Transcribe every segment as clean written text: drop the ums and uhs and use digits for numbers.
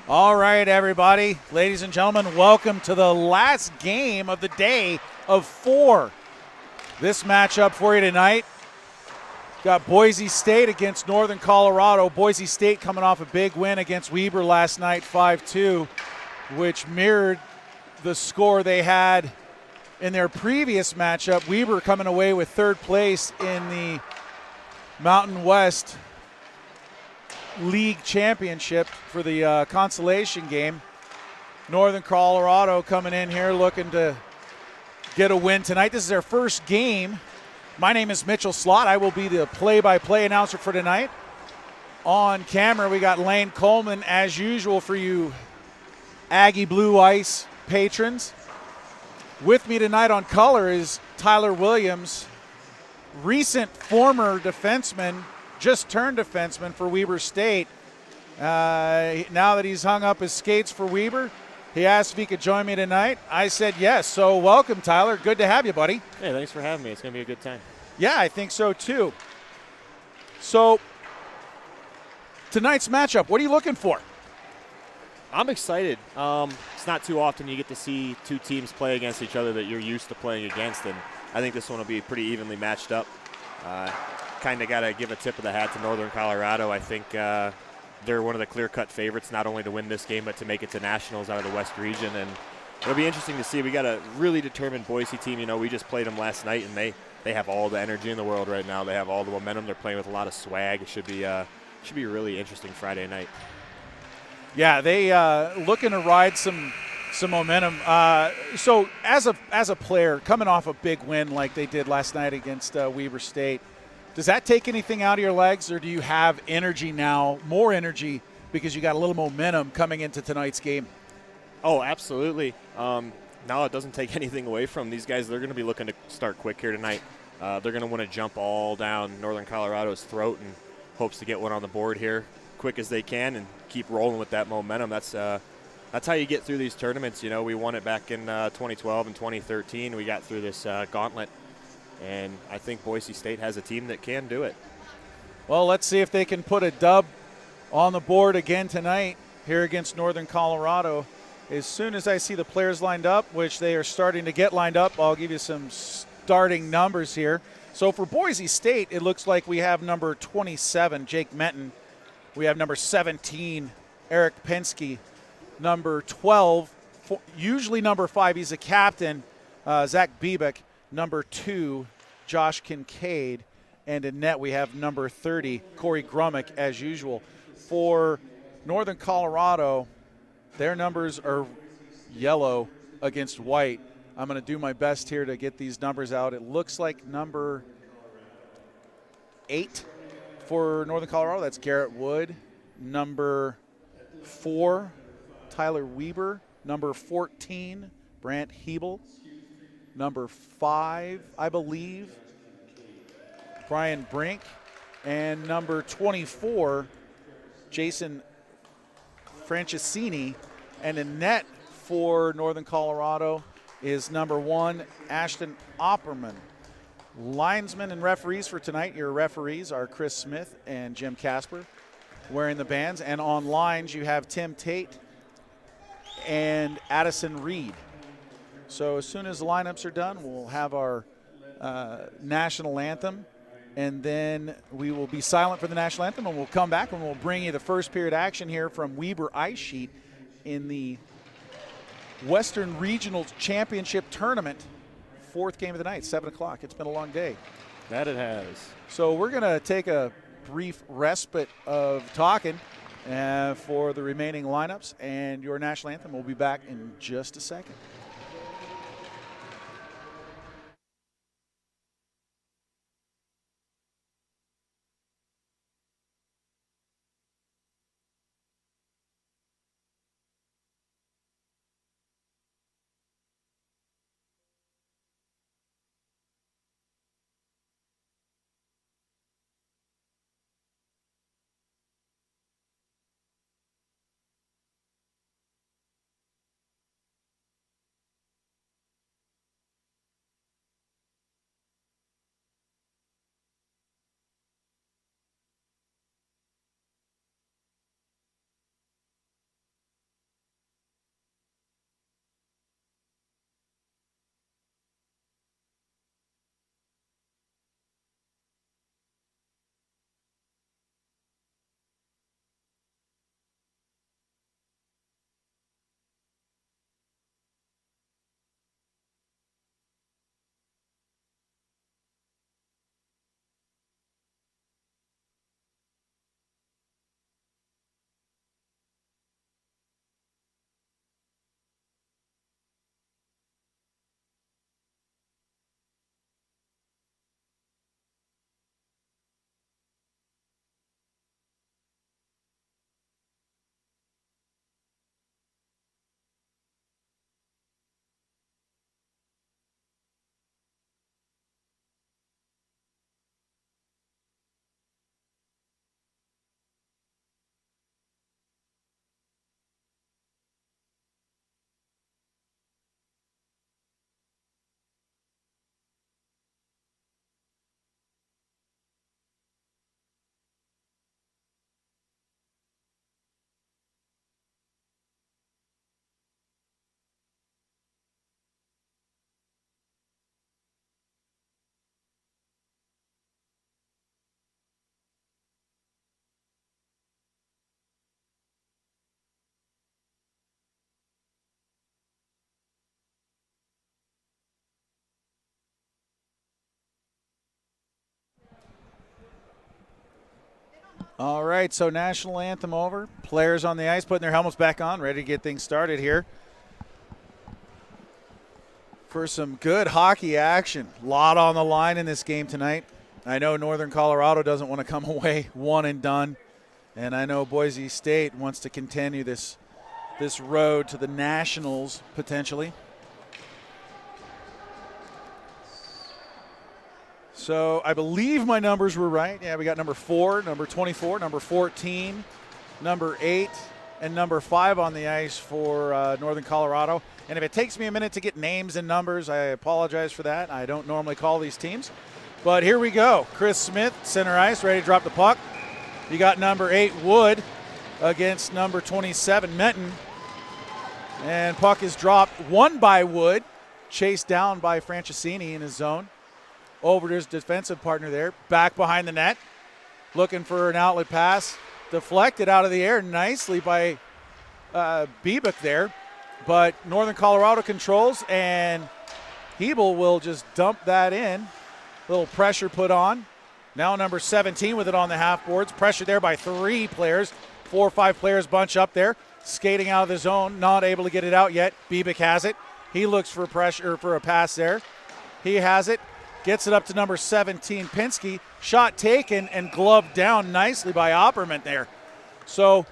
All right, everybody. Ladies and gentlemen, welcome to the last game of the day of 4. This matchup for you tonight, got Boise State against Northern Colorado. Boise State coming off a big win against Weber last night, 5-2, which mirrored the score they had in their previous matchup. Weber coming away with third place in the Mountain West League Championship for the consolation game. Northern Colorado coming in here looking to get a win tonight. This is their first game. My name is Mitchell Slott. I will be the play-by-play announcer for tonight. On camera, we got Lane Coleman, as usual, for you Aggie Blue Ice patrons. With me tonight on color is Tyler Williams, recent former defenseman, just turned defenseman for Weber State. Now that he's hung up his skates for Weber, he asked if he could join me tonight. I said yes, so welcome, Tyler. Good to have you, buddy. Hey, thanks for having me. It's going to be a good time. Yeah, I think so, too. So, tonight's matchup, what are you looking for? I'm excited. It's not too often you get to see two teams play against each other that you're used to playing against, and I think this one will be pretty evenly matched up. Kind of got to give a tip of the hat to Northern Colorado. I think they're one of the clear-cut favorites, not only to win this game, but to make it to nationals out of the West region. And it'll be interesting to see. We got a really determined Boise team. You know, we just played them last night, and they have all the energy in the world right now. They have all the momentum. They're playing with a lot of swag. It should be a really interesting Friday night. Yeah, they looking to ride some momentum. So as a player, coming off a big win like they did last night against Weber State, does that take anything out of your legs, or do you have energy now, more energy, because you got a little momentum coming into tonight's game? Oh, absolutely. No, it doesn't take anything away from these guys. They're going to be looking to start quick here tonight. They're going to want to jump all down Northern Colorado's throat and hopes to get one on the board here quick as they can and keep rolling with that momentum. That's how you get through these tournaments. You know, we won it back in 2012 and 2013. We got through this gauntlet. And I think Boise State has a team that can do it. Well, let's see if they can put a dub on the board again tonight here against Northern Colorado. As soon as I see the players lined up, which they are starting to get lined up, I'll give you some starting numbers here. So for Boise State, it looks like we have number 27, Jake Menton. We have number 17, Eric Pensky. Number 12, usually number 5, he's a captain, Zach Biebeck. Number 2, Josh Kincaid. And in net, we have number 30, Corey Grummick, as usual. For Northern Colorado, their numbers are yellow against white. I'm going to do my best here to get these numbers out. It looks like number 8 for Northern Colorado, that's Garrett Wood. Number 4, Tyler Weber. Number 14, Brant Hebel. Number 5, I believe, Brian Brink. And number 24, Jason Franciscini. And in net for Northern Colorado is number 1, Ashton Opperman. Linesmen and referees for tonight. Your referees are Chris Smith and Jim Casper wearing the bands. And on lines you have Tim Tate and Addison Reed. So as soon as the lineups are done, we'll have our national anthem, and then we will be silent for the national anthem, and we'll come back and we'll bring you the first period action here from Weber Ice Sheet in the Western Regional Championship Tournament. 4th game of the night, 7 o'clock. It's been a long day. That it has. So we're going to take a brief respite of talking for the remaining lineups and your national anthem. We'll be back in just a second. All right, so national anthem over. Players on the ice putting their helmets back on, ready to get things started here for some good hockey action. A lot on the line in this game tonight. I know Northern Colorado doesn't want to come away one and done, and I know Boise State wants to continue this road to the Nationals potentially. So I believe my numbers were right. Yeah, we got number 4, number 24, number 14, number 8, and number 5 on the ice for Northern Colorado. And if it takes me a minute to get names and numbers, I apologize for that. I don't normally call these teams. But here we go. Chris Smith, center ice, ready to drop the puck. You got number 8, Wood, against number 27, Menton. And puck is dropped, won by Wood, chased down by Francisini in his zone. Over to his defensive partner there, back behind the net, looking for an outlet pass, deflected out of the air nicely by Biebeck there, but Northern Colorado controls, and Hebel will just dump that in. Little pressure put on. Now number 17 with it on the half boards, pressure there by 3 players, 4 or 5 players bunch up there, skating out of the zone, not able to get it out yet. Biebeck has it. He looks for pressure for a pass there. He has it. Gets it up to number 17, Pinsky. Shot taken and gloved down nicely by Opperman there. So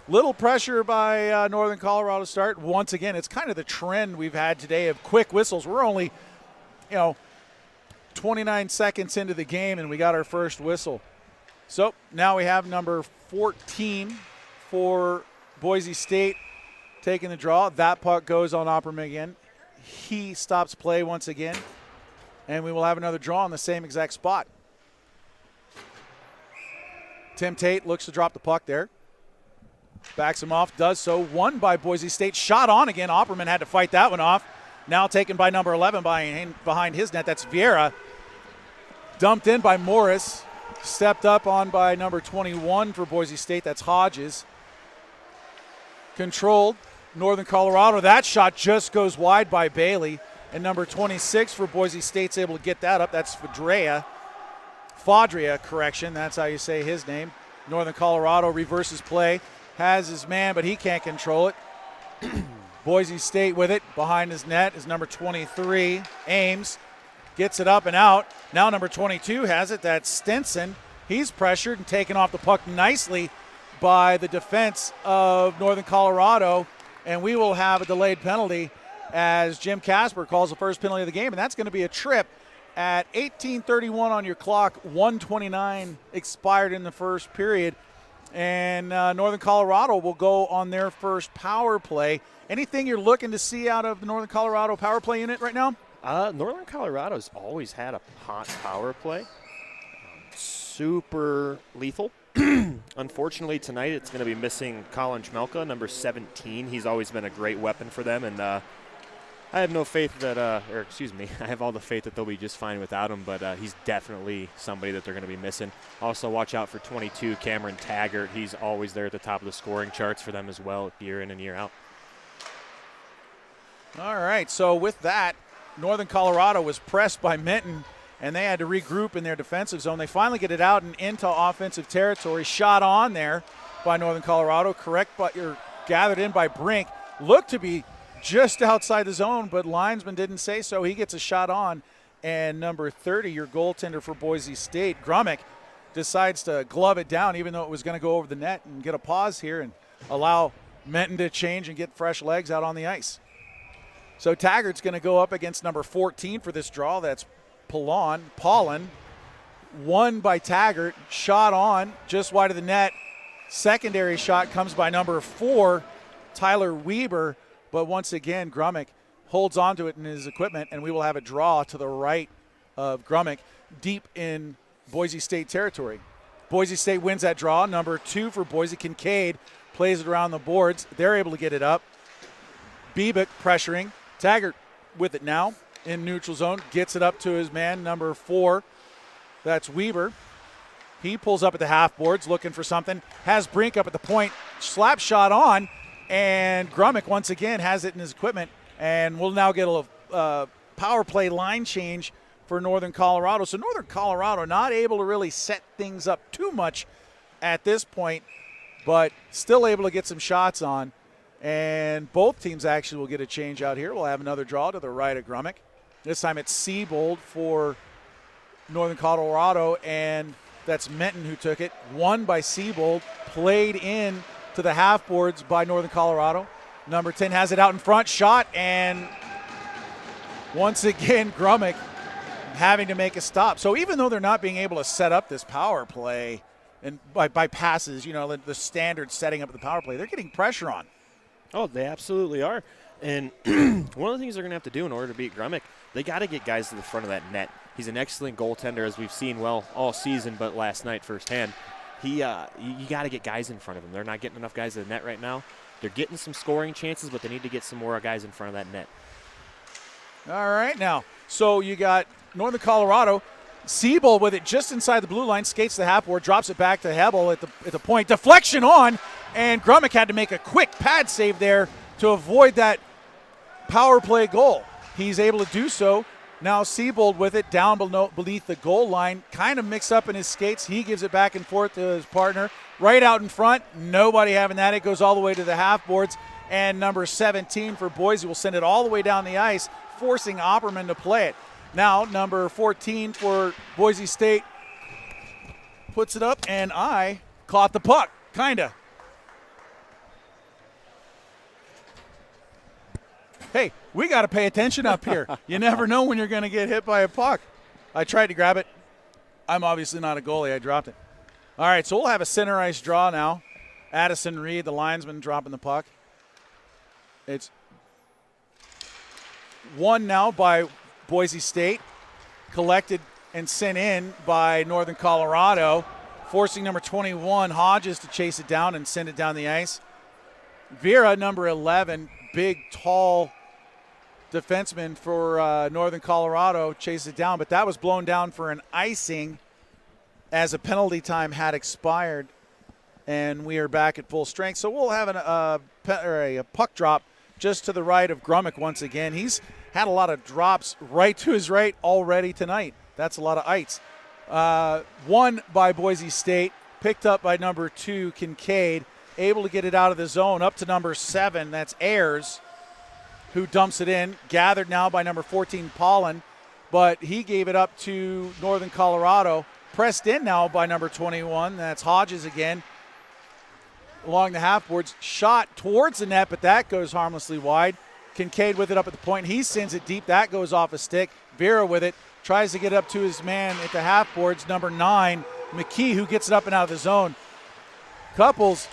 little pressure by Northern Colorado to start. Once again, it's kind of the trend we've had today of quick whistles. We're only, 29 seconds into the game, and we got our first whistle. So now we have number 14 for Boise State taking the draw. That puck goes on Opperman again. He stops play once again. And we will have another draw on the same exact spot. Tim Tate looks to drop the puck there. Backs him off, does so. Won by Boise State. Shot on again. Opperman had to fight that one off. Now taken by number 11 behind his net. That's Vieira. Dumped in by Morris. Stepped up on by number 21 for Boise State. That's Hodges. Controlled. Northern Colorado. That shot just goes wide by Bailey. And number 26 for Boise State's able to get that up. That's Fadria, correction. That's how you say his name. Northern Colorado reverses play. Has his man, but he can't control it. Boise State with it. Behind his net is number 23, Ames. Gets it up and out. Now number 22 has it. That's Stinson. He's pressured and taken off the puck nicely by the defense of Northern Colorado. And we will have a delayed penalty as Jim Casper calls the first penalty of the game, and that's going to be a trip at 18:31 on your clock. 1:29 expired in the first period, and Northern Colorado will go on their first power play. Anything you're looking to see out of the Northern Colorado power play unit right now? Northern Colorado's always had a hot power play. Super lethal. Unfortunately, tonight it's going to be missing Colin Schmelka, number 17. He's always been a great weapon for them, and I have no faith that, I have all the faith that they'll be just fine without him, but he's definitely somebody that they're going to be missing. Also, watch out for 22, Cameron Taggart. He's always there at the top of the scoring charts for them as well, year in and year out. All right, so with that, Northern Colorado was pressed by Minton, and they had to regroup in their defensive zone. They finally get it out and into offensive territory. Shot on there by Northern Colorado, gathered in by Brink. Looked to be just outside the zone, but linesman didn't say so. He gets a shot on, and number 30, your goaltender for Boise State, Grummick, decides to glove it down, even though it was going to go over the net, and get a pause here and allow Menton to change and get fresh legs out on the ice. So Taggart's going to go up against number 14 for this draw. That's Paulin. Won by Taggart. Shot on just wide of the net. Secondary shot comes by number 4, Tyler Weber. But once again, Grummick holds onto it in his equipment, and we will have a draw to the right of Grummick deep in Boise State territory. Boise State wins that draw. Number 2 for Boise, Kincaid, plays it around the boards. They're able to get it up. Biebeck pressuring. Taggart with it now in neutral zone. Gets it up to his man, number 4. That's Weber. He pulls up at the half boards looking for something. Has Brink up at the point. Slap shot on. And Grummick once again has it in his equipment. And we'll now get a power play line change for Northern Colorado. So Northern Colorado not able to really set things up too much at this point, but still able to get some shots on. And both teams actually will get a change out here. We'll have another draw to the right of Grummick. This time it's Siebold for Northern Colorado, and that's Menton who took it. Won by Siebold, played in to the half boards by Northern Colorado. Number 10 has it out in front, shot, and once again Grummick having to make a stop. So even though they're not being able to set up this power play and by passes, the standard setting up of the power play, they're getting pressure on. Oh, they absolutely are. And one of the things they're going to have to do in order to beat Grummick, they got to get guys to the front of that net. He's an excellent goaltender, as we've seen all season, but last night firsthand. You got to get guys in front of him. They're not getting enough guys to the net right now. They're getting some scoring chances, but they need to get some more guys in front of that net. All right, now, so you got Northern Colorado. Siebold with it just inside the blue line, skates the half board, drops it back to Hebel at the point. Deflection on, and Grummick had to make a quick pad save there to avoid that power play goal. He's able to do so. Now Siebold with it down beneath the goal line, kind of mixed up in his skates. He gives it back and forth to his partner. Right out in front, nobody having that. It goes all the way to the half boards, and number 17 for Boise will send it all the way down the ice, forcing Opperman to play it. Now, number 14 for Boise State puts it up, and I caught the puck, kind of. Hey, we got to pay attention up here. You never know when you're going to get hit by a puck. I tried to grab it. I'm obviously not a goalie. I dropped it. All right, so we'll have a center ice draw now. Addison Reed, the linesman, dropping the puck. It's won now by Boise State, collected and sent in by Northern Colorado, forcing number 21, Hodges, to chase it down and send it down the ice. Vera, number 11, big, tall defenseman for Northern Colorado, chased it down, but that was blown down for an icing as a penalty time had expired, and we are back at full strength. So we'll have a puck drop just to the right of Grummick once again. He's had a lot of drops right to his right already tonight. That's a lot of ice. Won by Boise State, picked up by number 2, Kincaid, able to get it out of the zone up to number 7, that's Ayers, who dumps it in. Gathered now by number 14, Pollen, but he gave it up to Northern Colorado. Pressed in now by number 21, that's Hodges again. Along the half boards, shot towards the net, but that goes harmlessly wide. Kincaid with it up at the point. He sends it deep. That goes off a stick. Vera with it. Tries to get up to his man at the half boards. Number 9, McKee, who gets it up and out of the zone. Couples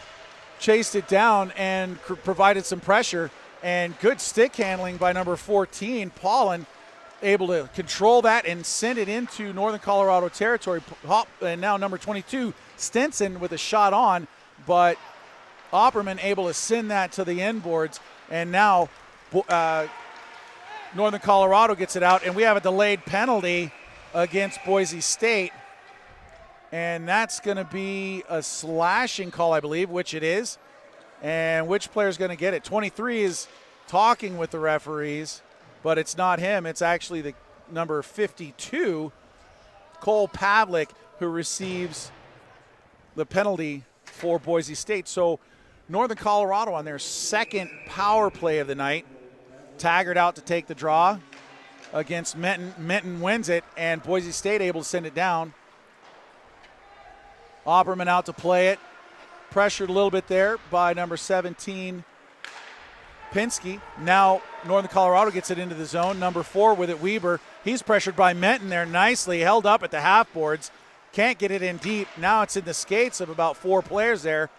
chased it down and provided some pressure. And good stick handling by number 14, Pollen, able to control that and send it into Northern Colorado territory. And now number 22, Stinson, with a shot on. But Opperman able to send that to the end boards. And now Northern Colorado gets it out, and we have a delayed penalty against Boise State. And that's going to be a slashing call, I believe, which it is. And which player is going to get it? 23 is talking with the referees, but it's not him. It's actually the number 52, Cole Pavlik, who receives the penalty for Boise State. So Northern Colorado on their second power play of the night. Taggart out to take the draw against Menton. Menton wins it, and Boise State able to send it down. Opperman out to play it. Pressured a little bit there by number 17, Pinsky. Now Northern Colorado gets it into the zone. Number 4 with it, Weber. He's pressured by Menton there nicely, held up at the half boards. Can't get it in deep. Now it's in the skates of about 4 players there.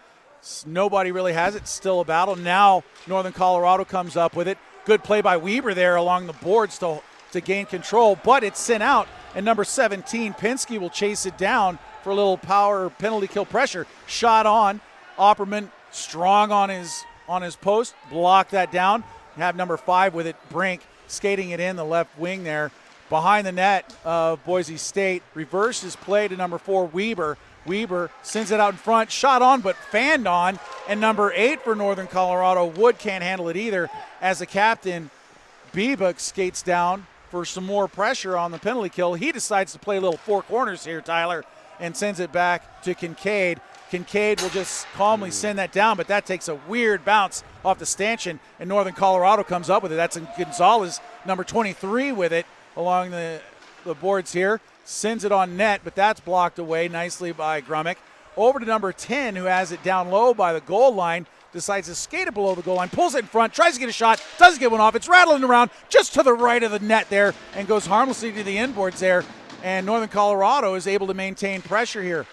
Nobody really has it. Still a battle. Now Northern Colorado comes up with it. Good play by Weber there along the boards to gain control, but it's sent out, and number 17, Pinsky, will chase it down for a little power penalty kill pressure. Shot on. Opperman strong on his post. Block that down. Have number 5 with it, Brink, skating it in the left wing there. Behind the net of Boise State. Reverses play to number 4, Weber. Weber sends it out in front. Shot on, but fanned on. And number 8 for Northern Colorado, Wood, can't handle it either, as the captain, Biebuck, skates down for some more pressure on the penalty kill. He decides to play a little 4 corners here, Tyler, and sends it back to Kincaid. Kincaid will just calmly send that down, but that takes a weird bounce off the stanchion, and Northern Colorado comes up with it. That's Gonzalez, number 23, with it along the boards here. Sends it on net, but that's blocked away nicely by Grummick. Over to number 10, who has it down low by the goal line. Decides to skate it below the goal line, pulls it in front, tries to get a shot, doesn't get one off. It's rattling around just to the right of the net there and goes harmlessly to the inboards there. And Northern Colorado is able to maintain pressure here.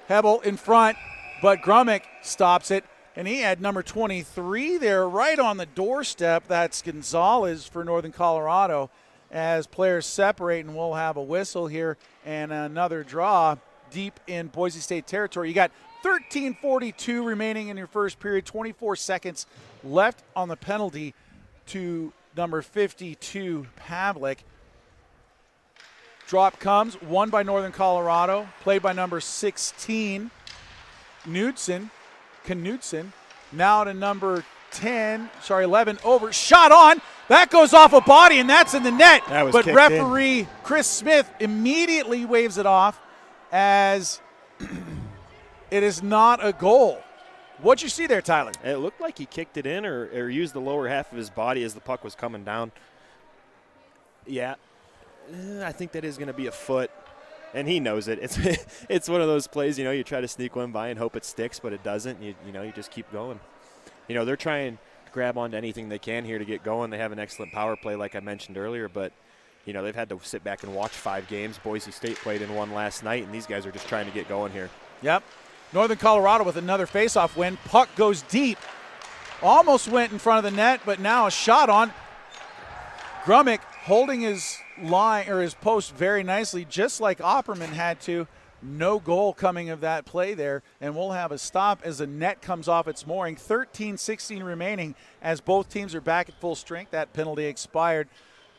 Hebel in front, but Grummick stops it. And he had number 23 there right on the doorstep. That's Gonzalez for Northern Colorado. As players separate, and we'll have a whistle here and another draw deep in Boise State territory. You got 13:42 remaining in your first period, 24 seconds left on the penalty to number 52, Pavlik. Drop comes, won by Northern Colorado, played by number 16, Knudsen. Now to number 11, over, shot on. That goes off a body, and that's in the net. But referee Chris Smith immediately waves it off as it is not a goal. What'd you see there, Tyler? It looked like he kicked it in or used the lower half of his body as the puck was coming down. Yeah, I think that is going to be a foot, and he knows it. It's one of those plays, you try to sneak one by and hope it sticks, but it doesn't. You just keep going. They're trying to grab onto anything they can here to get going. They have an excellent power play, like I mentioned earlier, but they've had to sit back and watch 5 games. Boise State played in one last night, and these guys are just trying to get going here. Yep. Northern Colorado with another faceoff win. Puck goes deep. Almost went in front of the net, but now a shot on. Grummick holding his line or his post very nicely, just like Opperman had to. No goal coming of that play there, and we'll have a stop as the net comes off its mooring. 13:16 remaining as both teams are back at full strength. That penalty expired.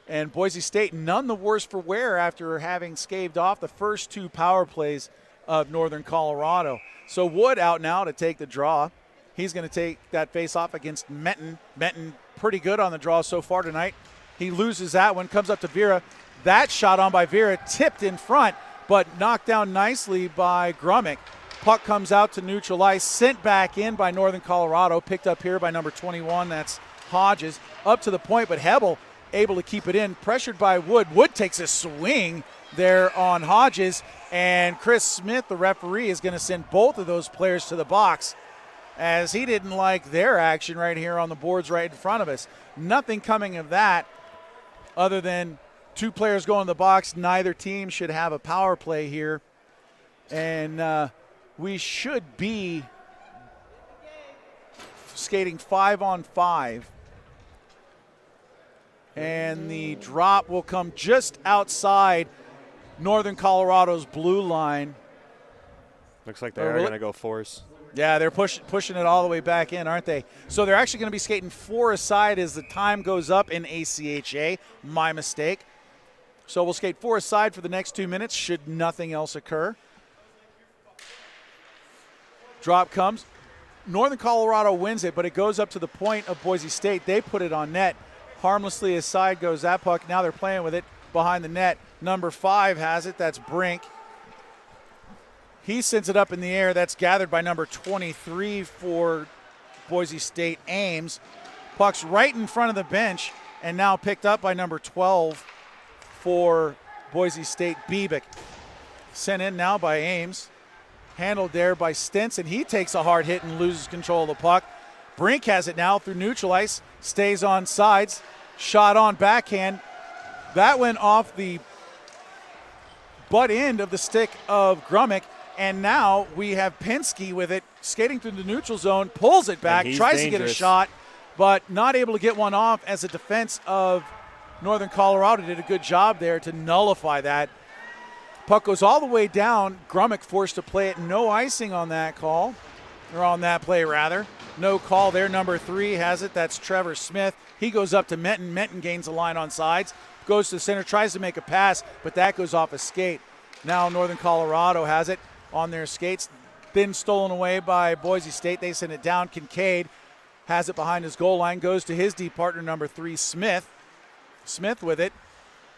And Boise State none the worse for wear after having scaved off the first 2 power plays of Northern Colorado. So Wood out now to take the draw. He's going to take that face-off against Menton. Menton pretty good on the draw so far tonight. He loses that one, comes up to Vera. That shot on by Vera, tipped in front, but knocked down nicely by Grummick. Puck comes out to neutral ice, sent back in by Northern Colorado, picked up here by number 21, that's Hodges. Up to the point, but Hebel able to keep it in, pressured by Wood. Wood takes a swing there on Hodges, and Chris Smith, the referee, is going to send both of those players to the box as he didn't like their action right here on the boards right in front of us. Nothing coming of that other than 2 players go in the box. Neither team should have a power play here, and we should be skating 5-on-5. And the drop will come just outside Northern Colorado's blue line. Looks like they are going to go force. Yeah, they're pushing it all the way back in, aren't they? So they're actually going to be skating 4 aside as the time goes up in ACHA. My mistake. So we'll skate 4 aside for the next 2 minutes should nothing else occur. Drop comes. Northern Colorado wins it, but it goes up to the point of Boise State. They put it on net. Harmlessly aside goes that puck. Now they're playing with it behind the net. Number 5 has it. That's Brink. He sends it up in the air. That's gathered by number 23 for Boise State, Ames. Puck's right in front of the bench and now picked up by number 12 for Boise State, Biebik. Sent in now by Ames. Handled there by Stinson. He takes a hard hit and loses control of the puck. Brink has it now through neutral ice. Stays on sides. Shot on backhand. That went off the butt end of the stick of Grummick. And now we have Penske with it, skating through the neutral zone, pulls it back, tries to get a shot, but not able to get one off as a defense of Northern Colorado did a good job there to nullify that. Puck goes all the way down. Grummick forced to play it. No icing on that call, or on that play rather. No call there. Number 3 has it. That's Trevor Smith. He goes up to Menton. Menton gains a line on sides. Goes to the center, tries to make a pass, but that goes off a skate. Now Northern Colorado has it on their skates. Been stolen away by Boise State. They send it down. Kincaid has it behind his goal line. Goes to his D partner, number 3, Smith. Smith with it.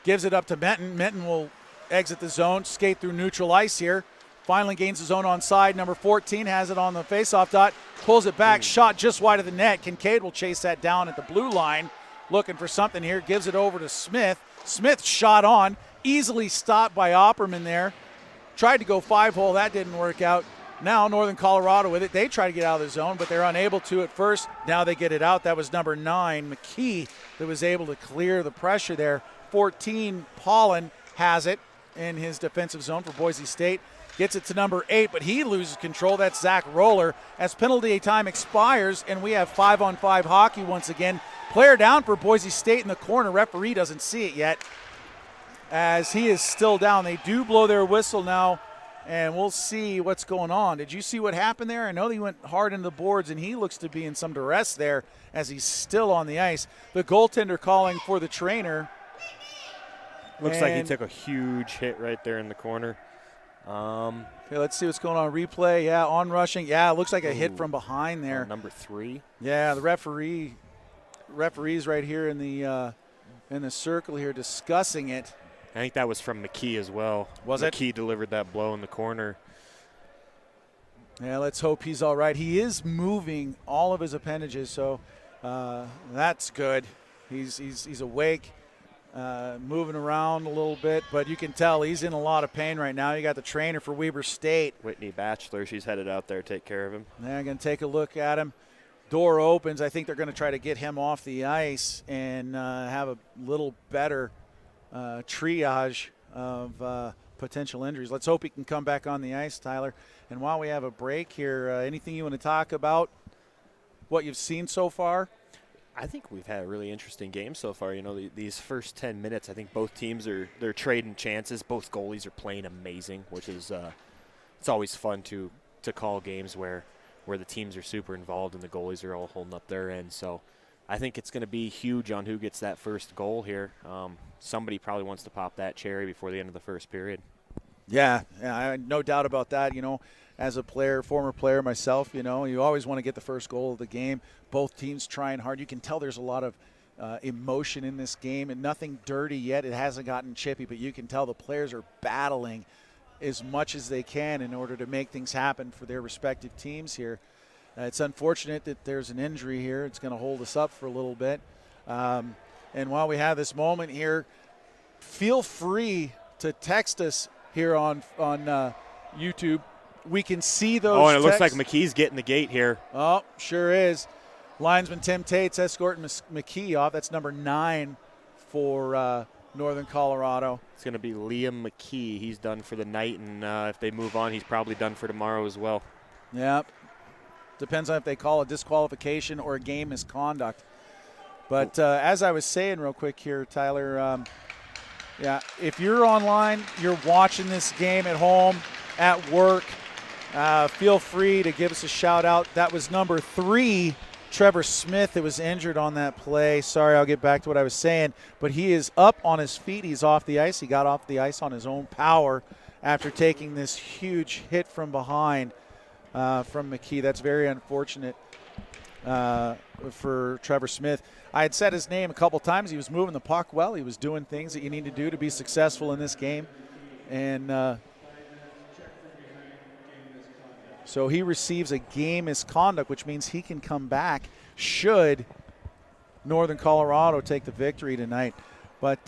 Gives it up to Menton. Menton will exit the zone, skate through neutral ice here. Finally gains his own onside. Number 14 has it on the faceoff dot, pulls it back, shot just wide of the net. Kincaid will chase that down at the blue line, looking for something here, gives it over to Smith. Smith shot on, easily stopped by Opperman there. Tried to go 5-hole, that didn't work out. Now Northern Colorado with it. They try to get out of the zone, but they're unable to at first. Now they get it out. That was number 9, McKee, that was able to clear the pressure there. 14, Paulin has it in his defensive zone for Boise State. Gets it to number 8, but he loses control. That's Zach Roller. As penalty time expires, and we have 5-on-5 hockey once again. Player down for Boise State in the corner. Referee doesn't see it yet, as he is still down. They do blow their whistle now, and we'll see what's going on. Did you see what happened there? I know he went hard into the boards, and he looks to be in some duress there as he's still on the ice. The goaltender calling for the trainer. Looks like he took a huge hit right there in the corner. Okay, let's see what's going on. Replay, yeah, on rushing. Yeah, it looks like a hit from behind there. Number 3. Yeah, the referee's right here in the circle here discussing it. I think that was from McKee as well. Was it? McKee delivered that blow in the corner. Yeah, let's hope he's all right. He is moving all of his appendages, so that's good. He's awake. Moving around a little bit, but you can tell he's in a lot of pain right now. You got the trainer for Weber State. Whitney Batchelor, she's headed out there to take care of him. They're going to take a look at him. Door opens. I think they're going to try to get him off the ice and have a little better triage of potential injuries. Let's hope he can come back on the ice, Tyler. And while we have a break here, anything you want to talk about, what you've seen so far? I think we've had a really interesting game so far. You know, these first 10 minutes, I think both teams they're trading chances. Both goalies are playing amazing, which is it's always fun to call games where the teams are super involved and the goalies are all holding up their end. So I think it's going to be huge on who gets that first goal here. Somebody probably wants to pop that cherry before the end of the first period. Yeah, no doubt about that. You know, as a player, former player myself, you know, you always want to get the first goal of the game. Both teams trying hard. You can tell there's a lot of emotion in this game, and nothing dirty yet. It hasn't gotten chippy, but you can tell the players are battling as much as they can in order to make things happen for their respective teams here. It's unfortunate that there's an injury here. It's going to hold us up for a little bit. And while we have this moment here, feel free to text us here on YouTube. We can see those. Oh, and it texts. looks like McKee's getting the gate here. Oh, sure is. Linesman Tim Tate's escorting McKee off. That's number 9 for Northern Colorado. It's going to be Liam McKee. He's done for the night, and if they move on, he's probably done for tomorrow as well. Yep. Depends on if they call a disqualification or a game misconduct. But as I was saying real quick here, Tyler, yeah, if you're online, you're watching this game at home, at work, feel free to give us a shout out. That was number 3, Trevor Smith, that was injured on that play. Sorry, I'll get back to what I was saying. But he is up on his feet. He's off the ice. He got off the ice on his own power after taking this huge hit from behind from McKee. That's very unfortunate for Trevor Smith. I had said his name a couple times. He was moving the puck well. He was doing things that you need to do to be successful in this game. And so he receives a game misconduct, which means he can come back should Northern Colorado take the victory tonight. But,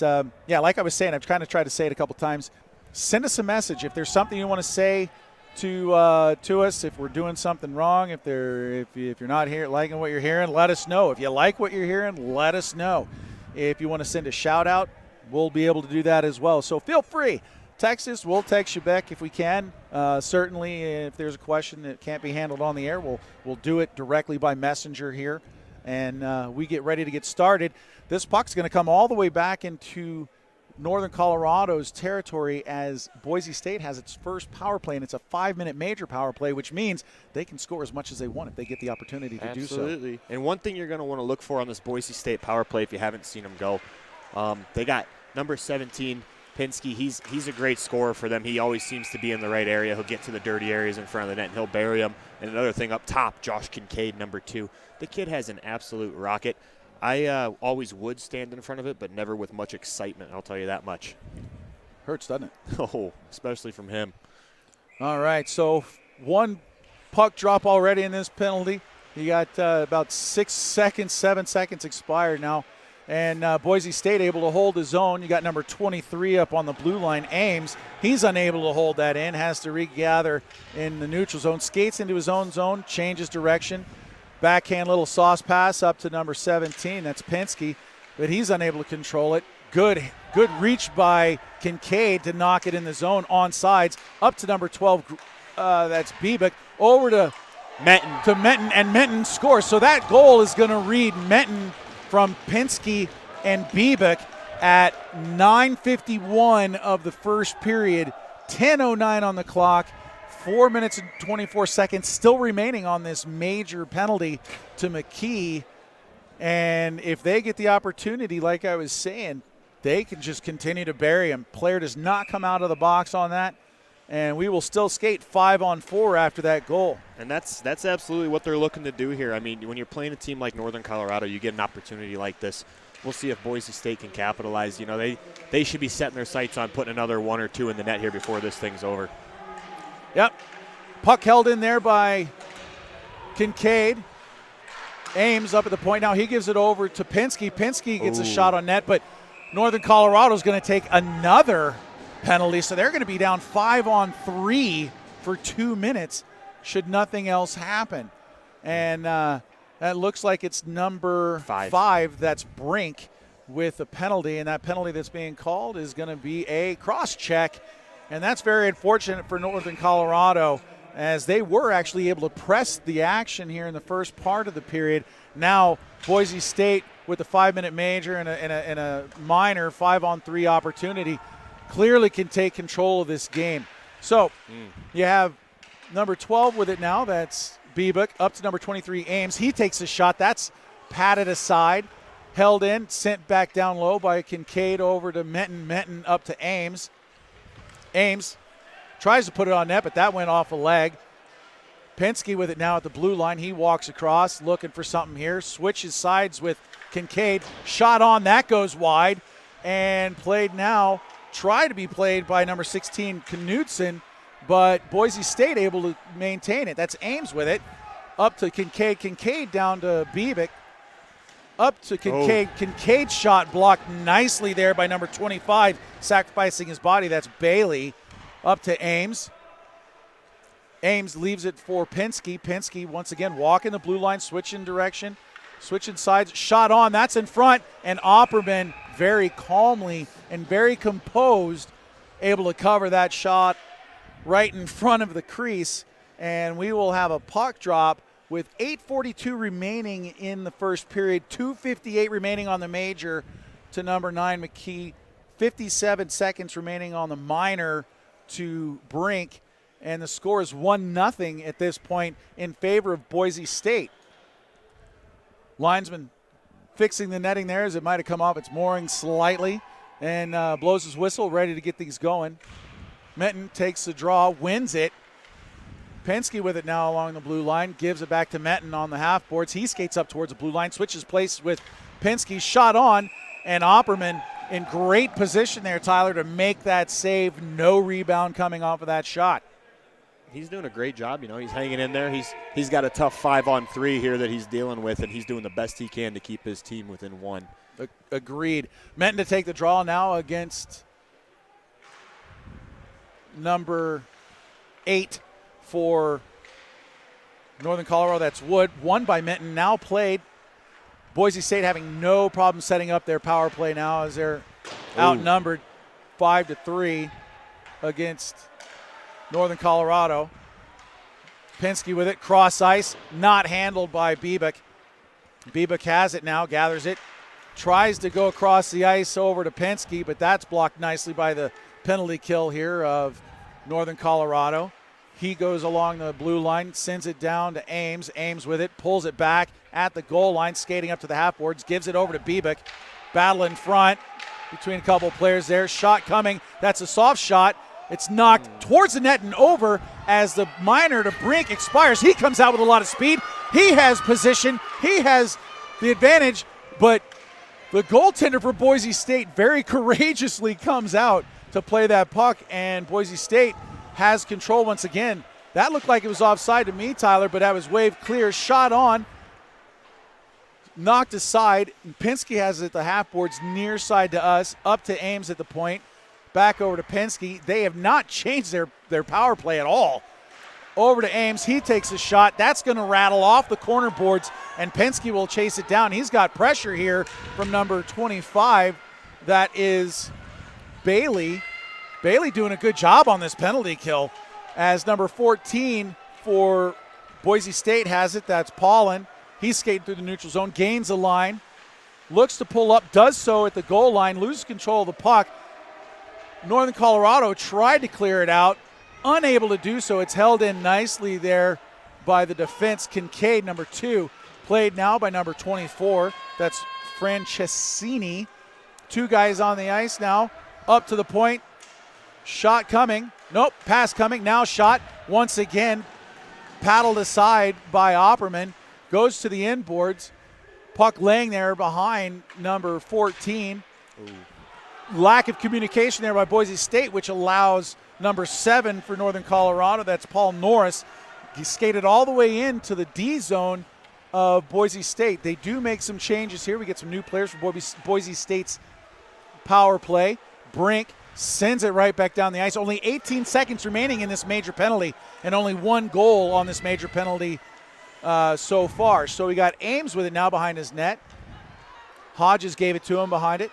yeah, like I was saying, I've kind of tried to say it a couple times. Send us a message. If there's something you want to say to us, if we're doing something wrong, if you're not liking what you're hearing, let us know. If you like what you're hearing, let us know. If you want to send a shout-out, we'll be able to do that as well. So feel free. Text us. We'll text you back if we can. Certainly, if there's a question that can't be handled on the air, we'll do it directly by messenger here. And we get ready to get started. This puck's going to come all the way back into Northern Colorado's territory as Boise State has its first power play, and it's a 5-minute major power play, which means they can score as much as they want if they get the opportunity to do so. Absolutely. And one thing you're going to want to look for on this Boise State power play, if you haven't seen them go, they got number 17, Pinsky. He's a great scorer for them. He always seems to be in the right area. He'll get to the dirty areas in front of the net, and he'll bury them. And another thing up top, Josh Kincaid, number 2. The kid has an absolute rocket. I always would stand in front of it, but never with much excitement, I'll tell you that much. Hurts, doesn't it? Oh, especially from him. All right, so one puck drop already in this penalty. You got about 6 seconds, 7 seconds expired now. And Boise State able to hold his own. You got number 23 up on the blue line, Ames. He's unable to hold that in, has to regather in the neutral zone. Skates into his own zone, changes direction. Backhand little sauce pass up to number 17, that's Penske. But he's unable to control it. Good reach by Kincaid to knock it in the zone on sides. Up to number 12, that's Biebeck. Over to Menton, and Menton scores. So that goal is going to read Menton from Penske and Biebeck at 9:51 of the first period. 10:09 on the clock. 4 minutes and 24 seconds still remaining on this major penalty to McKee. And if they get the opportunity, like I was saying, they can just continue to bury him. Player does not come out of the box on that. And we will still skate 5-on-4 after that goal. And that's absolutely what they're looking to do here. I mean, when you're playing a team like Northern Colorado, you get an opportunity like this. We'll see if Boise State can capitalize. You know, they should be setting their sights on putting another 1 or 2 in the net here before this thing's over. Yep. Puck held in there by Kincaid. Ames up at the point now. He gives it over to Penske. Penske gets a shot on net, but Northern Colorado is going to take another penalty, so they're going to be down 5-on-3 for 2 minutes should nothing else happen. And that looks like it's number 5. That's Brink with a penalty, and that penalty that's being called is going to be a cross-check, and that's very unfortunate for Northern Colorado, as they were actually able to press the action here in the first part of the period. Now Boise State with a 5-minute major and a minor 5-on-3 opportunity clearly can take control of this game. So you have number 12 with it now. That's Biebeck up to number 23, Ames. He takes a shot. That's patted aside, held in, sent back down low by Kincaid over to Menton. Menton up to Ames. Ames tries to put it on net, but that went off a leg. Penske with it now at the blue line. He walks across looking for something here. Switches sides with Kincaid. Shot on. That goes wide. And played now. Tried to be played by number 16, Knudsen, but Boise State able to maintain it. That's Ames with it. Up to Kincaid. Kincaid down to Biebeck. Up to Kincaid. Kincaid shot blocked nicely there by number 25, sacrificing his body. That's Bailey. Up to Ames. Ames leaves it for Penske. Penske once again walking the blue line, switching direction, switching sides. Shot on. That's in front. And Opperman very calmly and very composed, able to cover that shot right in front of the crease. And we will have a puck drop with 8:42 remaining in the first period, 2:58 remaining on the major to number 9, McKee. 57 seconds remaining on the minor to Brink. And the score is 1-0 at this point in favor of Boise State. Linesman fixing the netting there as it might have come off its mooring slightly, and blows his whistle, ready to get these going. Menton takes the draw, wins it. Penske with it now along the blue line, gives it back to Menton on the half boards. He skates up towards the blue line, switches place with Penske, shot on, and Opperman in great position there, Tyler, to make that save. No rebound coming off of that shot. He's doing a great job. You know, he's hanging in there. He's got a tough 5-on-3 here that he's dealing with, and he's doing the best he can to keep his team within 1. Agreed. Menton to take the draw now against number 8 for Northern Colorado. That's Wood. Won by Menton. Now played. Boise State having no problem setting up their power play now as they're outnumbered 5-3 against Northern Colorado. Penske with it, cross ice, not handled by Biebeck. Biebeck has it now, gathers it, tries to go across the ice over to Penske, but that's blocked nicely by the penalty kill here of Northern Colorado. He goes along the blue line, sends it down to Ames. Ames with it, pulls it back at the goal line, skating up to the half boards, gives it over to Biebeck. Battle in front between a couple players there. Shot coming. That's a soft shot. It's knocked towards the net and over as the minor to Brink expires. He comes out with a lot of speed. He has position. He has the advantage, but the goaltender for Boise State very courageously comes out to play that puck, and Boise State has control once again. That looked like it was offside to me, Tyler, but that was waved clear. Shot on, knocked aside. Penske has it at the half boards, near side to us, up to Ames at the point, back over to Penske. They have not changed their power play at all. Over to Ames, he takes a shot. That's going to rattle off the corner boards, and Penske will chase it down. He's got pressure here from number 25. That is Bailey. Bailey doing a good job on this penalty kill. As number 14 for Boise State has it, that's Paulin. He's skating through the neutral zone, gains a line, looks to pull up, does so at the goal line, loses control of the puck. Northern Colorado tried to clear it out, unable to do so. It's held in nicely there by the defense. Kincaid, number 2, played now by number 24. That's Franceschini. 2 guys on the ice now, up to the point. Shot coming. Nope, pass coming. Now shot once again. Paddled aside by Opperman. Goes to the inboards. Puck laying there behind number 14. Ooh. Lack of communication there by Boise State, which allows number 7 for Northern Colorado. That's Paul Norris. He skated all the way into the D zone of Boise State. They do make some changes here. We get some new players for Boise State's power play. Brink sends it right back down the ice. Only 18 seconds remaining in this major penalty, and only 1 goal on this major penalty so far. So we got Ames with it now behind his net. Hodges gave it to him behind it.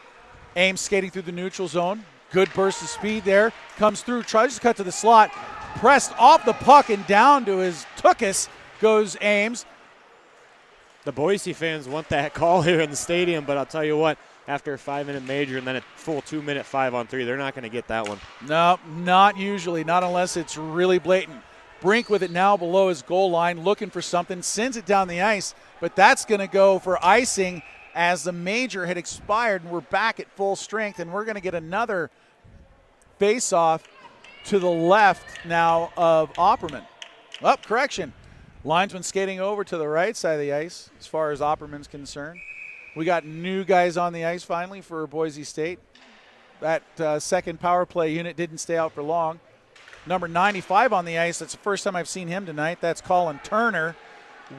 Ames skating through the neutral zone. Good burst of speed there. Comes through, tries to cut to the slot. Pressed off the puck and down to his tuchus goes Ames. The Boise fans want that call here in the stadium, but I'll tell you what, after a 5-minute major and then a full 2-minute 5-on-3, they're not going to get that one. No, not usually, not unless it's really blatant. Brink with it now below his goal line, looking for something, sends it down the ice, but that's going to go for icing as the major had expired, and we're back at full strength, and we're going to get another face-off to the left now of Opperman. Oh, correction. Linesman skating over to the right side of the ice as far as Opperman's concerned. We got new guys on the ice finally for Boise State. That second power play unit didn't stay out for long. Number 95 on the ice. That's the first time I've seen him tonight. That's Colin Turner.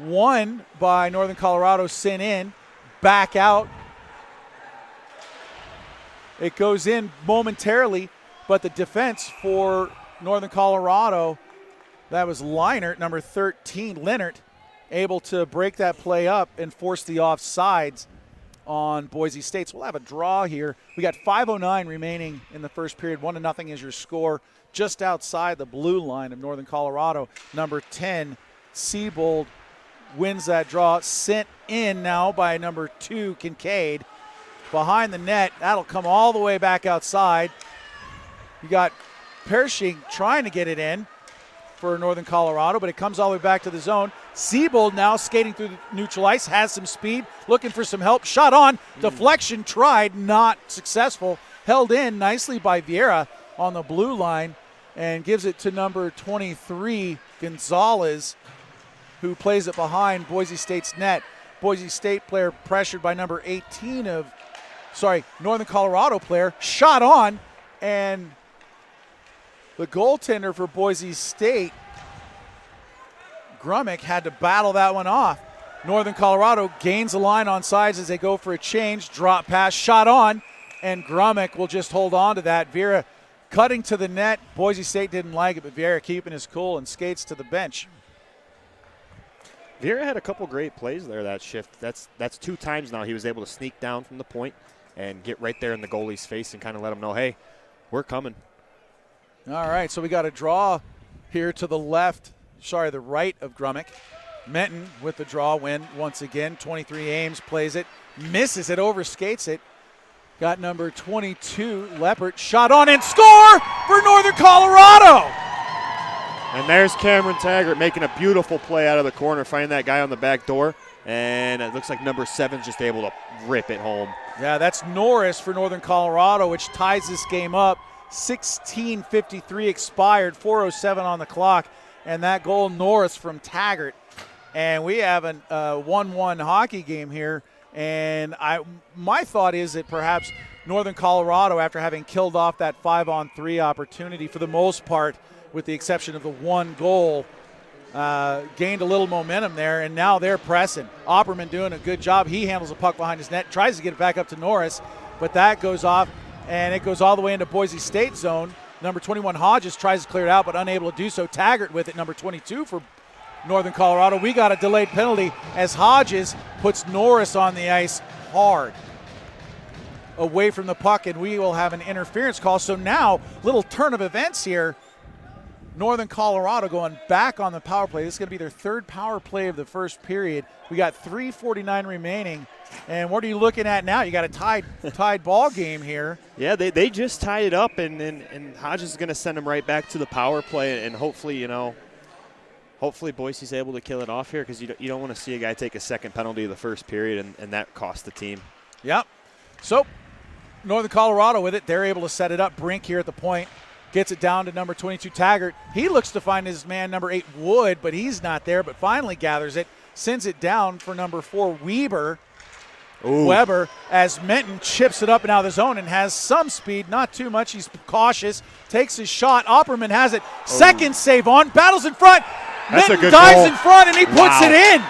One by Northern Colorado sent in. Back out. It goes in momentarily, but the defense for Northern Colorado, that was Leinert, number 13, Leinert, able to break that play up and force the offsides on Boise State. So we'll have a draw here. We got 5:09 remaining in the first period. 1-0 is your score. Just outside the blue line of Northern Colorado, number 10, Siebold, wins that draw. Sent in now by number 2, Kincaid. Behind the net, that'll come all the way back outside. You got Pershing trying to get it in for Northern Colorado, but it comes all the way back to the zone. Siebold now skating through the neutral ice, has some speed, looking for some help. Shot on, deflection tried, not successful. Held in nicely by Vieira on the blue line, and gives it to number 23, Gonzalez, who plays it behind Boise State's net. Boise State player pressured by number 18 Northern Colorado player. Shot on, and the goaltender for Boise State, Grummick, had to battle that one off. Northern Colorado gains the line on sides as they go for a change. Drop pass, shot on, and Grummick will just hold on to that. Vieira cutting to the net. Boise State didn't like it, but Vieira keeping his cool and skates to the bench. Vieira had a couple great plays there that shift. That's 2 times now he was able to sneak down from the point and get right there in the goalie's face and kind of let him know, hey, we're coming. All right, so we got a draw here to the right of Grummick. Menton with the draw win once again. 23 Ames plays it, misses it, overskates it. Got number 22, Leppert, shot on and score for Northern Colorado. And there's Cameron Taggart making a beautiful play out of the corner, finding that guy on the back door. And it looks like number 7's just able to rip it home. Yeah, that's Norris for Northern Colorado, which ties this game up. 16:53 expired, 4:07 on the clock. And that goal, Norris from Taggart. And we have a 1-1 hockey game here. And my thought is that perhaps Northern Colorado, after having killed off that 5-on-3 opportunity for the most part, with the exception of the one goal. Gained a little momentum there, and now they're pressing. Opperman doing a good job. He handles the puck behind his net, tries to get it back up to Norris, but that goes off, and it goes all the way into Boise State zone. Number 21, Hodges, tries to clear it out, but unable to do so. Taggart with it, number 22 for Northern Colorado. We got a delayed penalty as Hodges puts Norris on the ice hard away from the puck, and we will have an interference call. So now, little turn of events here. Northern Colorado going back on the power play. This is going to be their third power play of the first period. We got 3:49 remaining. And what are you looking at now? You got a tied ball game here. Yeah, they just tied it up, and Hodges is going to send them right back to the power play, and hopefully, hopefully Boise's able to kill it off here, because you don't want to see a guy take a second penalty of the first period and that cost the team. Yep. So Northern Colorado with it. They're able to set it up. Brink here at the point. Gets it down to number 22, Taggart. He looks to find his man, number 8, Wood, but he's not there, but finally gathers it. Sends it down for number 4, Weber. Weber, as Menton chips it up and out of the zone and has some speed, not too much. He's cautious, takes his shot. Opperman has it. Second save on, battles in front. That's Menton a good dives goal. in front, and he puts it in.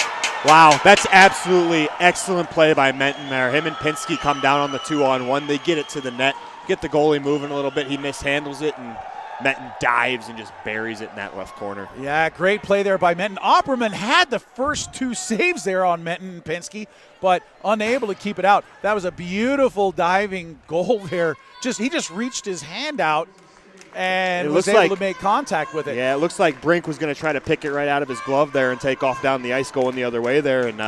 Wow, that's absolutely excellent play by Menton there. Him and Pinsky come down on the 2-on-1. They get it to the net, get the goalie moving a little bit. He mishandles it, and Menton dives and just buries it in that left corner. Yeah, great play there by Menton. Opperman had the first 2 saves there on Menton and Pinsky, but unable to keep it out. That was a beautiful diving goal there. He just reached his hand out and was able to make contact with it. Yeah, it looks like Brink was going to try to pick it right out of his glove there and take off down the ice going the other way there, and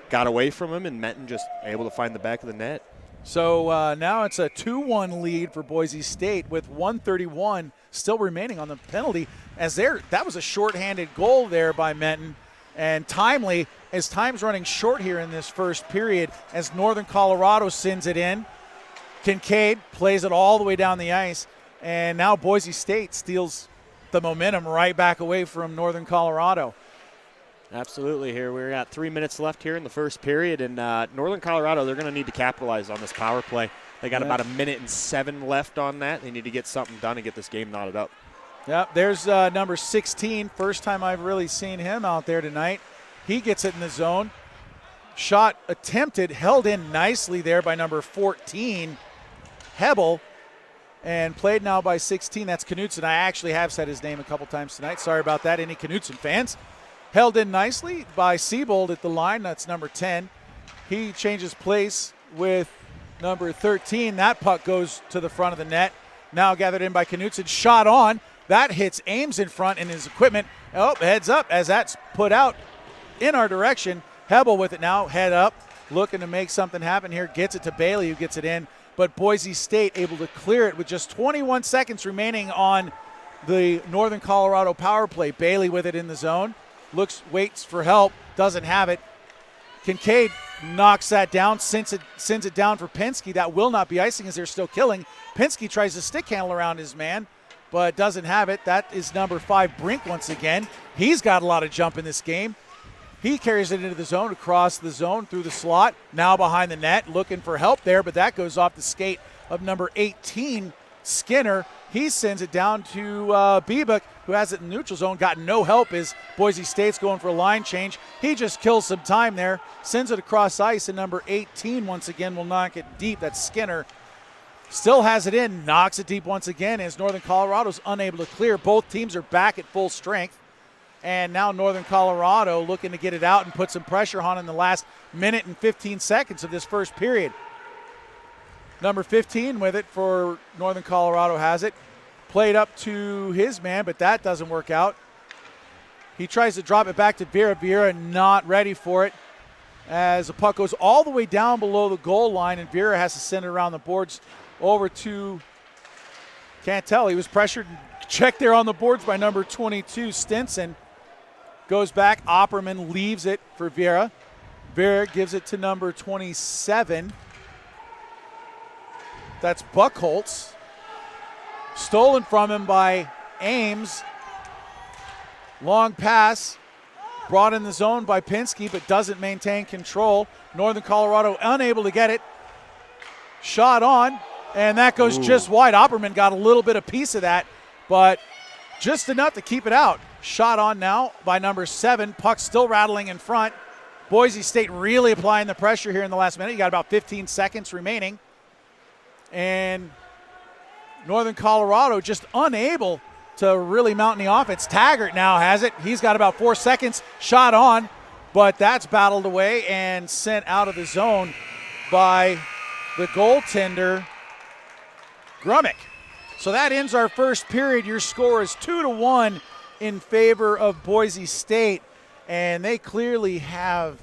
got away from him, and Menton just able to find the back of the net. So now it's a 2-1 lead for Boise State with 1:31 still remaining on the penalty. That was a shorthanded goal there by Menton, and timely as time's running short here in this first period as Northern Colorado sends it in. Kincaid plays it all the way down the ice, and now Boise State steals the momentum right back away from Northern Colorado. Absolutely. Here we're at 3 minutes left here in the first period, and Northern Colorado, they're going to need to capitalize on this power play. They got about 1:07 left on that. They need to get something done and get this game knotted up. Yep, there's number 16. First time I've really seen him out there tonight. He gets it in the zone. Shot attempted, held in nicely there by number 14, Hebel, and played now by 16. That's Knutson. I actually have said his name a couple times tonight. Sorry about that, any Knutson fans. Held in nicely by Siebold at the line. That's number 10. He changes place with number 13. That puck goes to the front of the net. Now gathered in by Knutson. Shot on. That hits Ames in front in his equipment. Oh, heads up as that's put out in our direction. Hebel with it now. Head up. Looking to make something happen here. Gets it to Bailey, who gets it in. But Boise State able to clear it with just 21 seconds remaining on the Northern Colorado power play. Bailey with it in the zone. Waits for help, doesn't have it. Kincaid knocks that down, sends it down for Pinsky. That will not be icing as they're still killing. Pinsky tries to stick handle around his man, but doesn't have it. That is number 5, Brink once again. He's got a lot of jump in this game. He carries it into the zone, across the zone, through the slot. Now behind the net, looking for help there, but that goes off the skate of number 18, Skinner. He sends it down to Biebuck, who has it in the neutral zone. Got no help as Boise State's going for a line change. He just kills some time there, sends it across ice, and number 18 once again will knock it deep. That's Skinner. Still has it in, knocks it deep once again as Northern Colorado's unable to clear. Both teams are back at full strength. And now Northern Colorado looking to get it out and put some pressure on in the last minute and 15 seconds of this first period. Number 15 with it for Northern Colorado has it. Played up to his man, but that doesn't work out. He tries to drop it back to Vera. Vera not ready for it as the puck goes all the way down below the goal line, and Vera has to send it around the boards over to, can't tell, he was pressured. Checked there on the boards by number 22, Stinson. Goes back, Opperman leaves it for Vera. Vera gives it to number 27. That's Buckholtz. Stolen from him by Ames. Long pass. Brought in the zone by Pinsky, but doesn't maintain control. Northern Colorado unable to get it. Shot on, and that goes just wide. Opperman got a little bit of piece of that, but just enough to keep it out. Shot on now by number 7. Puck still rattling in front. Boise State really applying the pressure here in the last minute. You got about 15 seconds remaining. And Northern Colorado just unable to really mount any offense. Taggart now has it. He's got about 4 seconds. Shot on, but that's battled away and sent out of the zone by the goaltender, Grummick. So that ends our first period. Your score is 2-1 in favor of Boise State, and they clearly have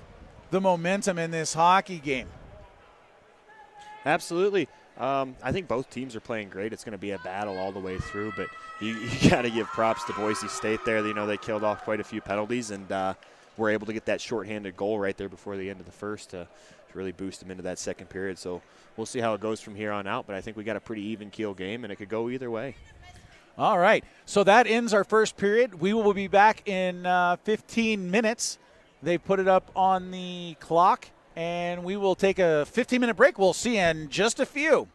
the momentum in this hockey game. Absolutely. I think both teams are playing great. It's going to be a battle all the way through, but you got to give props to Boise State there. They killed off quite a few penalties and were able to get that shorthanded goal right there before the end of the first to really boost them into that second period. So we'll see how it goes from here on out, but I think we got a pretty even keel game, and it could go either way. All right, so that ends our first period. We will be back in 15 minutes. They put it up on the clock, and we will take a 15-minute break. We'll see you in just a few.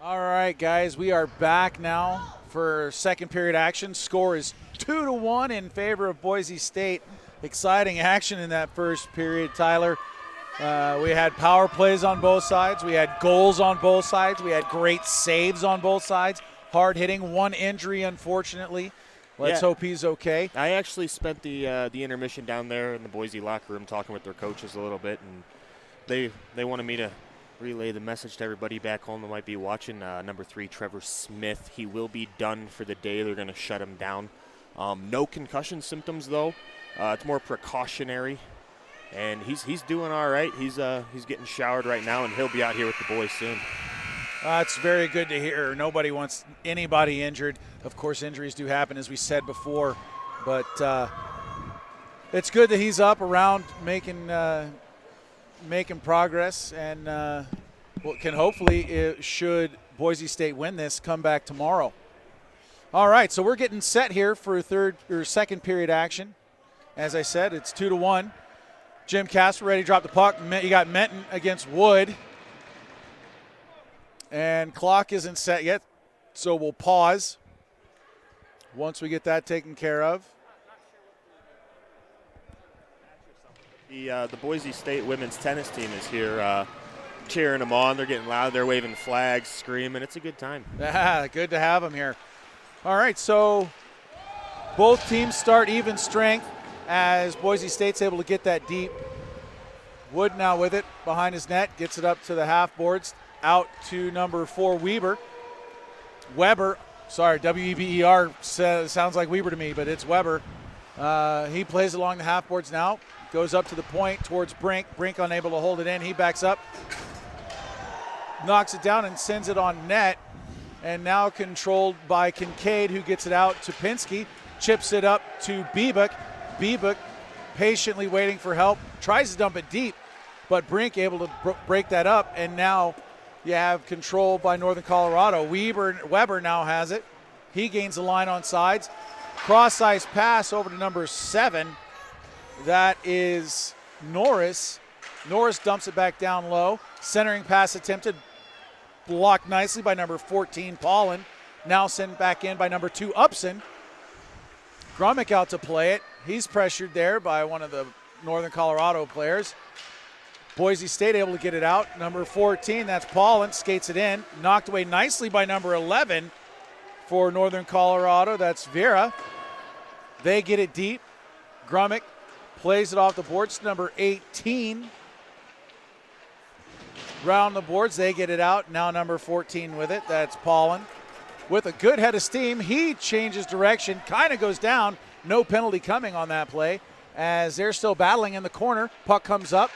All right, guys, we are back now for second period action. Score is 2-1 in favor of Boise State. Exciting action in that first period, Tyler. We had power plays on both sides. We had goals on both sides. We had great saves on both sides. Hard hitting, one injury, unfortunately. Let's hope he's okay. I actually spent the intermission down there in the Boise locker room talking with their coaches a little bit, and they wanted me to relay the message to everybody back home that might be watching. Number 3, Trevor Smith, he will be done for the day. They're going to shut him down. No concussion symptoms, though. It's more precautionary, and he's doing all right. He's getting showered right now, and he'll be out here with the boys soon. It's very good to hear. Nobody wants anybody injured. Of course, injuries do happen, as we said before, but it's good that he's up around making progress, and can hopefully, should Boise State win this, come back tomorrow. All right, so we're getting set here for second period action. As I said, it's 2-1. Jim Casper ready to drop the puck. You got Menton against Wood. And clock isn't set yet, so we'll pause once we get that taken care of. The Boise State women's tennis team is here cheering them on. They're getting loud. They're waving flags, screaming. It's a good time. Yeah, good to have them here. All right, so both teams start even strength as Boise State's able to get that deep. Wood now with it behind his net, gets it up to the half boards. Out to number 4, Weber. W-E-B-E-R sounds like Weber to me, but it's Weber. He plays along the half boards now. Goes up to the point towards Brink. Brink unable to hold it in. He backs up. Knocks it down and sends it on net. And now controlled by Kincaid, who gets it out to Pinsky. Chips it up to Biebuck. Biebuck patiently waiting for help. Tries to dump it deep, but Brink able to break that up. And now you have control by Northern Colorado. Weber now has it. He gains the line on sides. Cross-ice pass over to number 7. That is Norris. Norris dumps it back down low. Centering pass attempted. Blocked nicely by number 14, Paulin. Now sent back in by number 2, Upson. Grummick out to play it. He's pressured there by one of the Northern Colorado players. Boise State able to get it out. Number 14, that's Paulin, skates it in. Knocked away nicely by number 11 for Northern Colorado. That's Vera. They get it deep. Grummick plays it off the boards. Number 18. Round the boards, they get it out. Now number 14 with it. That's Paulin. With a good head of steam, he changes direction, kind of goes down. No penalty coming on that play as they're still battling in the corner. Puck comes up.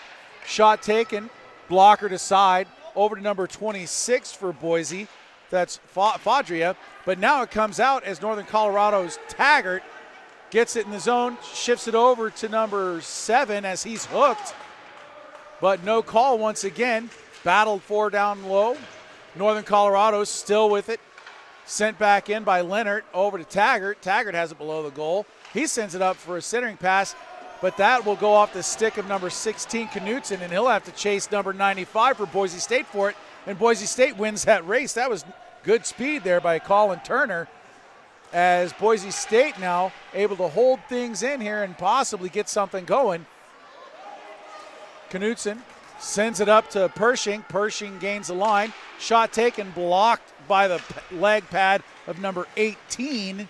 Shot taken, blocker to side, over to number 26 for Boise. That's Fadria. But now it comes out as Northern Colorado's Taggart gets it in the zone, shifts it over to number 7 as he's hooked. But no call once again. Battled for down low. Northern Colorado still with it. Sent back in by Leonard over to Taggart. Taggart has it below the goal. He sends it up for a centering pass. But that will go off the stick of number 16, Knutson, and he'll have to chase number 95 for Boise State for it. And Boise State wins that race. That was good speed there by Colin Turner, as Boise State now able to hold things in here and possibly get something going. Knutson sends it up to Pershing. Pershing gains the line. Shot taken, blocked by the leg pad of number 18,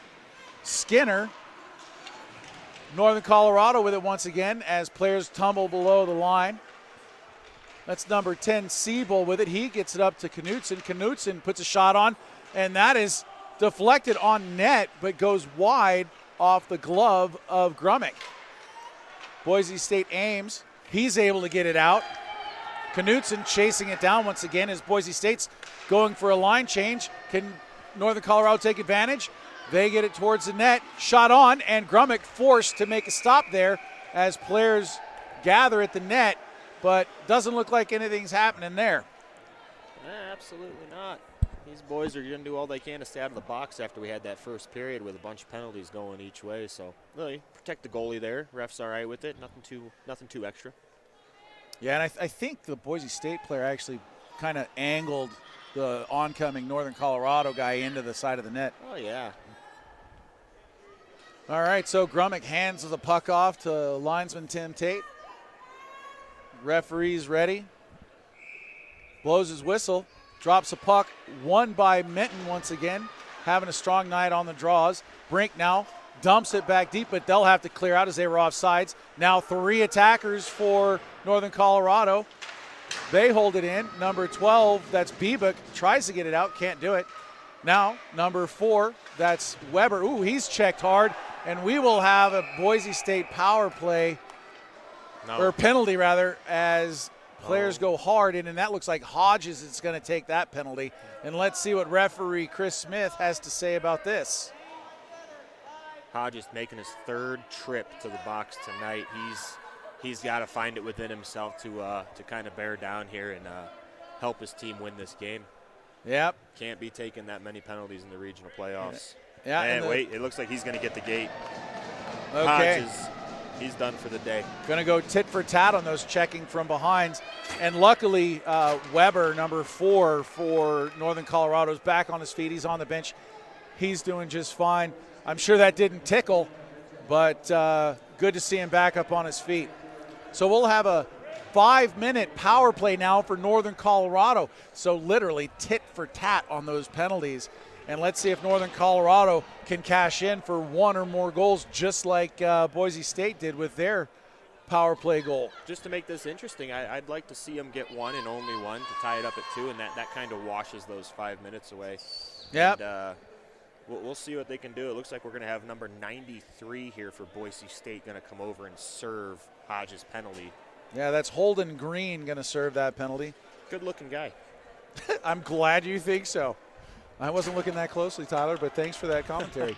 Skinner. Northern Colorado with it once again as players tumble below the line. That's number 10, Siebel with it. He gets it up to Knutson. Knutson puts a shot on, and that is deflected on net, but goes wide off the glove of Grummick. Boise State aims. He's able to get it out. Knutson chasing it down once again as Boise State's going for a line change. Can Northern Colorado take advantage? They get it towards the net. Shot on, and Grummick forced to make a stop there as players gather at the net, but doesn't look like anything's happening there. Absolutely not. These boys are going to do all they can to stay out of the box after we had that first period with a bunch of penalties going each way. So really protect the goalie there. Ref's all right with it. Nothing too extra. Yeah, and I think the Boise State player actually kind of angled the oncoming Northern Colorado guy into the side of the net. Oh, yeah. All right, so Grummick hands the puck off to linesman Tim Tate. Referee's ready. Blows his whistle. Drops a puck. Won by Minton once again. Having a strong night on the draws. Brink now dumps it back deep, but they'll have to clear out as they were offsides. Now 3 attackers for Northern Colorado. They hold it in. Number 12, that's Biebuck, tries to get it out, can't do it. Now, number 4, that's Weber. Ooh, he's checked hard. And we will have a Boise State power play, or penalty rather, as players go hard in, and that looks like Hodges is going to take that penalty. And let's see what referee Chris Smith has to say about this. Hodges making his 3rd trip to the box tonight. He's got to find it within himself to kind of bear down here and help his team win this game. Yep. Can't be taking that many penalties in the regional playoffs. Yeah. And wait, it looks like he's going to get the gate. Okay. Hodges, he's done for the day. Going to go tit for tat on those checking from behinds. And luckily, Weber, number 4 for Northern Colorado, is back on his feet. He's on the bench. He's doing just fine. I'm sure that didn't tickle, but good to see him back up on his feet. So we'll have a 5-minute power play now for Northern Colorado. So literally tit for tat on those penalties. And let's see if Northern Colorado can cash in for 1 or more goals, just like Boise State did with their power play goal. Just to make this interesting, I'd like to see them get 1 and only 1 to tie it up at 2, and that kind of washes those 5 minutes away. Yep. And, we'll see what they can do. It looks like we're going to have number 93 here for Boise State going to come over and serve Hodges' penalty. Yeah, that's Holden Green going to serve that penalty. Good-looking guy. I'm glad you think so. I wasn't looking that closely, Tyler, but thanks for that commentary.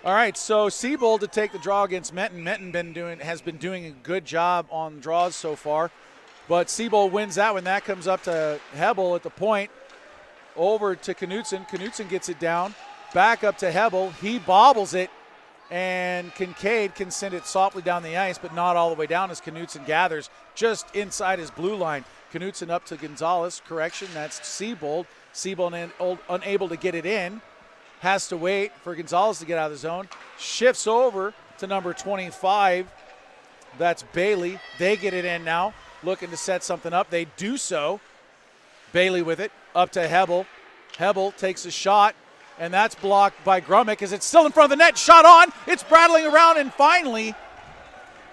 All right, so Siebold to take the draw against Minton. Minton has been doing a good job on draws so far, but Siebold wins that when that comes up to Hebel at the point. Over to Knutson. Knutson gets it down. Back up to Hebel. He bobbles it, and Kincaid can send it softly down the ice, but not all the way down as Knutson gathers just inside his blue line. Knutson up to Gonzalez. Correction, that's Siebold. Siebold unable to get it in. Has to wait for Gonzalez to get out of the zone. Shifts over to number 25. That's Bailey. They get it in now. Looking to set something up. They do so. Bailey with it. Up to Hebel. Hebel takes a shot. And that's blocked by Grummick as it's still in front of the net. Shot on. It's rattling around. And finally,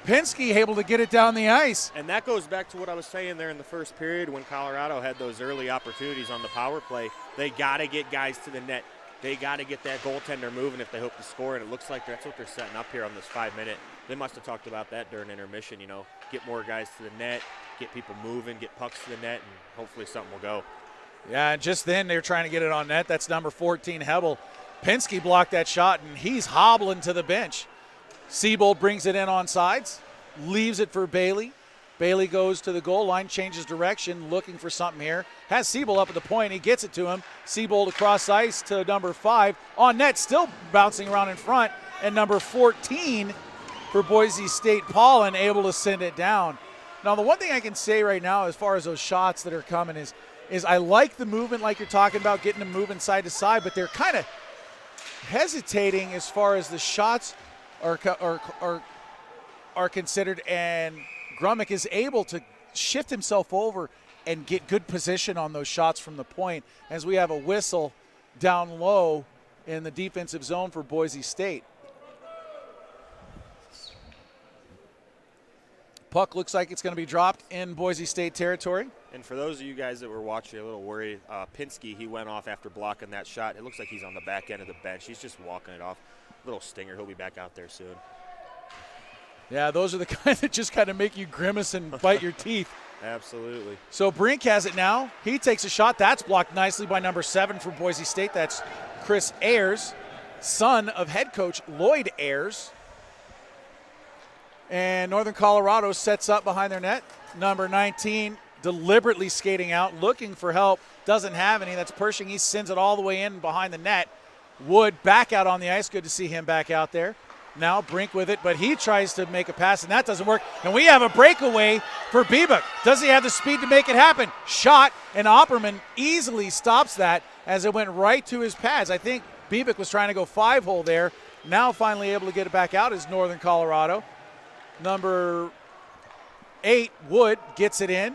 Pinsky able to get it down the ice. And that goes back to what I was saying there in the first period when Colorado had those early opportunities on the power play. They got to get guys to the net. They got to get that goaltender moving if they hope to score, and it looks like that's what they're setting up here on this 5-minute. They must have talked about that during intermission, get more guys to the net, get people moving, get pucks to the net, and hopefully something will go. Yeah, and just then they're trying to get it on net. That's number 14, Hebel. Pinsky blocked that shot, and he's hobbling to the bench. Siebold brings it in on sides, leaves it for Bailey. Bailey goes to the goal line, changes direction, looking for something here. Has Siebold up at the point. He gets it to him. Siebold across ice to number 5. On net, still bouncing around in front. And number 14 for Boise State, Paulin, able to send it down. Now, the one thing I can say right now as far as those shots that are coming is I like the movement like you're talking about, getting them moving side to side, but they're kind of hesitating as far as the shots are considered, and Grummick is able to shift himself over and get good position on those shots from the point as we have a whistle down low in the defensive zone for Boise State. Puck looks like it's going to be dropped in Boise State territory. And for those of you guys that were watching a little worried, Pinsky, he went off after blocking that shot. It looks like he's on the back end of the bench. He's just walking it off. Little stinger. He'll be back out there soon. Yeah, those are the kind that just kind of make you grimace and bite your teeth. Absolutely. So Brink has it now. He takes a shot. That's blocked nicely by number 7 for Boise State. That's Chris Ayers, son of head coach Lloyd Ayers. And Northern Colorado sets up behind their net. Number 19 deliberately skating out, looking for help. Doesn't have any. That's Pershing. He sends it all the way in behind the net. Wood back out on the ice. Good to see him back out there. Now Brink with it, but he tries to make a pass, and that doesn't work. And we have a breakaway for Biebuck. Does he have the speed to make it happen? Shot, and Opperman easily stops that as it went right to his pads. I think Biebuck was trying to go 5-hole there. Now finally able to get it back out is Northern Colorado. Number 8, Wood, gets it in.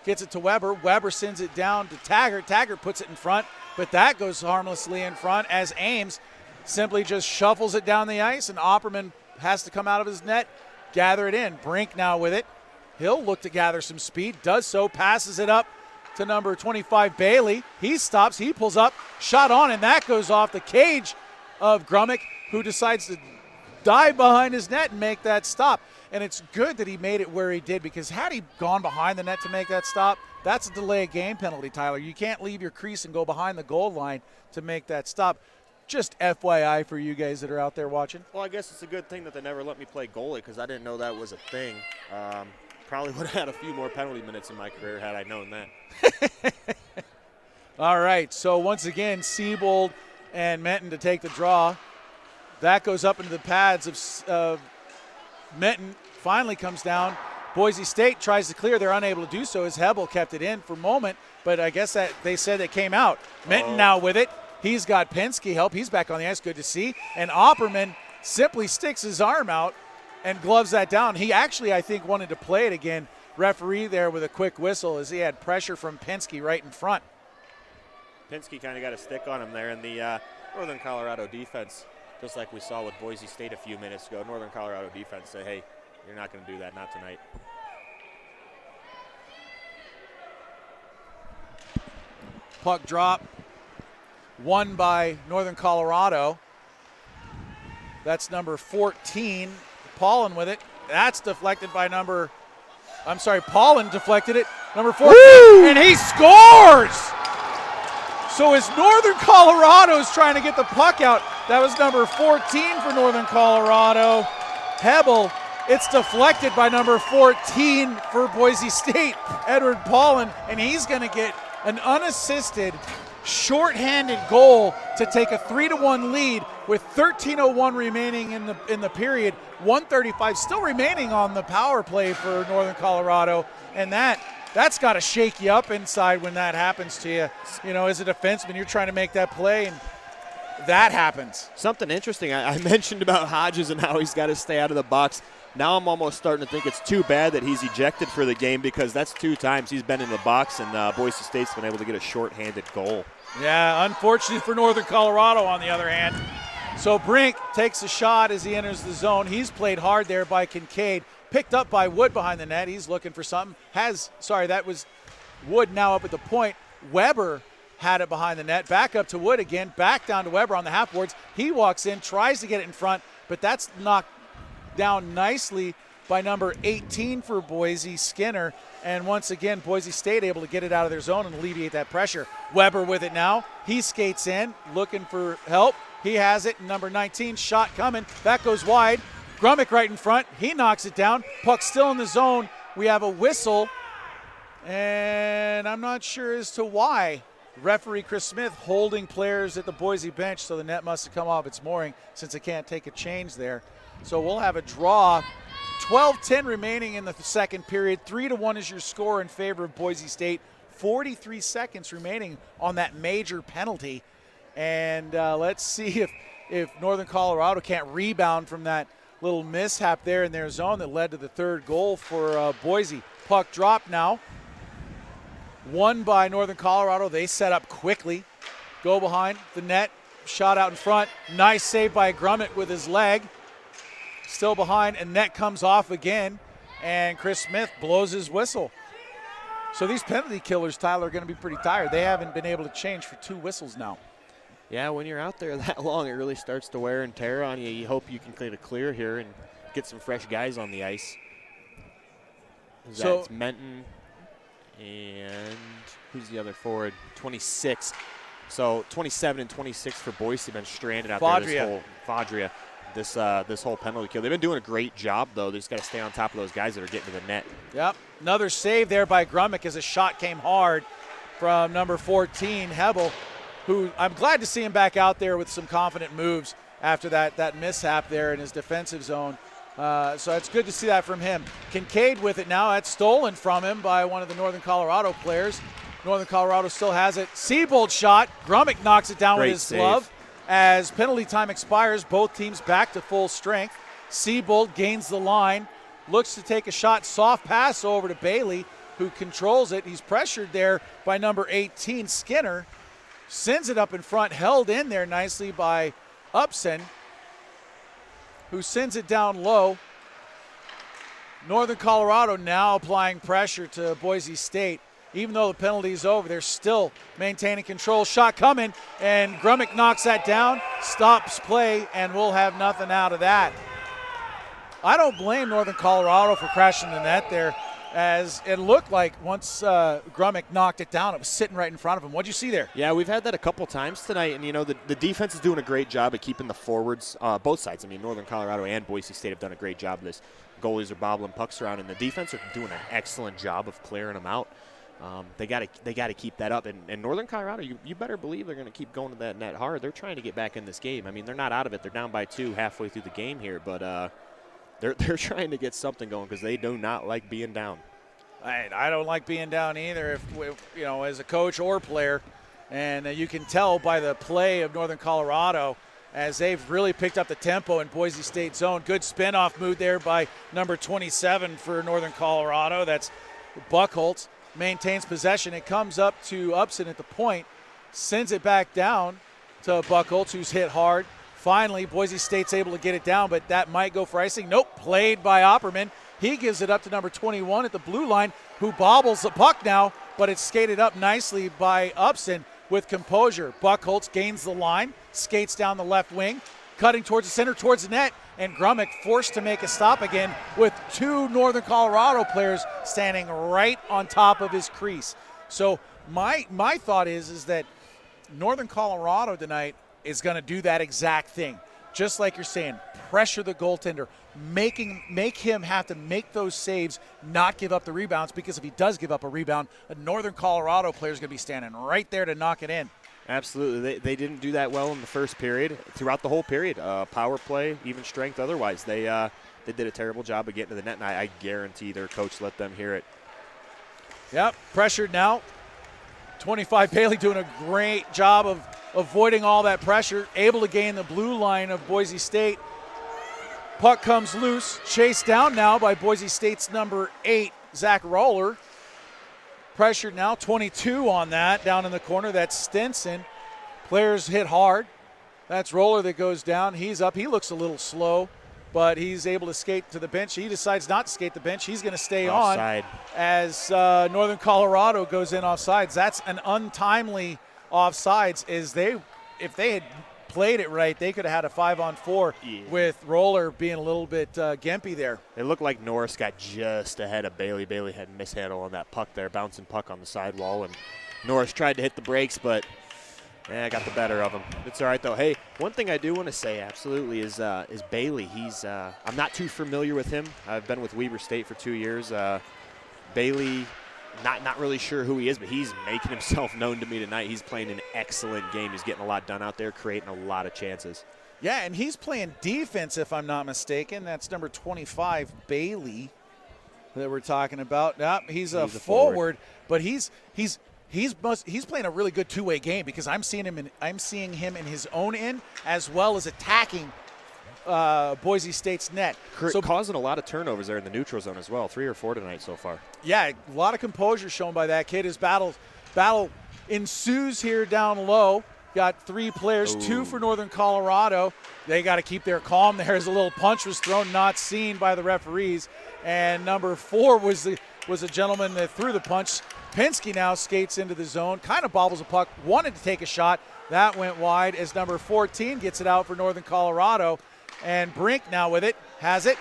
Gets it to Weber. Weber sends it down to Taggart. Taggart puts it in front, but that goes harmlessly in front as Ames simply just shuffles it down the ice, and Opperman has to come out of his net, gather it in. Brink now with it. He'll look to gather some speed, does so, passes it up to number 25, Bailey. He stops, he pulls up, shot on, and that goes off the cage of Grummick, who decides to dive behind his net and make that stop. And it's good that he made it where he did, because had he gone behind the net to make that stop, that's a delay of game penalty, Tyler. You can't leave your crease and go behind the goal line to make that stop. Just FYI for you guys that are out there watching. Well, I guess it's a good thing that they never let me play goalie, because I didn't know that was a thing. Probably would have had a few more penalty minutes in my career had I known that. All right, so once again, Siebold and Menton to take the draw. That goes up into the pads of Menton. Finally comes down. Boise State tries to clear. They're unable to do so as Hebel kept it in for a moment, but I guess that they said it came out. Menton now with it. He's got Penske help. He's back on the ice. Good to see. And Opperman simply sticks his arm out and gloves that down. He actually, I think, wanted to play it again. Referee there with a quick whistle as he had pressure from Penske right in front. Penske kind of got a stick on him there in the Northern Colorado defense, just like we saw with Boise State a few minutes ago. Northern Colorado defense said, hey, you're not going to do that, not tonight. Puck drop. Won by Northern Colorado. That's number 14. Paulin with it. That's deflected by Paulin deflected it. Number 14. Woo! And he scores! So as Northern Colorado is trying to get the puck out, that was number 14 for Northern Colorado. Hebel, it's deflected by number 14 for Boise State, Edward Paulin, and he's going to get an unassisted shorthanded goal to take a 3-1 lead with 13:01 remaining in the period. 1:35 still remaining on the power play for Northern Colorado, and that's got to shake you up inside when that happens to you. You know, as a defenseman, you're trying to make that play, and that happens. Something interesting, I mentioned about Hodges and how he's got to stay out of the box. Now I'm almost starting to think it's too bad that he's ejected for the game, because that's 2 times he's been in the box, and Boise State's been able to get a shorthanded goal. Yeah, unfortunate for Northern Colorado on the other hand. So Brink takes a shot as he enters the zone. He's played hard there by Kincaid. Picked up by Wood behind the net. He's looking for something. That was Wood now up at the point. Weber had it behind the net. Back up to Wood again. Back down to Weber on the half boards. He walks in, tries to get it in front, but that's knocked down nicely by number 18 for Boise, Skinner. And once again, Boise State able to get it out of their zone and alleviate that pressure. Weber with it now. He skates in, looking for help. He has it. Number 19, shot coming. That goes wide. Grummick right in front. He knocks it down. Puck still in the zone. We have a whistle, and I'm not sure as to why. Referee Chris Smith holding players at the Boise bench, so the net must have come off its mooring since it can't take a change there. So we'll have a draw. 12:10 remaining in the second period. 3-1 is your score in favor of Boise State. 43 seconds remaining on that major penalty. And let's see if Northern Colorado can't rebound from that little mishap there in their zone that led to the third goal for Boise. Puck drop now. Won by Northern Colorado. They set up quickly. Go behind the net. Shot out in front. Nice save by Grummick with his leg. Still behind, and net comes off again, and Chris Smith blows his whistle. So these penalty killers, Tyler, are going to be pretty tired. They haven't been able to change for 2 whistles now. Yeah, when you're out there that long, it really starts to wear and tear on you. You hope you can get a clear here and get some fresh guys on the ice. That's Menton, and who's the other forward? 26. So 27 and 26 for Boise have been stranded out there. Fadria. This whole penalty kill. They've been doing a great job, though. They just got to stay on top of those guys that are getting to the net. Yep. Another save there by Grummick as a shot came hard from number 14, Hebel, who I'm glad to see him back out there with some confident moves. after that mishap there in his defensive zone. So it's good to see that from him. Kincaid with it now. That's stolen from him by one of the Northern Colorado players. Northern Colorado still has it. Siebold shot. Grummick knocks it down with his glove. As penalty time expires, both teams back to full strength. Siebold gains the line, looks to take a shot. Soft pass over to Bailey, who controls it. He's pressured there by number 18, Skinner. Sends it up in front, held in there nicely by Upson, who sends it down low. Northern Colorado now applying pressure to Boise State. Even though the penalty is over, they're still maintaining control. Shot coming, and Grummick knocks that down, stops play, and we'll have nothing out of that. I don't blame Northern Colorado for crashing the net there, as it looked like once Grummick knocked it down, it was sitting right in front of him. What'd you see there? Yeah, we've had that a couple times tonight, and, the defense is doing a great job of keeping the forwards, both sides. I mean, Northern Colorado and Boise State have done a great job of this. Goalies are bobbling pucks around, and the defense are doing an excellent job of clearing them out. They got to keep that up, and Northern Colorado, you better believe they're going to keep going to that net hard. They're trying to get back in this game. I mean, they're not out of it. They're down by 2 halfway through the game here, but they're trying to get something going because they do not like being down. I don't like being down either, as a coach or player, and you can tell by the play of Northern Colorado as they've really picked up the tempo in Boise State zone. Good spin-off move there by number 27 for Northern Colorado. That's Buchholz. Maintains possession. It comes up to Upson at the point, sends it back down to Buchholz, who's hit hard. Finally, Boise State's able to get it down, but that might go for icing. Nope, played by Opperman. He gives it up to number 21 at the blue line, who bobbles the puck now, but it's skated up nicely by Upson with composure. Buchholz gains the line, skates down the left wing, cutting towards the center, towards the net, and Grummick forced to make a stop again with 2 Northern Colorado players standing right on top of his crease. So my thought is that Northern Colorado tonight is going to do that exact thing. Just like you're saying, pressure the goaltender, make him have to make those saves, not give up the rebounds, because if he does give up a rebound, a Northern Colorado player is going to be standing right there to knock it in. Absolutely. They didn't do that well in the first period. Throughout the whole period, power play, even strength otherwise. They did a terrible job of getting to the net, and I guarantee their coach let them hear it. Yep, pressured now. 25 Bailey doing a great job of avoiding all that pressure, able to gain the blue line of Boise State. Puck comes loose, chased down now by Boise State's number 8, Zach Roller. Pressured now, 22 on that, down in the corner. That's Stinson. Players hit hard. That's Roller that goes down. He's up. He looks a little slow, but he's able to skate to the bench. He decides not to skate the bench. He's going to stay offside on as Northern Colorado goes in offsides. That's an untimely offsides. If they had played it right, they could have had a 5-on-4 with Roller being a little bit gimpy there. It looked like Norris got just ahead of Bailey. Bailey had mishandle on that puck there, bouncing puck on the sidewall, and Norris tried to hit the brakes, but got the better of him. It's all right, though. Hey, one thing I do want to say absolutely is Bailey. He's I'm not too familiar with him. I've been with Weber State for 2 years. Bailey, not really sure who he is, but he's making himself known to me tonight. He's playing an excellent game. He's getting a lot done out there, creating a lot of chances. Yeah, and he's playing defense, if I'm not mistaken. That's number 25, Bailey, that we're talking about. He's a forward, but he's playing a really good two-way game, because I'm seeing him in his own end as well as attacking Boise State's net. So causing a lot of turnovers there in the neutral zone as well. 3 or 4 tonight so far. Yeah, a lot of composure shown by that kid. His battle ensues here down low. Got 3 players, 2 for Northern Colorado. They got to keep their calm there as a little punch was thrown, not seen by the referees. And number 4 was a gentleman that threw the punch. Pinsky now skates into the zone, kind of bobbles a puck, wanted to take a shot. That went wide as number 14 gets it out for Northern Colorado. And Brink now with it, has it,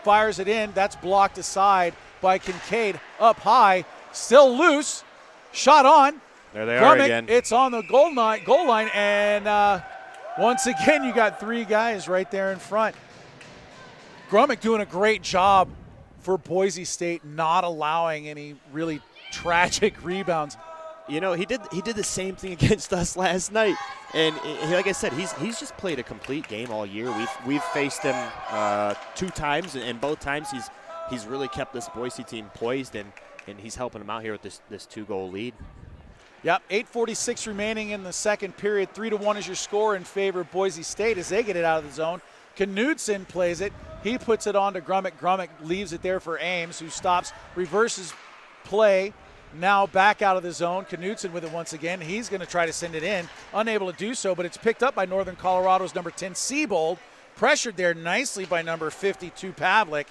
fires it in. That's blocked aside by Kincaid, up high, still loose, shot on. There they are again. It's on the goal line, and once again you got 3 guys right there in front. Grummick doing a great job for Boise State, not allowing any really tragic rebounds. You know, he did the same thing against us last night, and like I said, he's just played a complete game all year. We've faced him 2 times, and both times he's really kept this Boise team poised, and he's helping them out here with this 2-goal lead. Yep, 8:46 remaining in the second period. 3-1 is your score in favor of Boise State as they get it out of the zone. Knudsen plays it. He puts it on to Grummick. Grummick leaves it there for Ames, who stops, reverses play. Now back out of the zone. Knudsen with it once again. He's going to try to send it in. Unable to do so, but it's picked up by Northern Colorado's number 10, Siebold. Pressured there nicely by number 52, Pavlik.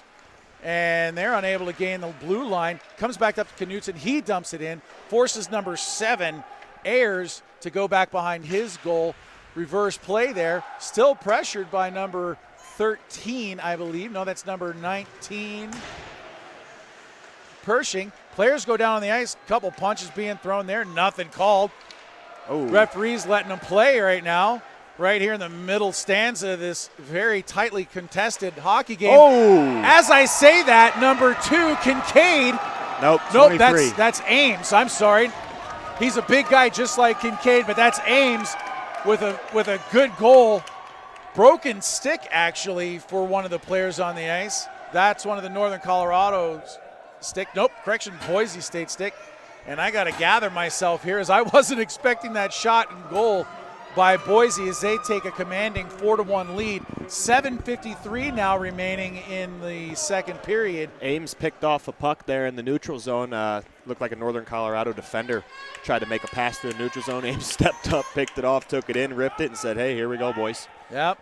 And they're unable to gain the blue line. Comes back up to Knudsen. He dumps it in. Forces number 7, Ayers, to go back behind his goal. Reverse play there. Still pressured by number 13, I believe. No, that's number 19. Pershing. Players go down on the ice. Couple punches being thrown there. Nothing called. Oh. Referee's letting them play right now. Right here in the middle stanza of this very tightly contested hockey game. Oh! As I say that, number 2, Kincaid. Nope, that's Ames. I'm sorry. He's a big guy just like Kincaid, but that's Ames with a good goal. Broken stick, actually, for one of the players on the ice. That's one of the Northern Colorado's stick. Nope, correction, Boise State stick. And I got to gather myself here as I wasn't expecting that shot and goal by Boise as they take a commanding 4-1 lead. 7:53 now remaining in the second period. Ames picked off a puck there in the neutral zone. Looked like a Northern Colorado defender. Tried to make a pass to the neutral zone. Ames stepped up, picked it off, took it in, ripped it, and said, hey, here we go, boys. Yep.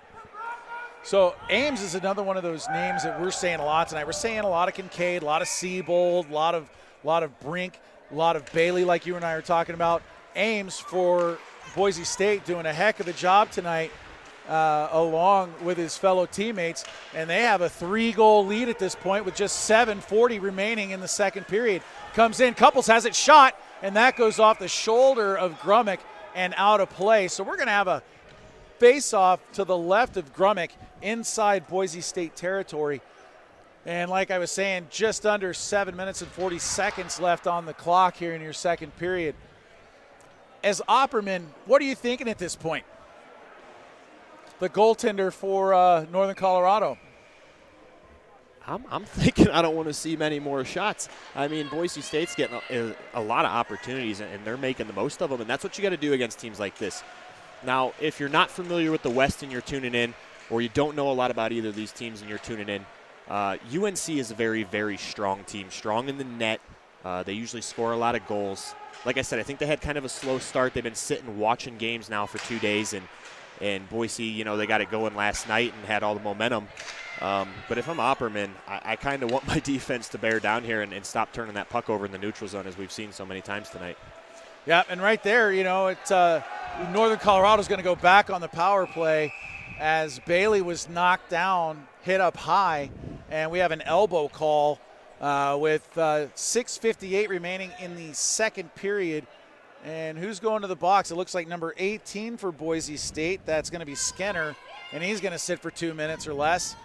So Ames is another one of those names that we're saying a lot tonight. We're saying a lot of Kincaid, a lot of Siebold, a lot of Brink, a lot of Bailey, like you and I are talking about. Ames for Boise State doing a heck of a job tonight along with his fellow teammates, and they have a 3-goal lead at this point with just 7:40 remaining in the second period. Comes in, Couples has it shot, and that goes off the shoulder of Grummick and out of play. So we're going to have a face-off to the left of Grummick inside Boise State territory. And like I was saying, just under 7 minutes and 40 seconds left on the clock here in your second period. As Opperman, what are you thinking at this point? The goaltender for Northern Colorado. I'm thinking I don't want to see many more shots. I mean, Boise State's getting a lot of opportunities, and they're making the most of them, and that's what you got to do against teams like this. Now, if you're not familiar with the West and you're tuning in, or you don't know a lot about either of these teams and you're tuning in, UNC is a very, very strong team, strong in the net. They usually score a lot of goals. Like I said, I think they had kind of a slow start. They've been sitting watching games now for 2 days, and Boise, you know, they got it going last night and had all the momentum. But if I'm Opperman, I kind of want my defense to bear down here and stop turning that puck over in the neutral zone as we've seen so many times tonight. Yeah, and right there, you know, it's Northern Colorado's going to go back on the power play as Bailey was knocked down, hit up high, and we have an elbow call with 6:58 remaining in the second period. And who's going to the box? It looks like number 18 for Boise State. That's going to be Skinner, and he's going to sit for 2 minutes or less.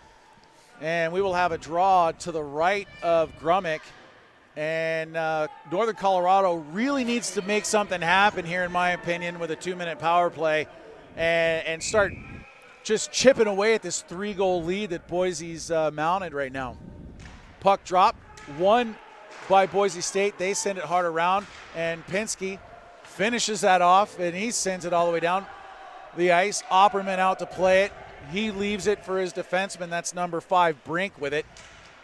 And we will have a draw to the right of Grummick. And Northern Colorado really needs to make something happen here, in my opinion, with a 2-minute power play and start just chipping away at this 3-goal lead that Boise's mounted right now. Puck drop, won by Boise State. They send it hard around, and Pinsky finishes that off, and he sends it all the way down the ice. Opperman out to play it. He leaves it for his defenseman. That's number 5, Brink, with it.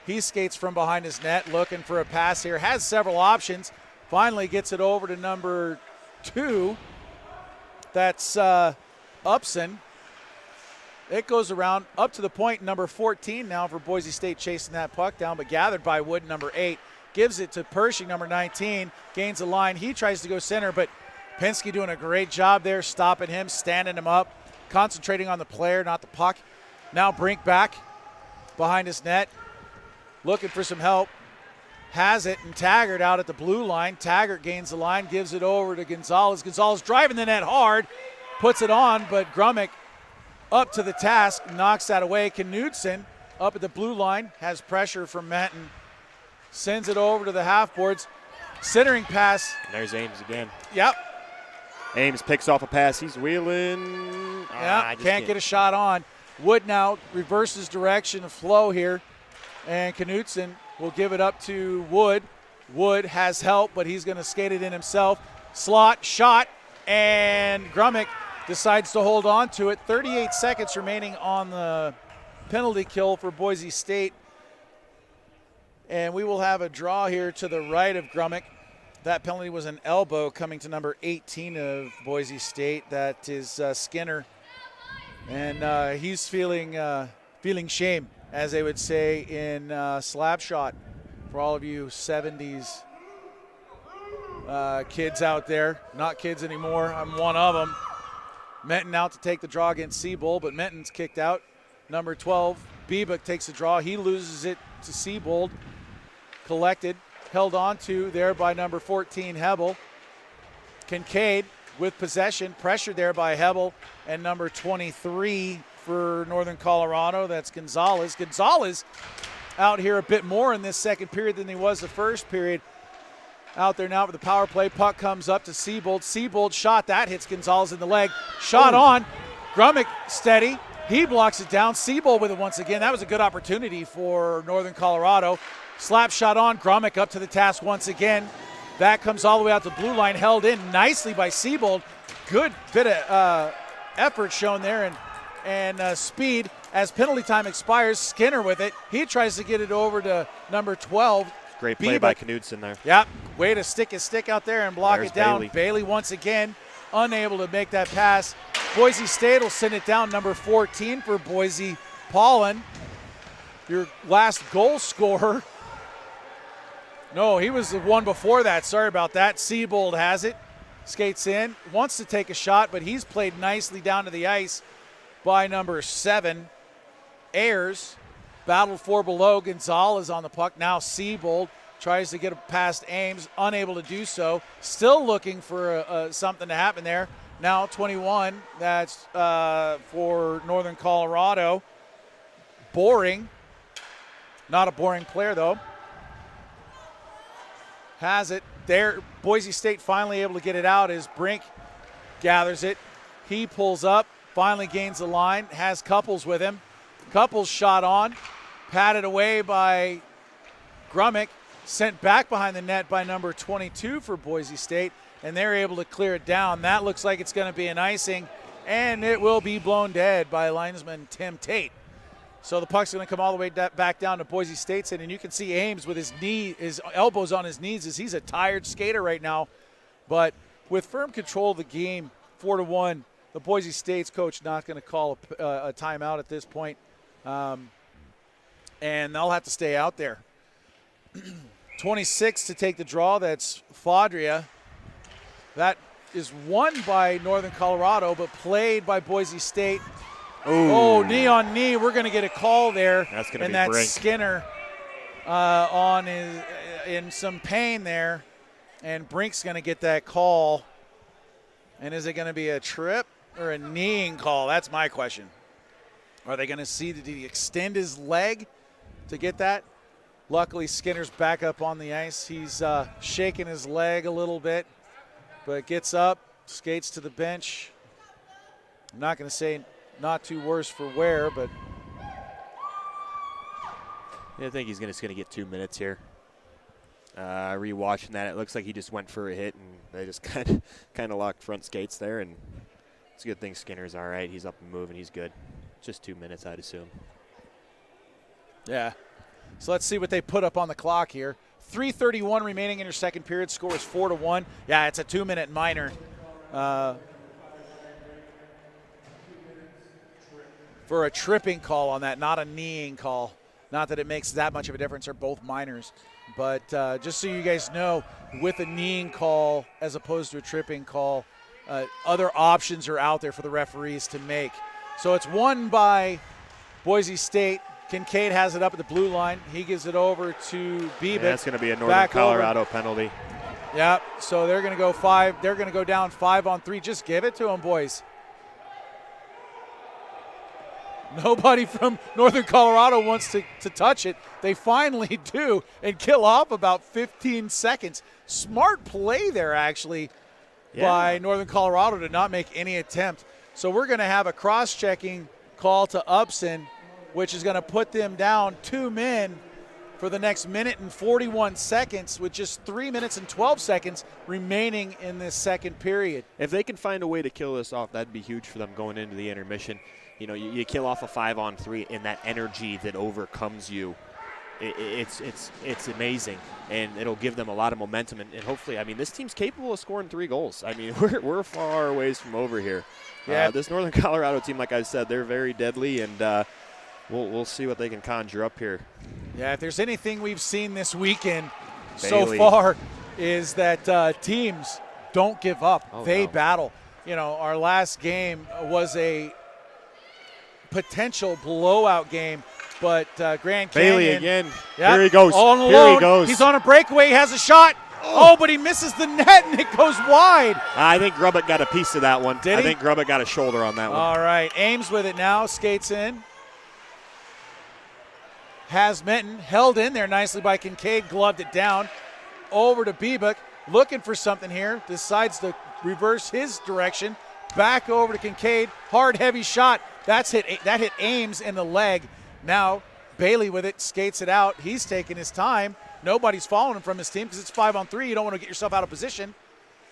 He skates from behind his net, looking for a pass here. Has several options. Finally gets it over to number 2. That's Upson. It goes around up to the point, number 14 now for Boise State chasing that puck down, but gathered by Wood, number 8. Gives it to Pershing, number 19. Gains the line. He tries to go center, but Pinsky doing a great job there, stopping him, standing him up, concentrating on the player, not the puck. Now Brink back behind his net, looking for some help. Has it, and Taggart out at the blue line. Taggart gains the line, gives it over to Gonzalez. Gonzalez driving the net hard, puts it on, but Grummick up to the task, knocks that away. Knudsen up at the blue line, has pressure from Menton. Sends it over to the half boards. Centering pass. And there's Ames again. Yep. Ames picks off a pass. He's wheeling. Yeah, can't get a shot on. Wood now reverses direction of flow here. And Knutson will give it up to Wood. Wood has help, but he's going to skate it in himself. Slot, shot, and Grummick decides to hold on to it. 38 seconds remaining on the penalty kill for Boise State. And we will have a draw here to the right of Grummick. That penalty was an elbow coming to number 18 of Boise State. That is Skinner. And he's feeling shame, as they would say in slap shot. For all of you 70s kids out there, not kids anymore, I'm one of them. Menton out to take the draw against Siebold, but Menton's kicked out. Number 12, Biebuck takes the draw. He loses it to Siebold. Collected, held on to there by number 14, Hebel. Kincaid with possession, pressured there by Hebel, and number 23 for Northern Colorado, that's Gonzalez. Gonzalez out here a bit more in this second period than he was the first period. Out there now with the power play. Puck comes up to Siebold. Siebold shot. That hits Gonzalez in the leg. Shot on. Grummick steady. He blocks it down. Siebold with it once again. That was a good opportunity for Northern Colorado. Slap shot on. Grummick up to the task once again. That comes all the way out to the blue line. Held in nicely by Siebold. Good bit of effort shown there and speed. As penalty time expires, Skinner with it. He tries to get it over to number 12. Great play by Knudsen there. Yep. Way to stick his stick out there and block it down. Bailey. Bailey once again unable to make that pass. Boise State will send it down. Number 14 for Boise, Paulin, your last goal scorer. No, he was the one before that. Sorry about that. Siebold has it. Skates in. Wants to take a shot, but he's played nicely down to the ice by number 7. Ayers battled for below. Gonzalez on the puck. Now Siebold tries to get it past Ames. Unable to do so. Still looking for something to happen there. Now 21. That's for Northern Colorado. Boring. Not a boring player, though. Has it. There, Boise State finally able to get it out as Brink gathers it. He pulls up, finally gains the line, has Couples with him. Couples shot on, patted away by Grummick, sent back behind the net by number 22 for Boise State, and they're able to clear it down. That looks like it's going to be an icing, and it will be blown dead by linesman Tim Tate. So the puck's going to come all the way back down to Boise State's end, and you can see Ames with his elbows on his knees as he's a tired skater right now. But with firm control of the game, 4-1, the Boise State's coach not going to call a timeout at this point, and they'll have to stay out there. 26 to take the draw, that's Fadria. That is won by Northern Colorado, but played by Boise State. Ooh. Oh, knee on knee. We're going to get a call there. That's going to be that's Brink. Skinner in some pain there. And Brink's going to get that call. And is it going to be a trip or a kneeing call? That's my question. Are they going to see, did he extend his leg to get that? Luckily, Skinner's back up on the ice. He's shaking his leg a little bit, but gets up, skates to the bench. I'm not going to say not too worse for wear, but yeah, I think he's just going to get 2 minutes here. Rewatching that, it looks like he just went for a hit, and they just kind of locked front skates there. And it's a good thing Skinner's all right. He's up and moving. He's good. Just 2 minutes, I'd assume. Yeah. So let's see what they put up on the clock here. 3:31 remaining in your second period. Score is 4-1. Yeah, it's a 2-minute minor. For a tripping call on that, not a kneeing call. Not that it makes that much of a difference. They're both minors. But just so you guys know, with a kneeing call as opposed to a tripping call, other options are out there for the referees to make. So it's won by Boise State. Kincaid has it up at the blue line. He gives it over to Biebuck. Yeah, that's going to be a Northern Colorado penalty. Yep. So they're going to go 5. They're going to go down 5-on-3. Just give it to them, boys. Nobody from Northern Colorado wants to touch it. They finally do and kill off about 15 seconds. Smart play there, actually, by Northern Colorado to not make any attempt. So we're going to have a cross-checking call to Upson, which is going to put them down 2 men for the next minute and 41 seconds with just 3 minutes and 12 seconds remaining in this second period. If they can find a way to kill this off, that'd be huge for them going into the intermission. You know, you kill off a 5-on-3 and that energy that overcomes you, it's amazing, and it'll give them a lot of momentum. And hopefully, I mean, this team's capable of scoring 3 goals. I mean, we're far ways from over here. Yeah. This Northern Colorado team, like I said, they're very deadly, and we'll see what they can conjure up here. Yeah, if there's anything we've seen this weekend Bailey. so far is that teams don't give up. They battle. You know, our last game was a potential blowout game, but Grand Canyon. Bailey again. Yep, Here he goes. All alone. Here he goes. He's on a breakaway. He has a shot. Oh, but he misses the net, and it goes wide. I think Grubbuck got a piece of that one. Did he? I think Grubbuck got a shoulder on that one. All right. Ames with it now. Skates in. Has Minton held in there nicely by Kincaid, gloved it down. Over to Biebuck, looking for something here. Decides to reverse his direction. Back over to Kincaid. Hard, heavy shot. That hit Ames in the leg. Now Bailey with it, skates it out. He's taking his time. Nobody's following him from his team because it's 5-on-3. You don't want to get yourself out of position.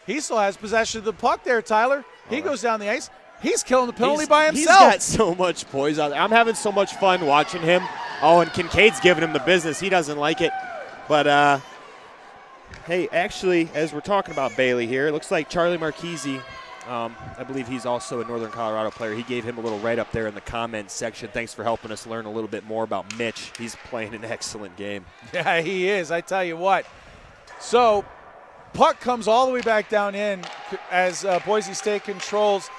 He still has possession of the puck there, Tyler. He goes down the ice. He's killing the penalty by himself. He's got so much poise out there. I'm having so much fun watching him. Oh, and Kincaid's giving him the business. He doesn't like it. But, hey, actually, as we're talking about Bailey here, it looks like Charlie Marchese, I believe he's also a Northern Colorado player. He gave him a little write-up there in the comments section. Thanks for helping us learn a little bit more about Mitch. He's playing an excellent game. Yeah, he is. I tell you what. So, puck comes all the way back down in as Boise State controls.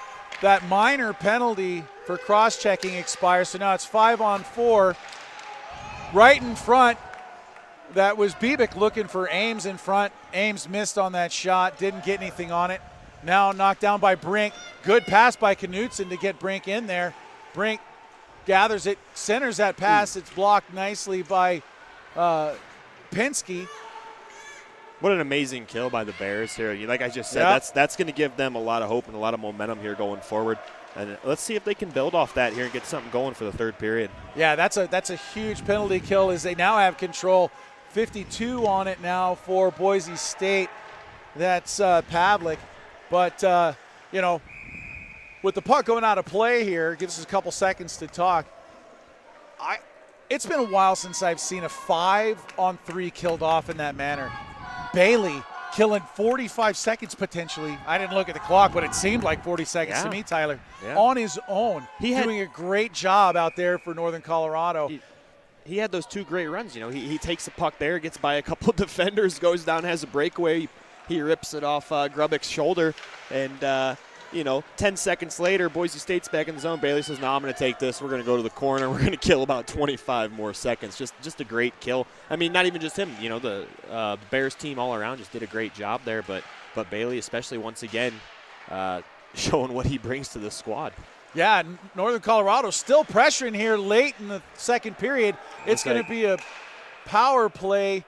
That minor penalty for cross-checking expires, so now it's 5-on-4. Right in front, that was Biebuck looking for Ames in front. Ames missed on that shot, didn't get anything on it. Now knocked down by Brink. Good pass by Knutson to get Brink in there. Brink gathers it, centers that pass. It's blocked nicely by Pinsky. What an amazing kill by the Bears here. Like I just said, that's going to give them a lot of hope and a lot of momentum here going forward. And let's see if they can build off that here and get something going for the third period. Yeah, that's a huge penalty kill as they now have control. 52 on it now for Boise State. That's Pavlik. But, you know, with the puck going out of play here, gives us a couple seconds to talk. It's been a while since I've seen a 5-on-3 killed off in that manner. Bailey killing 45 seconds potentially. I didn't look at the clock, but it seemed like 40 seconds to me, Tyler. Yeah. On his own. Doing a great job out there for Northern Colorado. He had those 2 great runs. You know, he takes the puck there, gets by a couple defenders, goes down, has a breakaway. He rips it off Grubbuck's shoulder. And, you know, 10 seconds later, Boise State's back in the zone. Bailey says, no, I'm going to take this. We're going to go to the corner. We're going to kill about 25 more seconds. Just a great kill. I mean, not even just him. You know, the Bears team all around just did a great job there. But Bailey, especially once again, showing what he brings to the squad. Yeah, Northern Colorado still pressuring here late in the second period. It's going to be a power play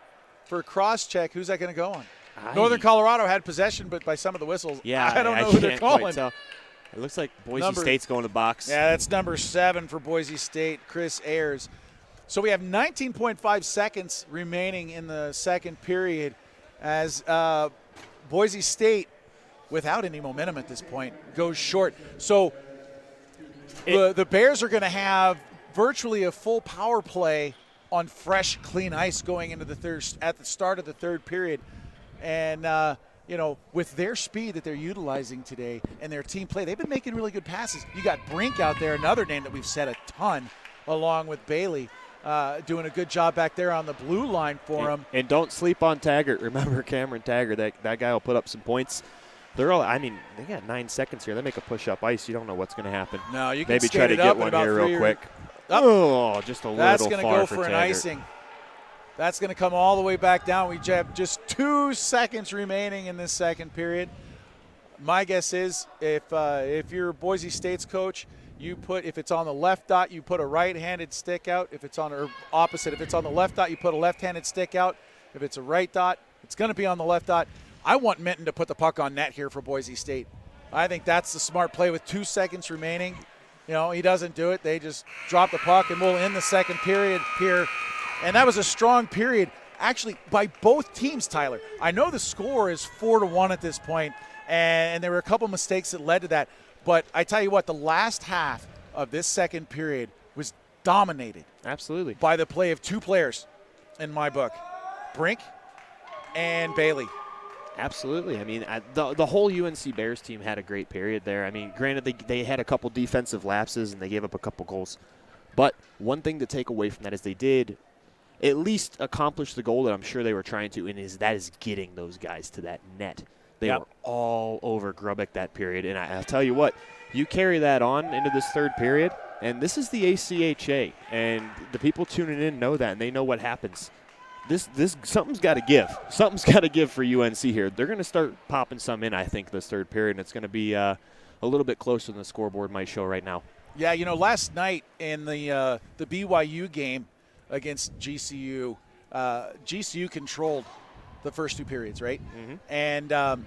for cross-check. Who's that going to go on? Northern Colorado had possession, but by some of the whistles, I don't know who they're calling. It looks like Boise State's going to the box. Yeah, that's number 7 for Boise State, Chris Ayers. So we have 19.5 seconds remaining in the second period as Boise State, without any momentum at this point, goes short. So the Bears are going to have virtually a full power play on fresh, clean ice going into at the start of the third period. And, you know, with their speed that they're utilizing today and their team play, they've been making really good passes. You got Brink out there, another name that we've said a ton, along with Bailey, doing a good job back there on the blue line for them. And don't sleep on Taggart. Remember Cameron Taggart. That guy will put up some points. They got 9 seconds here. They make a push-up ice. You don't know what's going to happen. No, you can maybe try to get one here real quick. Oh, just a little far for Taggart. That's going to go for an icing. That's going to come all the way back down. We have just 2 seconds remaining in this second period. My guess is if you're Boise State's coach, if it's on the left dot, you put a right-handed stick out. If it's on or opposite, if it's on the left dot, you put a left-handed stick out. If it's a right dot, it's going to be on the left dot. I want Minton to put the puck on net here for Boise State. I think that's the smart play with 2 seconds remaining. He doesn't do it. They just drop the puck, and we'll end the second period here. And that was a strong period, actually, by both teams, Tyler. I know the score is 4-1 at this point, and there were a couple mistakes that led to that. But I tell you what, the last half of this second period was dominated. Absolutely. By the play of 2 players in my book, Brink and Bailey. Absolutely. I mean, the whole UNC Bears team had a great period there. I mean, granted, they had a couple defensive lapses and they gave up a couple goals. But one thing to take away from that is they did at least accomplish the goal that I'm sure they were trying to, and that is getting those guys to that net. They were all over Grubbeck that period. And I'll tell you what, you carry that on into this third period, and this is the ACHA, and the people tuning in know that, and they know what happens. This something's got to give. Something's got to give for UNC here. They're going to start popping some in, I think, this third period, and it's going to be a little bit closer than the scoreboard might show right now. Yeah, last night in the BYU game against GCU, GCU controlled the first 2 periods, right? Mm-hmm. And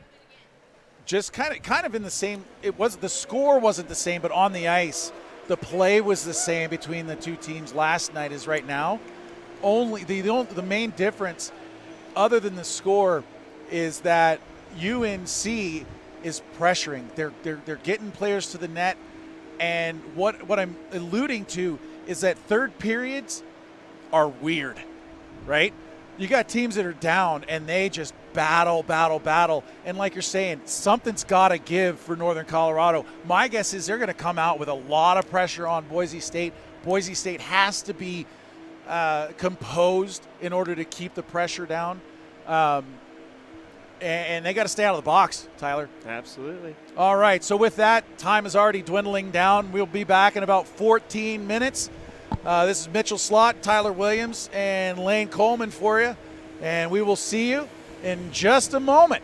just kind of in the same. The score wasn't the same, but on the ice, the play was the same between the 2 teams last night as right now. Only the main difference, other than the score, is that UNC is pressuring. They're getting players to the net, and what I'm alluding to is that third periods are weird, right? You got teams that are down and they just battle, and like you're saying, something's got to give for Northern Colorado. My guess is they're going to come out with a lot of pressure on Boise State. Boise State has to be composed in order to keep the pressure down. And they got to stay out of the box, Tyler. Absolutely. All right, so with that, time is already dwindling down. We'll be back in about 14 minutes. This is Mitchell Slott, Tyler Williams, and Lane Coleman for you. And we will see you in just a moment.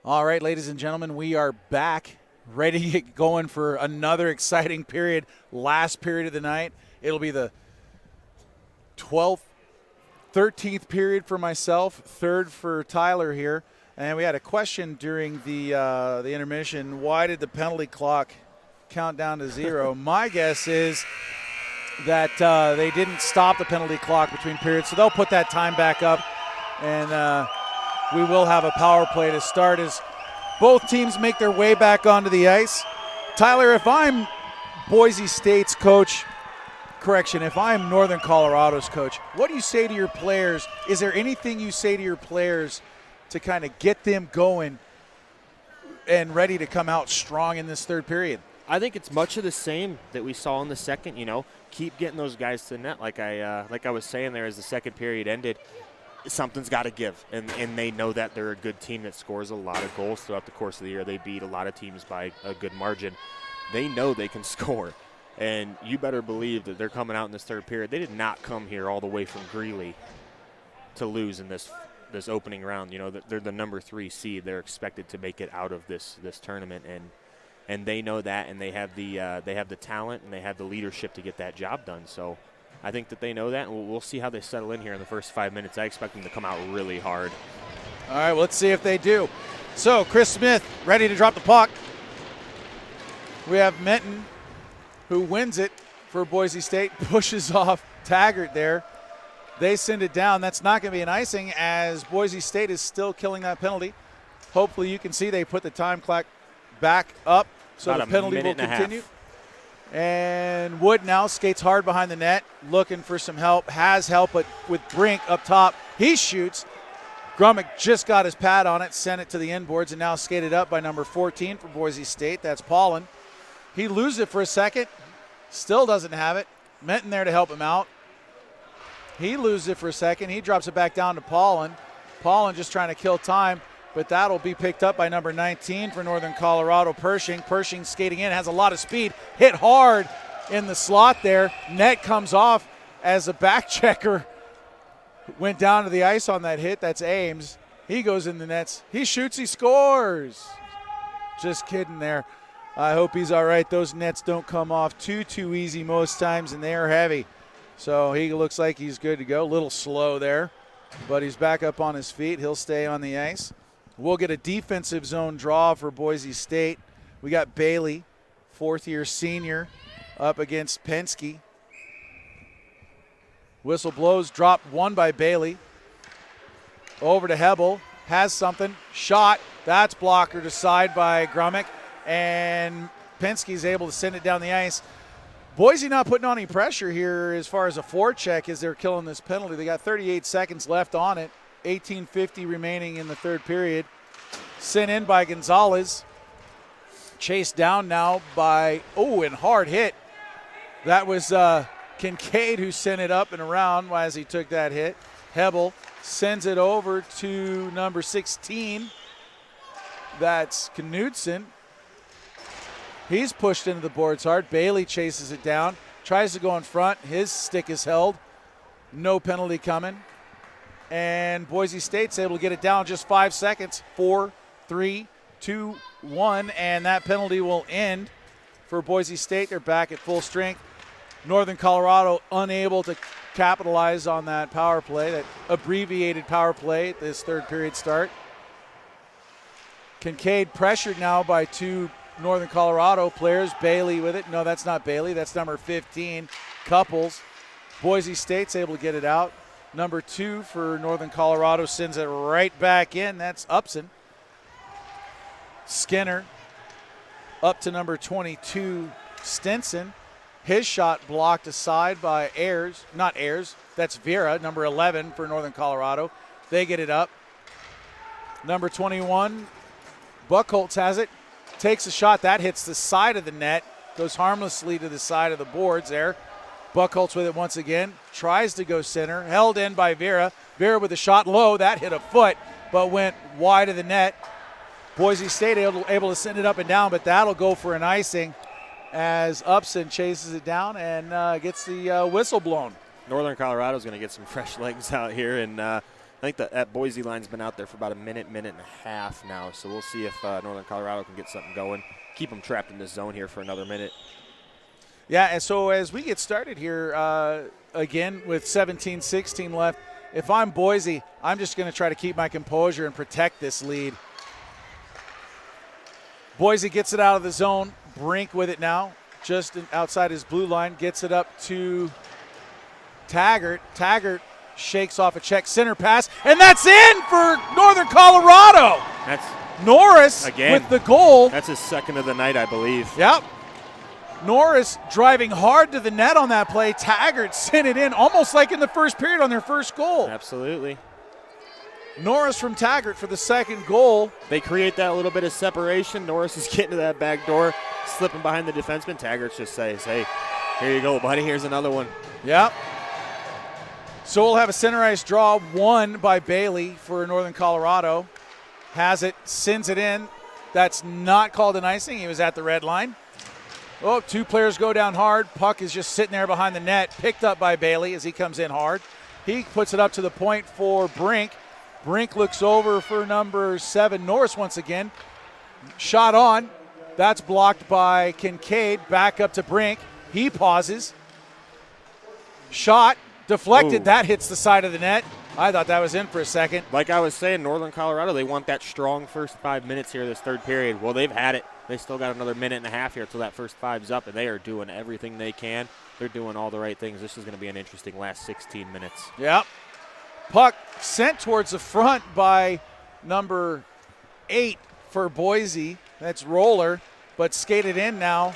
All right, ladies and gentlemen, we are back, ready to get going for another exciting period. Last period of the night. It'll be the 12th, 13th period for myself, third for Tyler here. And we had a question during the intermission. Why did the penalty clock count down to 0? My guess is that they didn't stop the penalty clock between periods, so they'll put that time back up, and we will have a power play to start as both teams make their way back onto the ice. Tyler, if I'm Boise State's coach, if I'm Northern Colorado's coach, what do you say to your players? Is there anything you say to your players to kind of get them going and ready to come out strong in this third period? I think it's much of the same that we saw in the second. Keep getting those guys to the net. Like I was saying there, as the second period ended, something's got to give, and they know that they're a good team that scores a lot of goals throughout the course of the year. They beat a lot of teams by a good margin. They know they can score, and you better believe that they're coming out in this third period. They did not come here all the way from Greeley to lose in this opening round. They're the number 3 seed. They're expected to make it out of this tournament, and they know that, and they have the talent and they have the leadership to get that job done. So I think that they know that, and we'll see how they settle in here in the first 5 minutes. I expect them to come out really hard. All right, well, let's see if they do. So Chris Smith ready to drop the puck. We have Menton, who wins it for Boise State, pushes off Taggart there. They send it down. That's not going to be an icing, as Boise State is still killing that penalty. Hopefully you can see they put the time clock back up, so the penalty will continue. And Wood now skates hard behind the net, looking for some help. Has help, but with Brink up top, he shoots. Grummick just got his pad on it, sent it to the inboards, and now skated up by number 14 for Boise State. That's Paulin. He loses it for a second, still doesn't have it. Menton there to help him out. He loses it for a second. He drops it back down to Paulin. Paulin just trying to kill time, but that'll be picked up by number 19 for Northern Colorado, Pershing. Pershing skating in, has a lot of speed, hit hard in the slot there. Net comes off as a back checker went down to the ice on that hit. That's Ames. He goes in the nets. He shoots, he scores. Just kidding there. I hope he's all right. Those nets don't come off too easy most times, and they are heavy. So he looks like he's good to go. A little slow there, but he's back up on his feet. He'll stay on the ice. We'll get a defensive zone draw for Boise State. We got Bailey, fourth-year senior, up against Penske. Whistle blows, dropped one by Bailey. Over to Hebel, has something, shot. That's blocker to side by Grummick, and Penske's able to send it down the ice. Boise not putting on any pressure here as far as a forecheck as they're killing this penalty. They got 38 seconds left on it. 18:50 remaining in the third period. Sent in by Gonzalez. Chased down now by, and hard hit. That was Kincaid who sent it up and around as he took that hit. Hebel sends it over to number 16. That's Knudsen. He's pushed into the boards hard. Bailey chases it down, tries to go in front. His stick is held. No penalty coming. And Boise State's able to get it down just 5 seconds. 4, 3, 2, 1, and that penalty will end for Boise State. They're back at full strength. Northern Colorado unable to capitalize on that power play, that abbreviated power play at this third period start. Kincaid pressured now by 2 Northern Colorado players. Bailey with it. No, that's not Bailey. That's number 15, Couples. Boise State's able to get it out. Number 2 for Northern Colorado sends it right back in. That's Upson. Skinner up to number 22, Stinson. His shot blocked aside by Ayers. Not Ayers. That's Vera, number 11 for Northern Colorado. They get it up. Number 21, Buchholz has it. Takes a shot. That hits the side of the net. Goes harmlessly to the side of the boards there. Buchholz with it once again. Tries to go center. Held in by Vera. Vera with a shot low. That hit a foot, but went wide of the net. Boise State able to send it up and down, but that'll go for an icing as Upson chases it down and gets the whistle blown. Northern Colorado's going to get some fresh legs out here, and think that Boise line's been out there for about a minute and a half now, so we'll see if Northern Colorado can get something going. Keep them trapped in this zone here for another minute. Yeah, and so as we get started here, again with 17-16 left, if I'm Boise, I'm just going to try to keep my composure and protect this lead. Boise gets it out of the zone. Brink with it now, just outside his blue line, gets it up to Taggart. Taggart shakes off a check center pass, and that's in for Northern Colorado. That's Norris again with the goal. That's his second of the night, I believe. Yep. Norris driving hard to the net on that play. Taggart sent it in almost like in the first period on their first goal. Absolutely. Norris from Taggart for the second goal. They create that little bit of separation. Norris is getting to that back door, slipping behind the defenseman. Taggart just says, hey, here you go, buddy. Here's another one. Yep. So we'll have a center ice draw, won by Bailey for Northern Colorado. Has it, sends it in. That's not called an icing. He was at the red line. Oh, two players go down hard. Puck is just sitting there behind the net, picked up by Bailey as he comes in hard. He puts it up to the point for Brink. Brink looks over for number 7, Norris once again. Shot on. That's blocked by Kincaid. Back up to Brink. He pauses. Shot. Deflected. Ooh. That hits the side of the net. I thought that was in for a second. Like I was saying, Northern Colorado, they want that strong first 5 minutes here this third period. Well, they've had it. They still got another minute and a half here until that first five's up, and they are doing everything they can. They're doing all the right things. This is going to be an interesting last 16 minutes. Yep. Puck sent towards the front by number 8 for Boise. That's Roller, but skated in now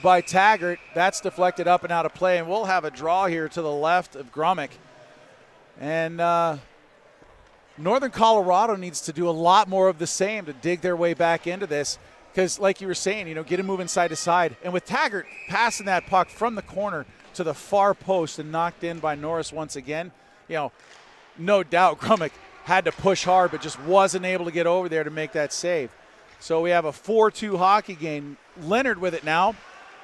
by Taggart. That's deflected up and out of play, and we'll have a draw here to the left of Grummick. And Northern Colorado needs to do a lot more of the same to dig their way back into this because, like you were saying, get him moving side to side. And with Taggart passing that puck from the corner to the far post and knocked in by Norris once again, no doubt Grummick had to push hard but just wasn't able to get over there to make that save. So we have a 4-2 hockey game. Leonard with it now.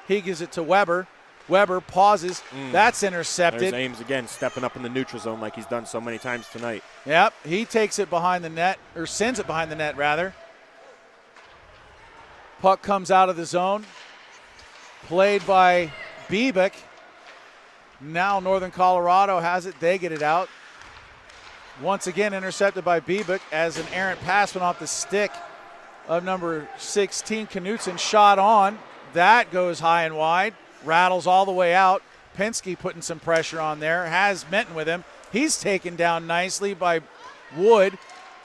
He gives it to Weber. Weber pauses. That's intercepted. There's Ames again, stepping up in the neutral zone like he's done so many times tonight. Yep, he takes it behind the net, or sends it behind the net, rather. Puck comes out of the zone. Played by Biebick. Now Northern Colorado has it. They get it out. Once again intercepted by Biebick as an errant pass went off the stick of number 16, Knutson. Shot on. That goes high and wide. Rattles all the way out. Penske putting some pressure on there. Has Menton with him. He's taken down nicely by Wood.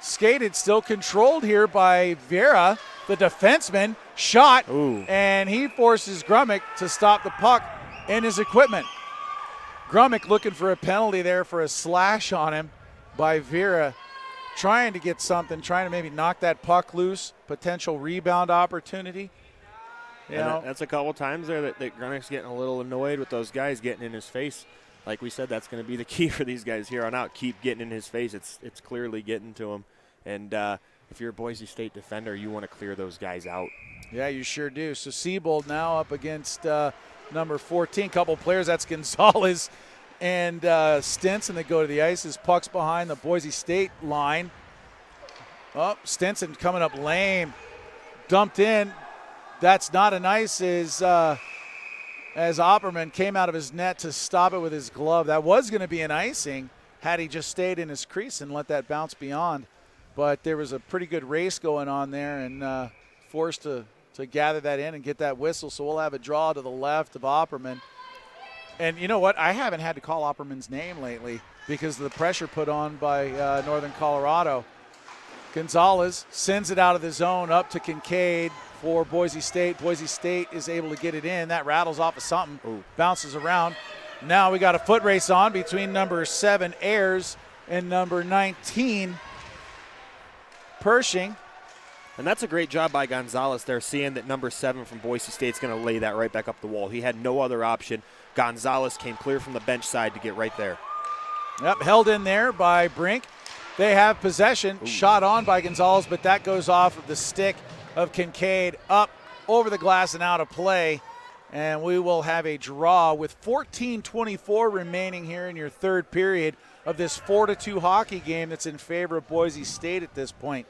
Skated, still controlled here by Vera, the defenseman. Shot. Ooh. And he forces Grummick to stop the puck in his equipment. Grummick looking for a penalty there for a slash on him by Vera. Trying to get something, trying to maybe knock that puck loose. Potential rebound opportunity. That's a couple times there that Grummick's getting a little annoyed with those guys getting in his face. Like we said, that's going to be the key for these guys here on out. Keep getting in his face. It's clearly getting to him. And if you're a Boise State defender, you want to clear those guys out. Yeah, you sure do. So Siebold now up against number 14. Couple players, that's Gonzalez and Stinson that go to the ice. His puck's behind the Boise State line. Oh, Stinson coming up lame. Dumped in. That's not an ice as Opperman came out of his net to stop it with his glove. That was going to be an icing had he just stayed in his crease and let that bounce beyond. But there was a pretty good race going on there and forced to gather that in and get that whistle. So we'll have a draw to the left of Opperman. And you know what? I haven't had to call Opperman's name lately because of the pressure put on by Northern Colorado. Gonzalez sends it out of the zone up to Kincaid for Boise State. Boise State is able to get it in. That rattles off of something. Ooh. Bounces around. Now we got a foot race on between number 7, Ayers, and number 19, Pershing. And that's a great job by Gonzalez there, seeing that number 7 from Boise State's going to lay that right back up the wall. He had no other option. Gonzalez came clear from the bench side to get right there. Yep, held in there by Brink. They have possession. Ooh. Shot on by Gonzalez, but that goes off of the stick of Kincaid up over the glass and out of play. And we will have a draw with 14:24 remaining here in your third period of this 4-2 hockey game that's in favor of Boise State at this point.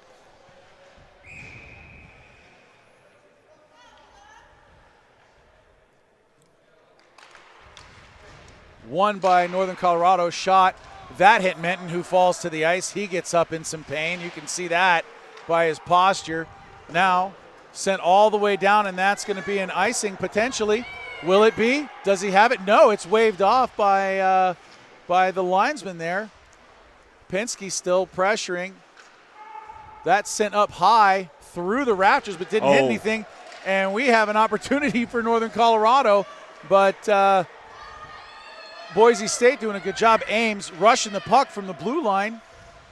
One by Northern Colorado, shot. That hit Minton, who falls to the ice. He gets up in some pain. You can see that by his posture. Now sent all the way down, and that's going to be an icing potentially. Will it be? Does he have it? No, it's waved off by the linesman there. Pinsky still pressuring. That's sent up high through the rafters, but didn't hit anything. And we have an opportunity for Northern Colorado, but Boise State doing a good job. Ames rushing the puck from the blue line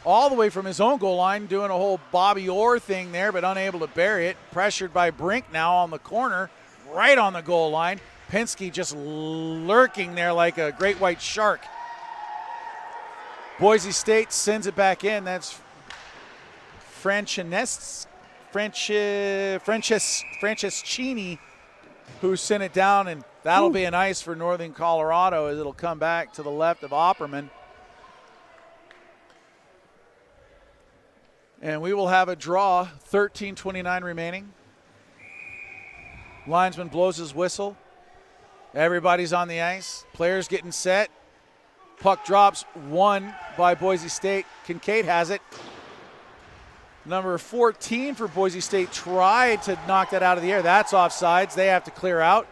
all the way from his own goal line, doing a whole Bobby Orr thing there, but unable to bury it. Pressured by Brink now on the corner, right on the goal line. Pinsky just lurking there like a great white shark. Boise State sends it back in. That's Franceschini who sent it down, and that'll be an ice for Northern Colorado as it'll come back to the left of Opperman. And we will have a draw, 13:29 remaining. Linesman blows his whistle. Everybody's on the ice. Players getting set. Puck drops, won by Boise State. Kincaid has it. Number 14 for Boise State tried to knock that out of the air. That's offsides. They have to clear out.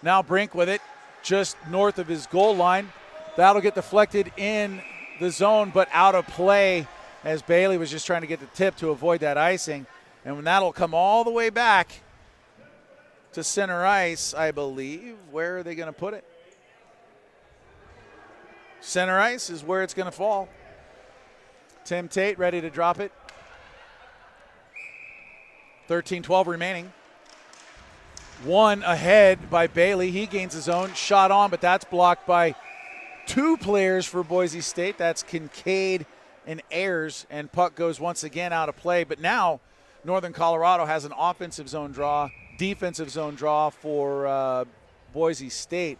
Now Brink with it just north of his goal line. That'll get deflected in the zone, but out of play as Bailey was just trying to get the tip to avoid that icing. And when that'll come all the way back to center ice, I believe. Where are they going to put it? Center ice is where it's going to fall. Tim Tate ready to drop it. 13-12 remaining. One ahead by Bailey. He gains his own shot on, but that's blocked by two players for Boise State. That's Kincaid and Ayers, and puck goes once again out of play. But now Northern Colorado has an offensive zone draw, defensive zone draw for Boise State.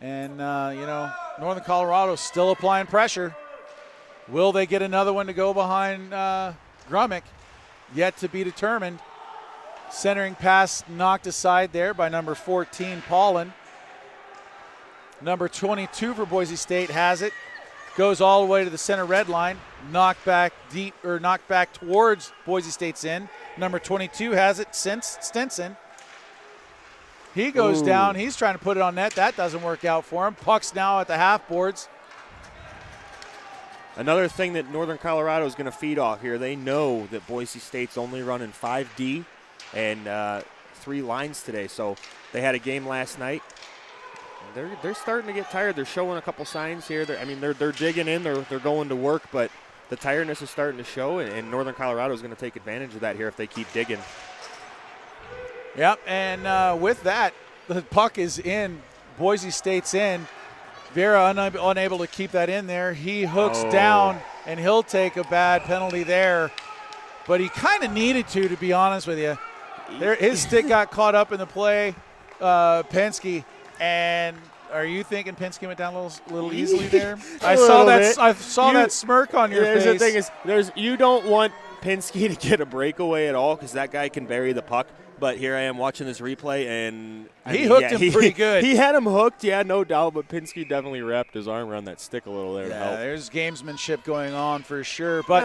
And, Northern Colorado still applying pressure. Will they get another one to go behind Grummick? Yet to be determined. Centering pass knocked aside there by number 14, Paulin. Number 22 for Boise State has it. Goes all the way to the center red line. Knocked back towards Boise State's end. Number 22 has it, Stinson. He goes down. He's trying to put it on net. That doesn't work out for him. Puck's now at the half boards. Another thing that Northern Colorado is going to feed off here, they know that Boise State's only running 5D and 3 lines today. So they had a game last night. They're starting to get tired. They're showing a couple signs here. They're digging in. They're going to work, but the tiredness is starting to show, and Northern Colorado is going to take advantage of that here if they keep digging. Yep, and with that, the puck is in. Boise State's in. Vera unable to keep that in there. He hooks down, and he'll take a bad penalty there. But he kind of needed to be honest with you. His stick got caught up in the play, Penske. And are you thinking Penske went down a little easily there? I saw that smirk on your face. The thing is, you don't want Penske to get a breakaway at all because that guy can bury the puck. But here I am watching this replay, and he hooked him pretty good. He had him hooked, yeah, no doubt. But Penske definitely wrapped his arm around that stick a little there. Yeah, there's gamesmanship going on for sure. But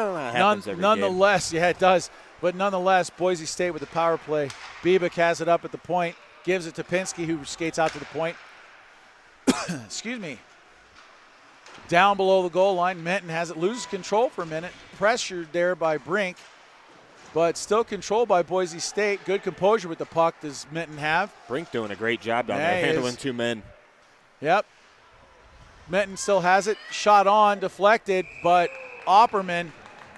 nonetheless, yeah, it does. But nonetheless, Boise State with the power play. Biebick has it up at the point, gives it to Penske, who skates out to the point. Excuse me. Down below the goal line, Minton has it, loses control for a minute. Pressured there by Brink. But still controlled by Boise State. Good composure with the puck does Minton have. Brink doing a great job down there, handling 2 men. Yep. Minton still has it. Shot on, deflected, but Opperman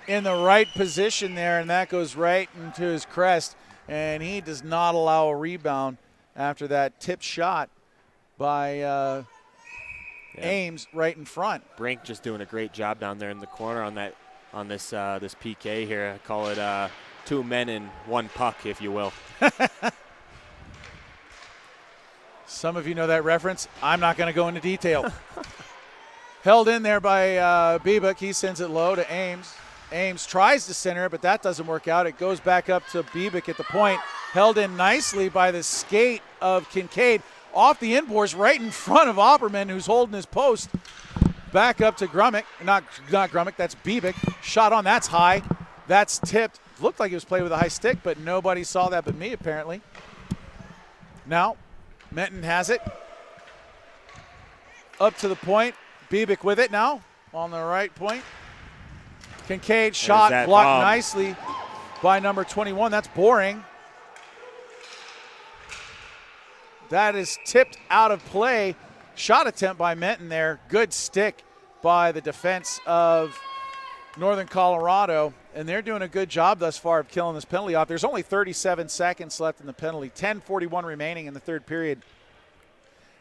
in the right position there, and that goes right into his crest. And he does not allow a rebound after that tip shot by Ames right in front. Brink just doing a great job down there in the corner on this PK here. I call it 2 men in 1 puck, if you will. Some of you know that reference. I'm not going to go into detail. Held in there by Biebuck. He sends it low to Ames. Ames tries to center it, but that doesn't work out. It goes back up to Biebuck at the point. Held in nicely by the skate of Kincaid. Off the inboards right in front of Opperman, who's holding his post. Back up to Grummick. Not Grummick, that's Biebuck. Shot on, that's high. That's tipped. Looked like it was played with a high stick, but nobody saw that but me, apparently. Now, Menton has it. Up to the point. Biebuck with it now on the right point. Kincaid shot blocked nicely by number 21. That's Boring. That is tipped out of play. Shot attempt by Menton there. Good stick by the defense of Northern Colorado. And they're doing a good job thus far of killing this penalty off. There's only 37 seconds left in the penalty. 10:41 remaining in the third period.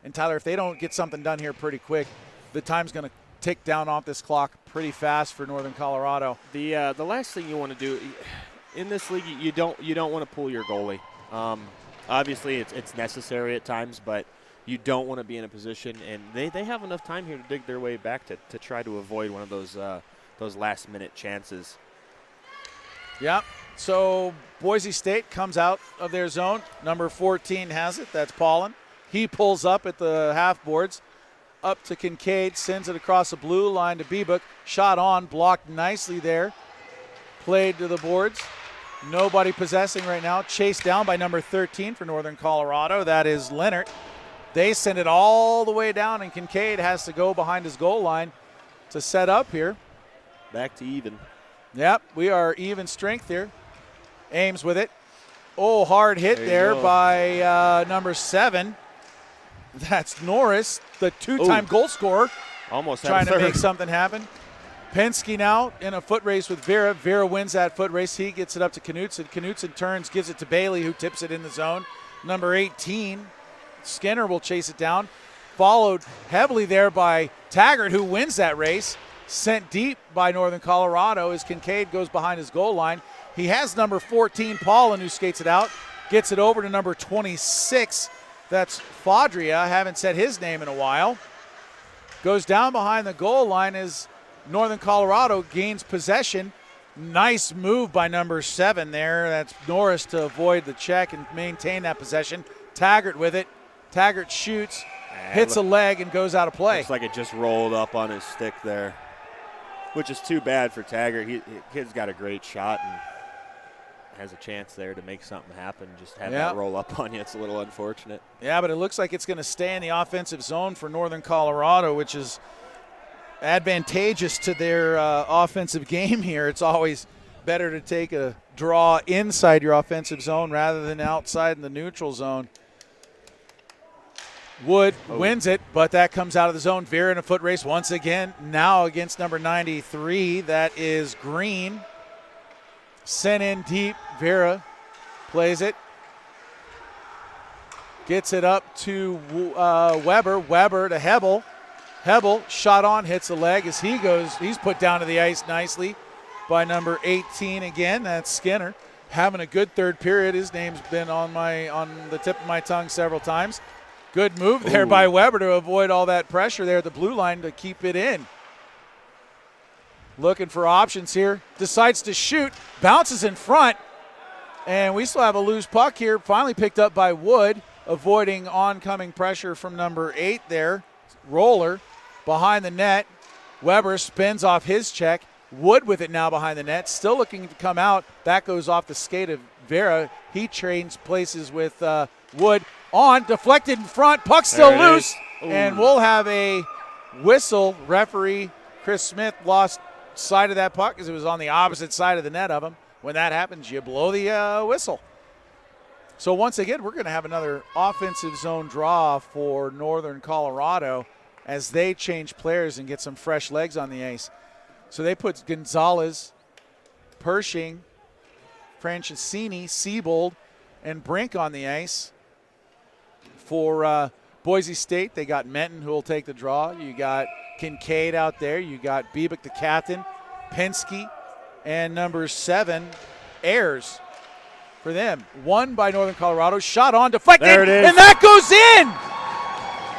And Tyler, if they don't get something done here pretty quick, the time's going to tick down off this clock pretty fast for Northern Colorado. The last thing you want to do in this league, you don't want to pull your goalie. Obviously, it's necessary at times, but you don't want to be in a position, and they have enough time here to dig their way back to try to avoid one of those last-minute chances. Yeah, so Boise State comes out of their zone. Number 14 has it. That's Paulin. He pulls up at the half boards. Up to Kincaid, sends it across the blue line to Biebuck. Shot on, blocked nicely there. Played to the boards. Nobody possessing right now. Chased down by number 13 for Northern Colorado. That is Leonard. They send it all the way down, and Kincaid has to go behind his goal line to set up here. Back to even. Yep, we are even strength here. Ames with it. Oh, hard hit there by number 7. That's Norris, the two-time goal scorer. Almost trying to make something happen. Penske now in a foot race with Vera. Vera wins that foot race. He gets it up to Knutson. Knutson turns, gives it to Bailey, who tips it in the zone. Number 18, Skinner will chase it down. Followed heavily there by Taggart, who wins that race. Sent deep by Northern Colorado as Kincaid goes behind his goal line. He has number 14, Paulin, who skates it out. Gets it over to number 26. That's Fadria. I haven't said his name in a while. Goes down behind the goal line as Northern Colorado gains possession. Nice move by number 7 there. That's Norris to avoid the check and maintain that possession. Taggart with it. Taggart shoots, hits a leg, and goes out of play. Looks like it just rolled up on his stick there, which is too bad for Taggart. Kid's got a great shot and has a chance there to make something happen. Just have that roll up on you. It's a little unfortunate. Yeah, but it looks like it's going to stay in the offensive zone for Northern Colorado, which is advantageous to their offensive game here. It's always better to take a draw inside your offensive zone rather than outside in the neutral zone. Wood wins it, but that comes out of the zone. Vera in a foot race once again, now against number 93. That is Green. Sent in deep. Vera plays it. Gets it up to Weber. Weber to Hebel. Hebel shot on, hits a leg as he goes. He's put down to the ice nicely by number 18 again. That's Skinner. Having a good third period. His name's been on the tip of my tongue several times. Good move there by Weber to avoid all that pressure there at the blue line to keep it in. Looking for options here. Decides to shoot. Bounces in front. And we still have a loose puck here. Finally picked up by Wood. Avoiding oncoming pressure from number 8 there. Roller behind the net. Weber spins off his check. Wood with it now behind the net. Still looking to come out. That goes off the skate of Vera. He trades places with Wood. On, deflected in front. Puck still loose. And we'll have a whistle. Referee Chris Smith lost sight of that puck because it was on the opposite side of the net of him. When that happens, you blow the whistle. So once again, we're going to have another offensive zone draw for Northern Colorado as they change players and get some fresh legs on the ice. So they put Gonzalez, Pershing, Francisini, Siebold, and Brink on the ice. For Boise State, they got Menton, who will take the draw. You got Kincaid out there. You got Biebuck, the captain, Penske, and number 7, Ayers for them. Won by Northern Colorado. Shot on, deflected, there it is. And that goes in!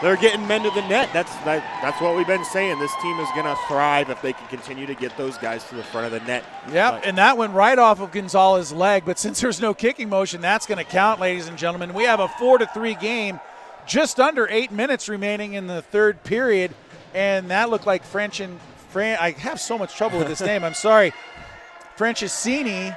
they're getting men to the net. That's what we've been saying. This team is going to thrive if they can continue to get those guys to the front of the net. Yep, and that went right off of Gonzalez's leg. But since there's no kicking motion, that's going to count, ladies and gentlemen. We have a 4-3 game, just under 8 minutes remaining in the third period. And that looked like I have so much trouble with this name. I'm sorry. Franceschini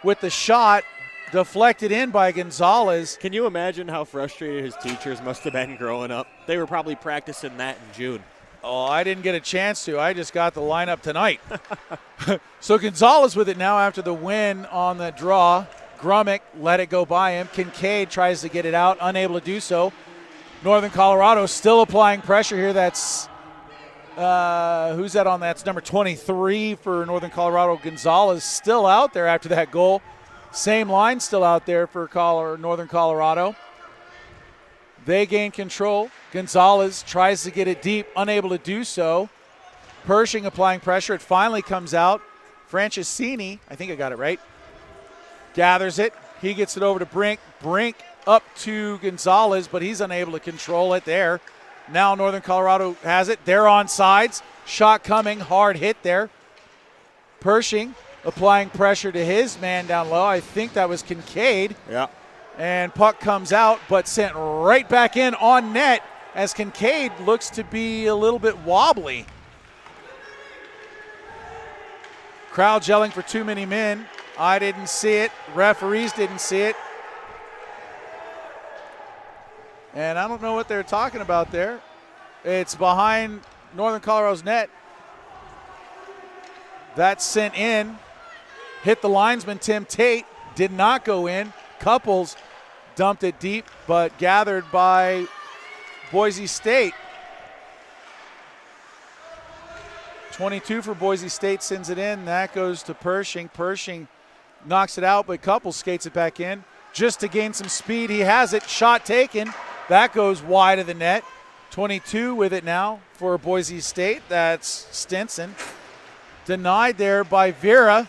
with the shot. Deflected in by Gonzalez. Can you imagine how frustrated his teachers must have been growing up? They were probably practicing that in June. Oh, I didn't get a chance to. I just got the lineup tonight. So Gonzalez with it now after the win on the draw. Grummick let it go by him. Kincaid tries to get it out, unable to do so. Northern Colorado still applying pressure here. That's who's that on? That's number 23 for Northern Colorado. Gonzalez still out there after that goal. Same line still out there for Northern Colorado. They gain control. Gonzalez tries to get it deep, unable to do so. Pershing applying pressure. It finally comes out. Franceschini, I think I got it right, gathers it. He gets it over to Brink. Brink up to Gonzalez, but he's unable to control it there. Now Northern Colorado has it. They're on sides. Shot coming. Hard hit there. Pershing applying pressure to his man down low. I think that was Kincaid. Yeah. And puck comes out, but sent right back in on net as Kincaid looks to be a little bit wobbly. Crowd yelling for too many men. I didn't see it. Referees didn't see it. And I don't know what they're talking about there. It's behind Northern Colorado's net. That's sent in. Hit the linesman, Tim Tate. Did not go in. Couples dumped it deep, but gathered by Boise State. 22 for Boise State sends it in. That goes to Pershing. Pershing knocks it out, but Couples skates it back in. Just to gain some speed, he has it. Shot taken. That goes wide of the net. 22 with it now for Boise State. That's Stinson. Denied there by Vera.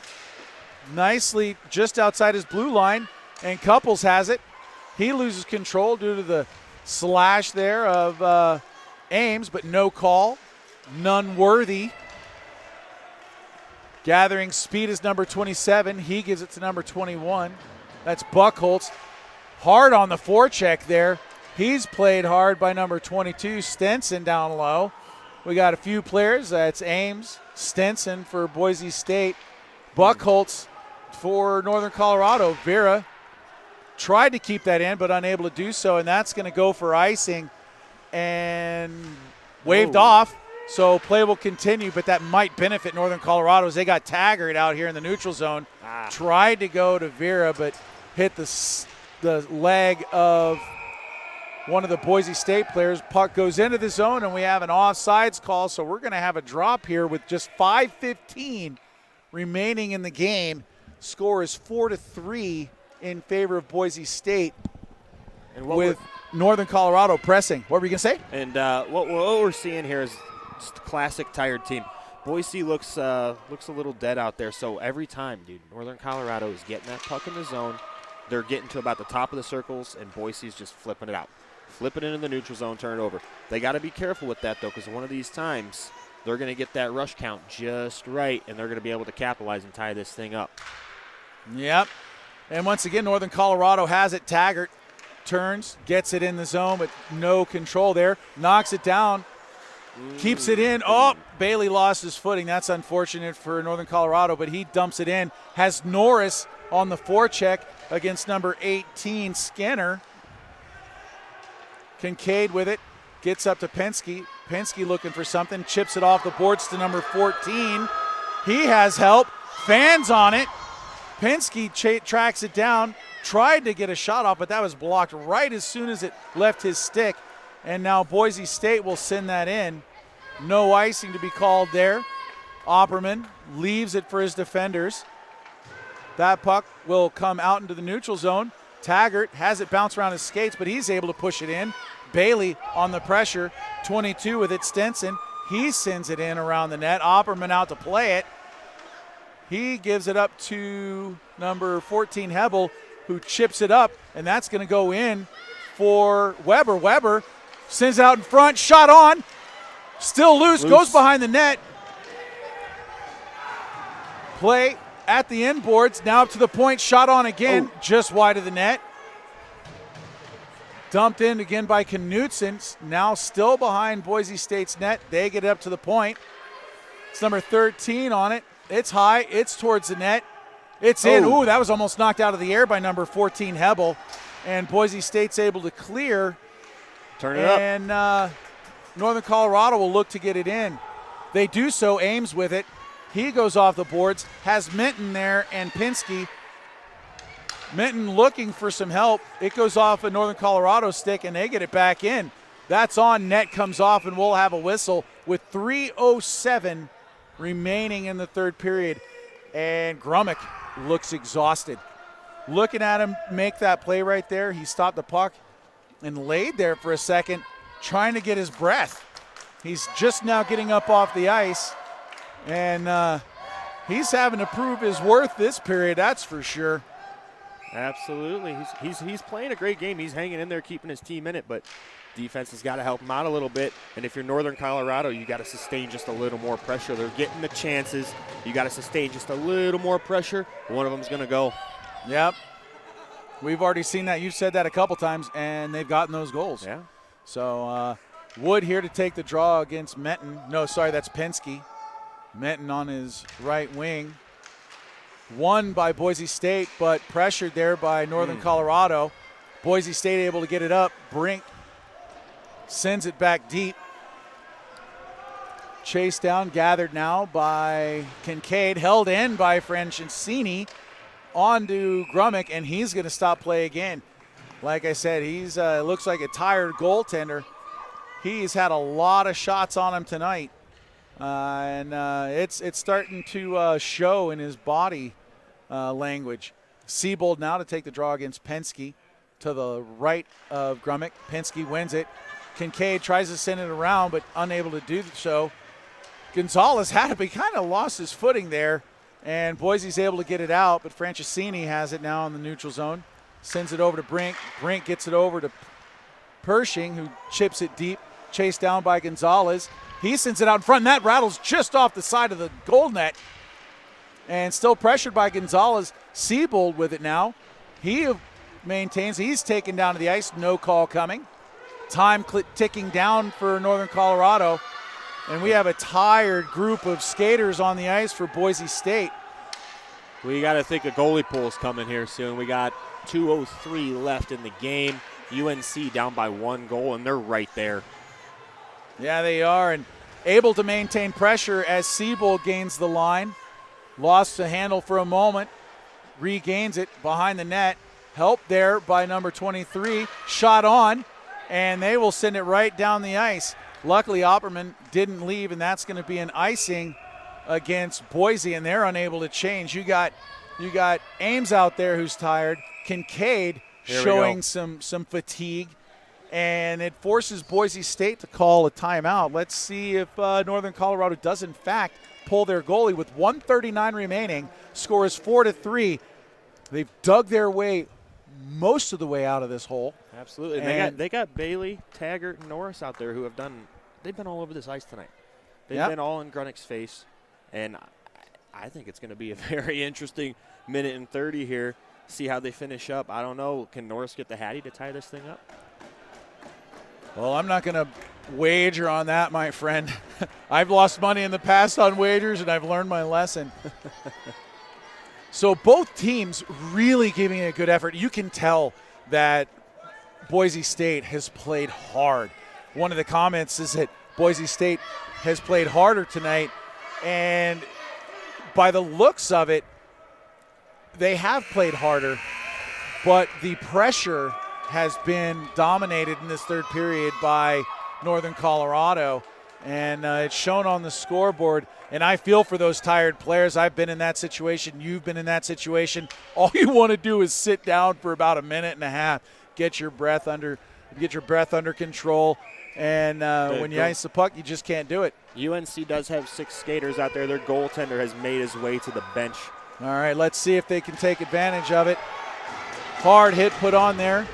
Nicely just outside his blue line. And Couples has it. He loses control due to the slash there of Ames, but no call. None worthy. Gathering speed is number 27. He gives it to number 21. That's Buckholz. Hard on the forecheck there. He's played hard by number 22, Stenson down low. We got a few players. That's Ames, Stenson for Boise State, Buckholz for Northern Colorado. Vera tried to keep that in, but unable to do so, and that's going to go for icing and waved off. So play will continue, but that might benefit Northern Colorado as they got Taggart out here in the neutral zone. Tried to go to Vera, but hit the leg of one of the Boise State players. Puck goes into the zone, and we have an offsides call, so we're going to have a drop here with just 5:15 remaining in the game. Score is 4-3 in favor of Boise State, and with Northern Colorado pressing. What were you going to say? And what we're seeing here is just a classic tired team. Boise looks a little dead out there, so every time, dude, Northern Colorado is getting that puck in the zone. They're getting to about the top of the circles, and Boise's just flipping it out. Flip it into the neutral zone, turn it over. They got to be careful with that, though, because one of these times they're going to get that rush count just right, and they're going to be able to capitalize and tie this thing up. Yep. And once again, Northern Colorado has it. Taggart turns, gets it in the zone, but no control there. Knocks it down, keeps it in. Oh, Bailey lost his footing. That's unfortunate for Northern Colorado, but he dumps it in. Has Norris on the forecheck against number 18, Skinner. Kincaid with it, gets up to Penske. Penske looking for something, chips it off the boards to number 14. He has help, fans on it. Penske tracks it down, tried to get a shot off, but that was blocked right as soon as it left his stick. And now Boise State will send that in. No icing to be called there. Opperman leaves it for his defenders. That puck will come out into the neutral zone. Taggart has it bounce around his skates, but he's able to push it in. Bailey on the pressure, 22 with it, Stenson. He sends it in around the net. Opperman out to play it. He gives it up to number 14, Hebel, who chips it up, and that's going to go in for Weber. Weber Sends out in front, shot on. Still loose, goes behind the net. Play at the end boards, now up to the point, shot on again, just wide of the net. Dumped in again by Knutson, now still behind Boise State's net. They get up to the point. It's number 13 on it. It's high, it's towards the net. It's in. Ooh, that was almost knocked out of the air by number 14, Hebel. And Boise State's able to clear. Turn it up. And Northern Colorado will look to get it in. They do so, Ames with it. He goes off the boards, has Minton there and Pinsky. Minton looking for some help. It goes off a Northern Colorado stick, and they get it back in. That's on. Net comes off, and we'll have a whistle with 3:07 remaining in the third period. And Grummick looks exhausted. Looking at him make that play right there, he stopped the puck and laid there for a second, trying to get his breath. He's just now getting up off the ice, and he's having to prove his worth this period, that's for sure. Absolutely. He's playing a great game. He's hanging in there, keeping his team in it, but defense has got to help him out a little bit. And if you're Northern Colorado, you got to sustain just a little more pressure. They're getting the chances. You got to sustain just a little more pressure. One of them's going to go. Yep. We've already seen that. You've said that a couple times, and they've gotten those goals. Yeah. So Wood here to take the draw against Menton. No, sorry, that's Pinsky. Menton on his right wing. Won by Boise State, but pressured there by Northern Colorado. Boise State able to get it up. Brink sends it back deep. Chased down, gathered now by Kincaid. Held in by Franceschini. On to Grummick, and he's going to stop play again. Like I said, he's looks like a tired goaltender. He's had a lot of shots on him tonight. And it's starting to show in his body language. Siebold now to take the draw against Penske to the right of Grummick. Penske wins it. Kincaid tries to send it around, but unable to do so. Gonzalez had it, but he kind of lost his footing there, and Boise's able to get it out, but Franceschini has it now in the neutral zone. Sends it over to Brink. Brink gets it over to Pershing, who chips it deep, chased down by Gonzalez. He sends it out in front, and that rattles just off the side of the goal net. And still pressured by Gonzalez. Siebold with it now. He maintains he's taken down to the ice. No call coming. Time ticking down for Northern Colorado. And we have a tired group of skaters on the ice for Boise State. We got to think a goalie pool's coming here soon. We got 2:03 left in the game. UNC down by 1 goal, and they're right there. Yeah, they are, and able to maintain pressure as Siebold gains the line. Lost the handle for a moment, regains it behind the net. Help there by number 23, shot on, and they will send it right down the ice. Luckily, Opperman didn't leave, and that's going to be an icing against Boise, and they're unable to change. You got Ames out there who's tired. Kincaid showing some fatigue, and it forces Boise State to call a timeout. Let's see if Northern Colorado does, in fact, pull their goalie with 1:39 remaining. Score is 4-3. They've dug their way most of the way out of this hole. Absolutely. And they got Bailey, Taggart, and Norris out there who they've been all over this ice tonight. They've been all in Grunick's face, and I think it's going to be a very interesting minute and 30 here. See how they finish up. I don't know. Can Norris get the Hattie to tie this thing up? Well, I'm not going to wager on that, my friend. I've lost money in the past on wagers, and I've learned my lesson. So both teams really giving a good effort. You can tell that Boise State has played hard. One of the comments is that Boise State has played harder tonight, and by the looks of it, they have played harder, but the pressure has been dominated in this third period by Northern Colorado, and it's shown on the scoreboard. And I feel for those tired players. I've been in that situation. You've been in that situation. All you want to do is sit down for about a minute and a half, get your breath under control, and when you ice the puck, you just can't do it. UNC does have 6 skaters out there. Their goaltender has made his way to the bench. All right, let's see if they can take advantage of it. Hard hit put on there.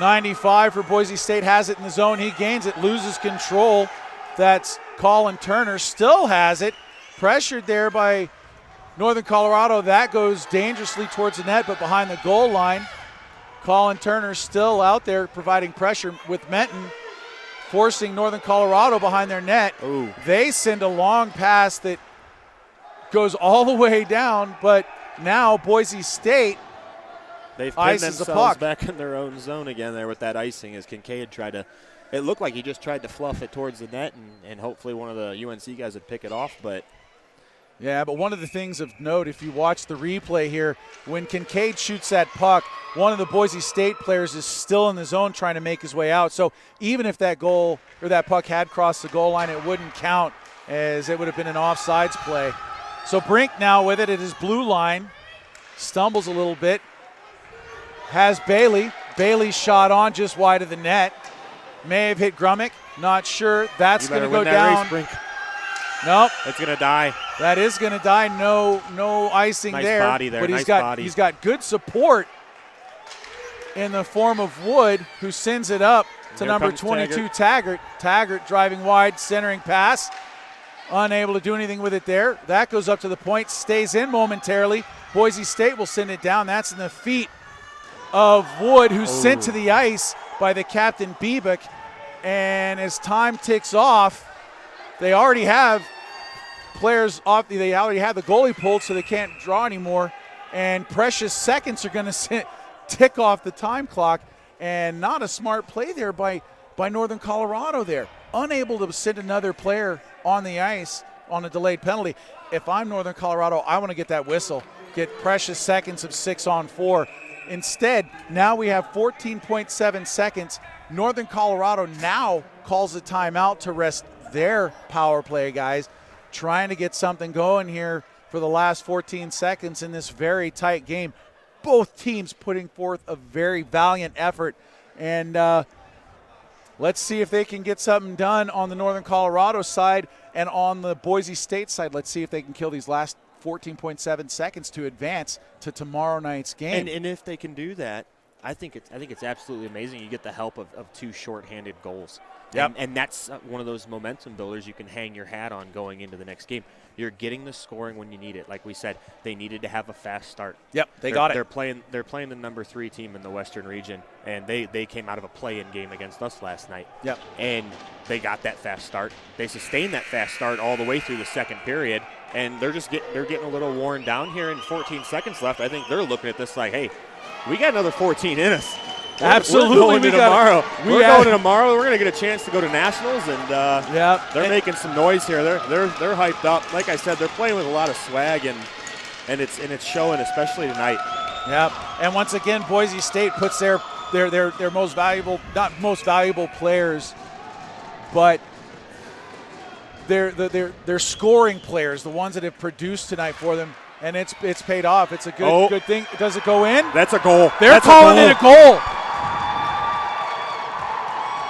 95 for Boise State, has it in the zone. He gains it, loses control. That's Colin Turner, still has it. Pressured there by Northern Colorado. That goes dangerously towards the net, but behind the goal line. Colin Turner still out there providing pressure with Menton, forcing Northern Colorado behind their net. Ooh. They send a long pass that goes all the way down, but now Boise State they've pinned ices the themselves puck. back in their own zone again there with that icing as Kincaid tried to – it looked like he just tried to fluff it towards the net, and hopefully one of the UNC guys would pick it off, but – yeah, but one of the things of note, if you watch the replay here, when Kincaid shoots that puck, one of the Boise State players is still in the zone trying to make his way out. So even if that goal or that puck had crossed the goal line, it wouldn't count, as it would have been an offsides play. So Brink now with it at his blue line, stumbles a little bit, has Bailey. Bailey's shot on just wide of the net. May have hit Grummick, not sure. That's going to go down. Nope. It's going to die. That is going to die. No icing nice there. Body there. But nice he's got good support in the form of Wood, who sends it up to number 22, Taggart. Taggart driving wide, centering pass. Unable to do anything with it there. That goes up to the point, stays in momentarily. Boise State will send it down. That's in the feet of Wood, who's sent to the ice by the captain, Biebeck. And as time ticks off, they already have players off. They already have the goalie pulled, so they can't draw anymore. And precious seconds are going to tick off the time clock. And not a smart play there by Northern Colorado there. Unable to send another player on the ice on a delayed penalty. If I'm Northern Colorado, I want to get that whistle. Get precious seconds of 6-on-4. Instead, now we have 14.7 seconds. Northern Colorado now calls a timeout to rest their power play guys, trying to get something going here for the last 14 seconds in this very tight game. Both teams putting forth a very valiant effort, and let's see if they can get something done on the Northern Colorado side, and on the Boise State side, let's see if they can kill these last 14.7 seconds to advance to tomorrow night's game. And if they can do that, I think it's absolutely amazing. You get the help of two shorthanded goals. Yep. And that's one of those momentum builders you can hang your hat on going into the next game. You're getting the scoring when you need it. Like we said, they needed to have a fast start. Yep, they got it. They're playing the number 3 team in the Western region, and they came out of a play-in game against us last night. Yep. And they got that fast start. They sustained that fast start all the way through the second period, and they're getting a little worn down here in 14 seconds left. I think they're looking at this like, hey, we got another 14 in us. Absolutely. We're going to tomorrow. We're going to tomorrow. We're going to get a chance to go to nationals, and they're making some noise here. They're hyped up. Like I said, they're playing with a lot of swag, and it's showing, especially tonight. Yep. And once again, Boise State puts their most valuable, not most valuable players, but their scoring players, the ones that have produced tonight for them. And it's paid off. It's a good thing. Does it go in? That's a goal. They're calling it a goal.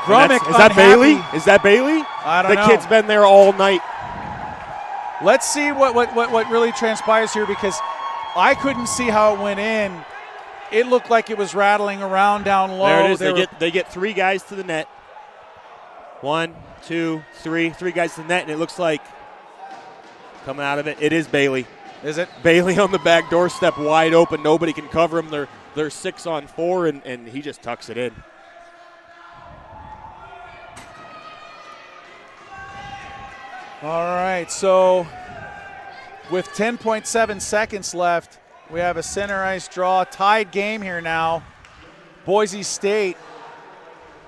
Grummick, is that Bailey? Is that Bailey? I don't know. The kid's been there all night. Let's see what really transpires here, because I couldn't see how it went in. It looked like it was rattling around down low. There it is. They get 3 guys to the net. 1, 2, 3. 3 guys to the net, and it looks like coming out of it, it is Bailey. Is it? Bailey on the back doorstep, wide open. Nobody can cover him. They're 6-on-4, and he just tucks it in. All right, so with 10.7 seconds left, we have a center ice draw. Tied game here now. Boise State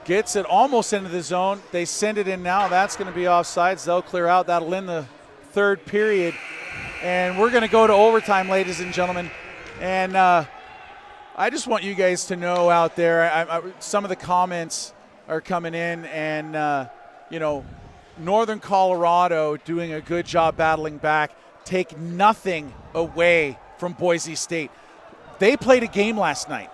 gets it almost into the zone. They send it in now. That's going to be offsides. They'll clear out. That'll end the third period. And we're going to go to overtime, ladies and gentlemen. And I just want you guys to know out there, some of the comments are coming in, and, Northern Colorado doing a good job battling back. Take nothing away from Boise State. They played a game last night.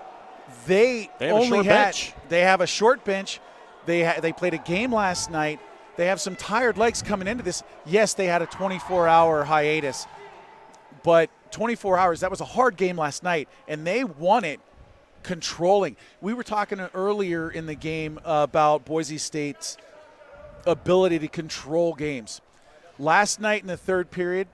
They have a short bench. They played a game last night. They have some tired legs coming into this. Yes, they had a 24-hour hiatus, but 24 hours, that was a hard game last night, and they won it controlling. We were talking earlier in the game about Boise State's ability to control games. Last night in the third period,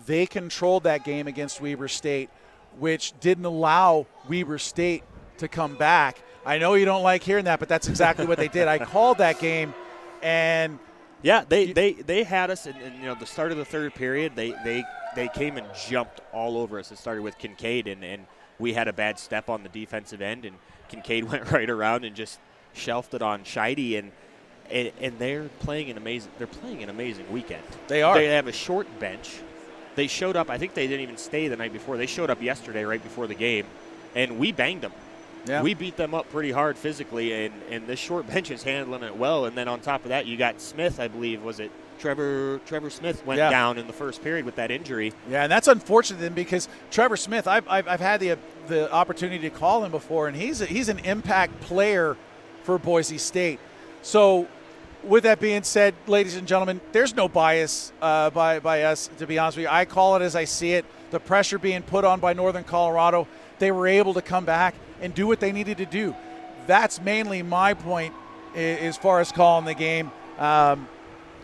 they controlled that game against Weber State, which didn't allow Weber State to come back. I know you don't like hearing that, but that's exactly what they did. I called that game, and yeah, they had us in the start of the third period. They came and jumped all over us. It started with Kincaid, and we had a bad step on the defensive end, and Kincaid went right around and just shelved it on Scheide, and they're playing an amazing weekend. They are. They have a short bench. They showed up. I think they didn't even stay the night before. They showed up yesterday right before the game, and we banged them. Yeah. We beat them up pretty hard physically, and this short bench is handling it well. And then on top of that, you got Smith, I believe, was it Trevor Smith went down in the first period with that injury. Yeah, and that's unfortunate then, because Trevor Smith, I've had the opportunity to call him before, and he's an impact player for Boise State. So with that being said, ladies and gentlemen, there's no bias by us, to be honest with you. I call it as I see it. The pressure being put on by Northern Colorado, they were able to come back and do what they needed to do. That's mainly my point as far as calling the game.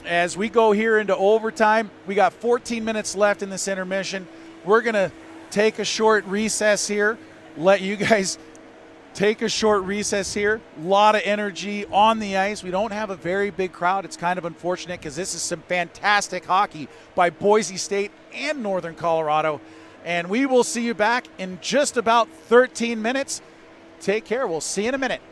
As we go here into overtime, we got 14 minutes left in this intermission. We're going to take a short recess here, let you guys take a short recess here. A lot of energy on the ice. We don't have a very big crowd. It's kind of unfortunate because this is some fantastic hockey by Boise State and Northern Colorado. And we will see you back in just about 13 minutes. Take care. We'll see you in a minute.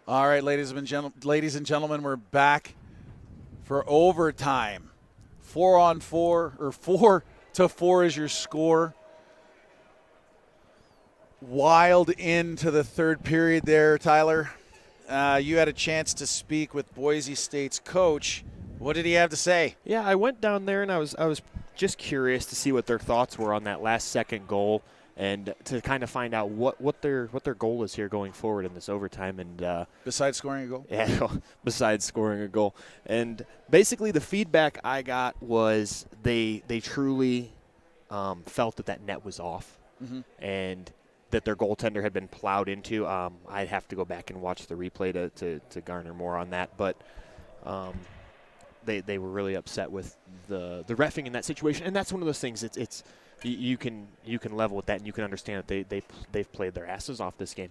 All right, ladies and gentlemen, we're back for overtime. 4-on-4, or 4-4 is your score. Wild into the third period there, Tyler. You had a chance to speak with Boise State's coach. What did he have to say? Yeah, I went down there and I was just curious to see what their thoughts were on that last second goal and to kind of find out what their goal is here going forward in this overtime. And besides scoring a goal? Yeah, besides scoring a goal. And basically the feedback I got was they truly felt that net was off, and that their goaltender had been plowed into. I'd have to go back and watch the replay to garner more on that. But they were really upset with the reffing in that situation. And that's one of those things. It's you can level with that, and you can understand that they've played their asses off this game.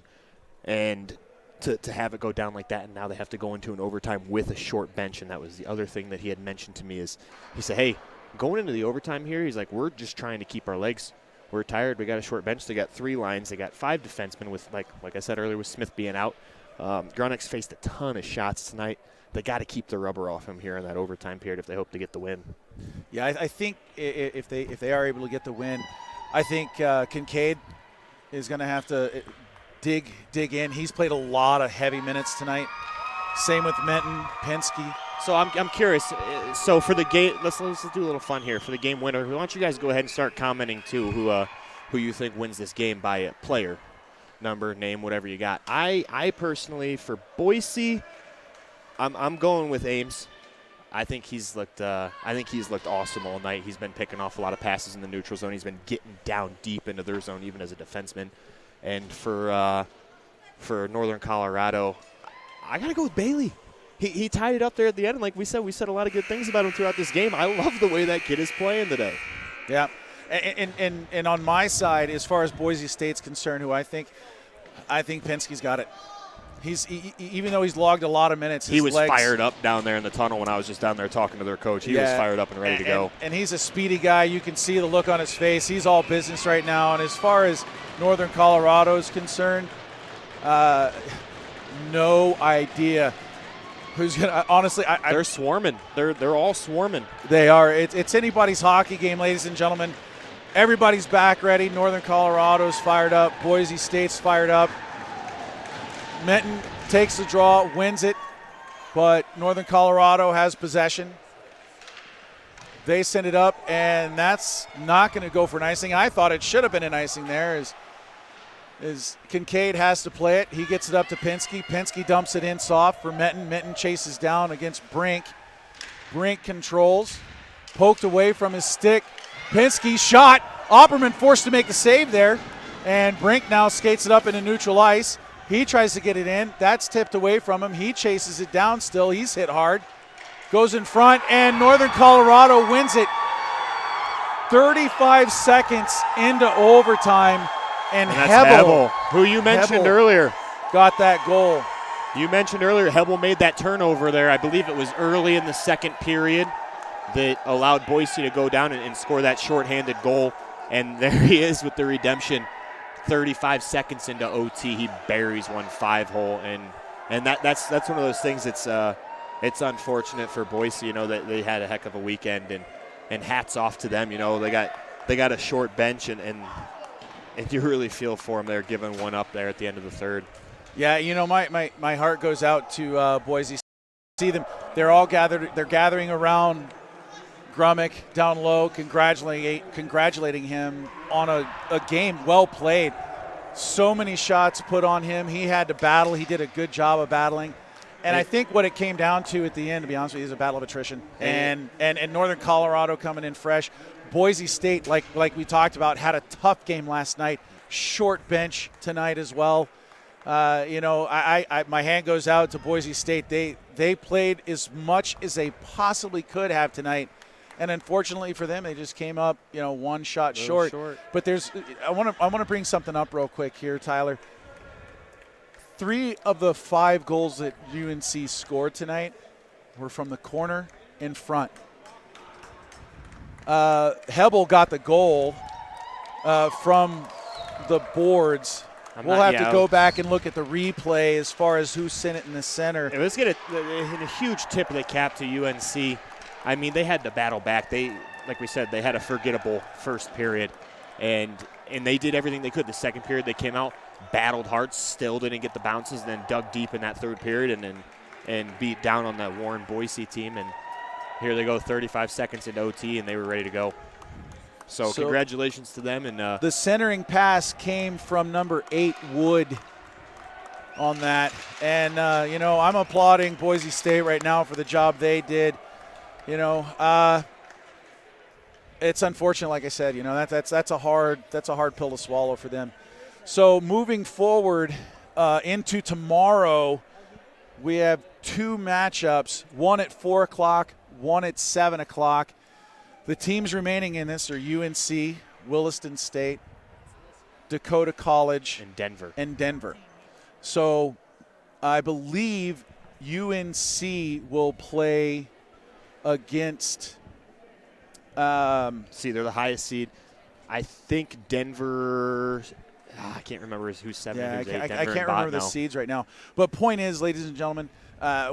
And to have it go down like that, and now they have to go into an overtime with a short bench. And that was the other thing that he had mentioned to me is he said, hey, going into the overtime here, he's like, we're just trying to keep our legs. We're tired. We got a short bench. They got 3 lines. They got 5 defensemen with, like I said earlier, with Smith being out. Gronick's faced a ton of shots tonight. They got to keep the rubber off him here in that overtime period if they hope to get the win. Yeah, I think if they are able to get the win, I think Kincaid is going to have to dig in. He's played a lot of heavy minutes tonight. Same with Menton, Penske. So I'm curious. So for the game, let's do a little fun here. For the game winner, why don't you guys go ahead and start commenting too who you think wins this game by a player, number, name, whatever you got. I personally, for Boise, I'm going with Ames. I think he's looked awesome all night. He's been picking off a lot of passes in the neutral zone. He's been getting down deep into their zone, even as a defenseman. And for Northern Colorado, I gotta go with Bailey. He tied it up there at the end, and like we said a lot of good things about him throughout this game. I love the way that kid is playing today. Yeah, and on my side, as far as Boise State's concerned, who I think Penske's got it. Even though he's logged a lot of minutes, he was fired up down there in the tunnel when I was just down there talking to their coach. He was fired up and ready to go. And he's a speedy guy. You can see the look on his face. He's all business right now. And as far as Northern Colorado is concerned, no idea who's going to – honestly, they're swarming. They're all swarming. They are. It's anybody's hockey game, ladies and gentlemen. Everybody's back ready. Northern Colorado's fired up. Boise State's fired up. Menton takes the draw, wins it, but Northern Colorado has possession. They send it up, and that's not going to go for an icing. I thought it should have been an icing there as Kincaid has to play it. He gets it up to Penske. Penske dumps it in soft for Menton. Menton chases down against Brink. Brink controls. Poked away from his stick. Penske shot. Opperman forced to make the save there, and Brink now skates it up into neutral ice. He tries to get it in. That's tipped away from him. He chases it down still. He's hit hard. Goes in front, and Northern Colorado wins it. 35 seconds into overtime, and Hebel, who you mentioned earlier, got that goal. You mentioned earlier Hebel made that turnover there. I believe it was early in the second period that allowed Boise to go down and score that shorthanded goal. And there he is with the redemption. 35 seconds into OT, he buries one 5-hole, and that's one of those things that's it's unfortunate for Boise. You know, that they had a heck of a weekend, and hats off to them. You know, they got a short bench, and you really feel for them. They're giving one up there at the end of the third. Yeah, you know, my heart goes out to Boise. See them, they're all gathered. They're gathering around Grummick down low, congratulating him on a game well played. So many shots put on him. He had to battle. He did a good job of battling. And I think what it came down to at the end, to be honest with you, is a battle of attrition. And Northern Colorado coming in fresh. Boise State, like we talked about, had a tough game last night. Short bench tonight as well. You know, my hand goes out to Boise State. They played as much as they possibly could have tonight. And unfortunately for them, they just came up, you know, one shot short. But I want to bring something up real quick here, Tyler. 3 of the 5 goals that UNC scored tonight were from the corner in front. Hebel got the goal from the boards. We'll have to go back and look at the replay as far as who sent it in the center. Let's get a huge tip of the cap to UNC. I mean, they had to battle back. Like we said, they had a forgettable first period, and they did everything they could. The second period, they came out, battled hard, still didn't get the bounces, and then dug deep in that third period and beat down on that Warren Boise team. And here they go, 35 seconds into OT, and they were ready to go. So congratulations to them. And the centering pass came from number 8, Wood, on that. And, I'm applauding Boise State right now for the job they did. It's unfortunate, like I said, that's a hard pill to swallow for them. So moving forward into tomorrow, we have 2 matchups, one at 4 o'clock, one at 7 o'clock. The teams remaining in this are UNC, Williston State, Dakota College, and Denver. So I believe UNC will play against they're the highest seed. I think Denver I can't remember who's 7 and who's 8. I can't remember the seeds right now. But point is, ladies and gentlemen,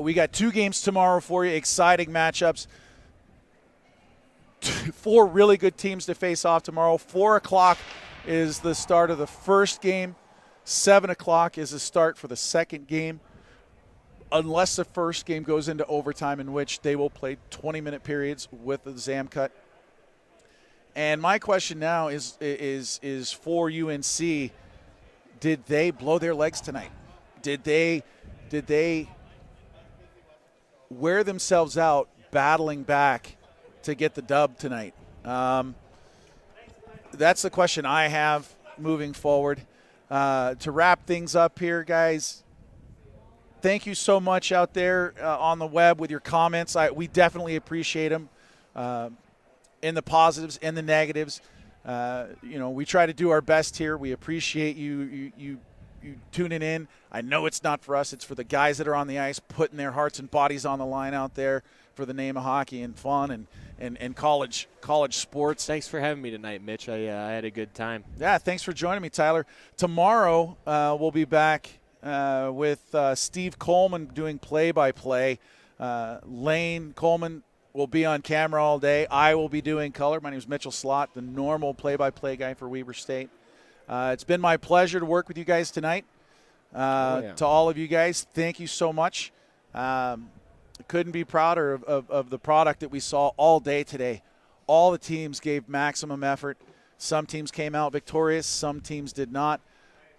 we got 2 games tomorrow for you, exciting matchups. 4 really good teams to face off tomorrow. 4 o'clock is the start of the first game. 7 o'clock is the start for the second game, unless the first game goes into overtime, in which they will play 20-minute periods with the exam cut. And my question now is for UNC, did they blow their legs tonight? Did they wear themselves out battling back to get the dub tonight? That's the question I have moving forward. To wrap things up here, guys, thank you so much out there on the web with your comments. We definitely appreciate them, in the positives and the negatives. We try to do our best here. We appreciate you tuning in. I know it's not for us. It's for the guys that are on the ice, putting their hearts and bodies on the line out there for the name of hockey and fun and college sports. Thanks for having me tonight, Mitch. I had a good time. Yeah, thanks for joining me, Tyler. Tomorrow we'll be back with Steve Coleman doing play-by-play. Lane Coleman will be on camera all day. I will be doing color. My name is Mitchell Slott, the normal play-by-play guy for Weber State. It's been my pleasure to work with you guys tonight. To all of you guys, thank you so much. Couldn't be prouder of the product that we saw all day today. All the teams gave maximum effort. Some teams came out victorious. Some teams did not.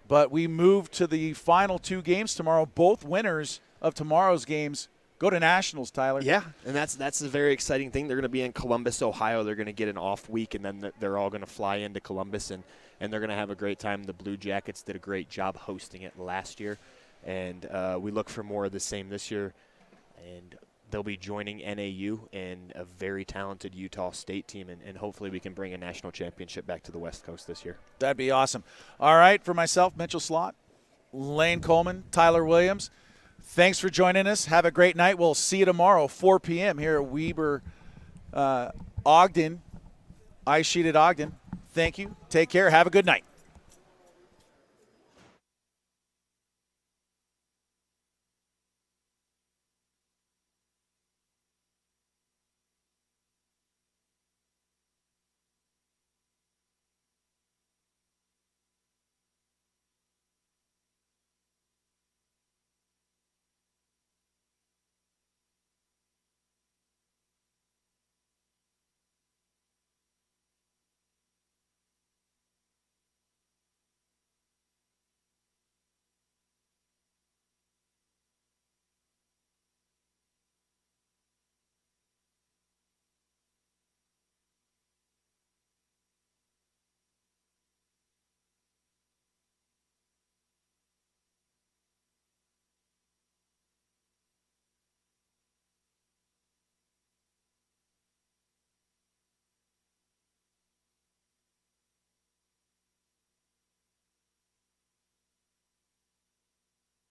But we moved to the final 2 games tomorrow. Both winners of tomorrow's games go to nationals, Tyler. Yeah, and that's a very exciting thing. They're going to be in Columbus, Ohio. They're going to get an off week, and then they're all going to fly into Columbus, and they're going to have a great time. The Blue Jackets did a great job hosting it last year, and we look for more of the same this year. And they'll be joining NAU and a very talented Utah State team, and hopefully we can bring a national championship back to the West Coast this year. That'd be awesome. All right, for myself, Mitchell Slott, Lane Coleman, Tyler Williams, thanks for joining us. Have a great night. We'll see you tomorrow, 4 p.m. here at Weber Ogden, Ice Sheet at Ogden. Thank you. Take care. Have a good night.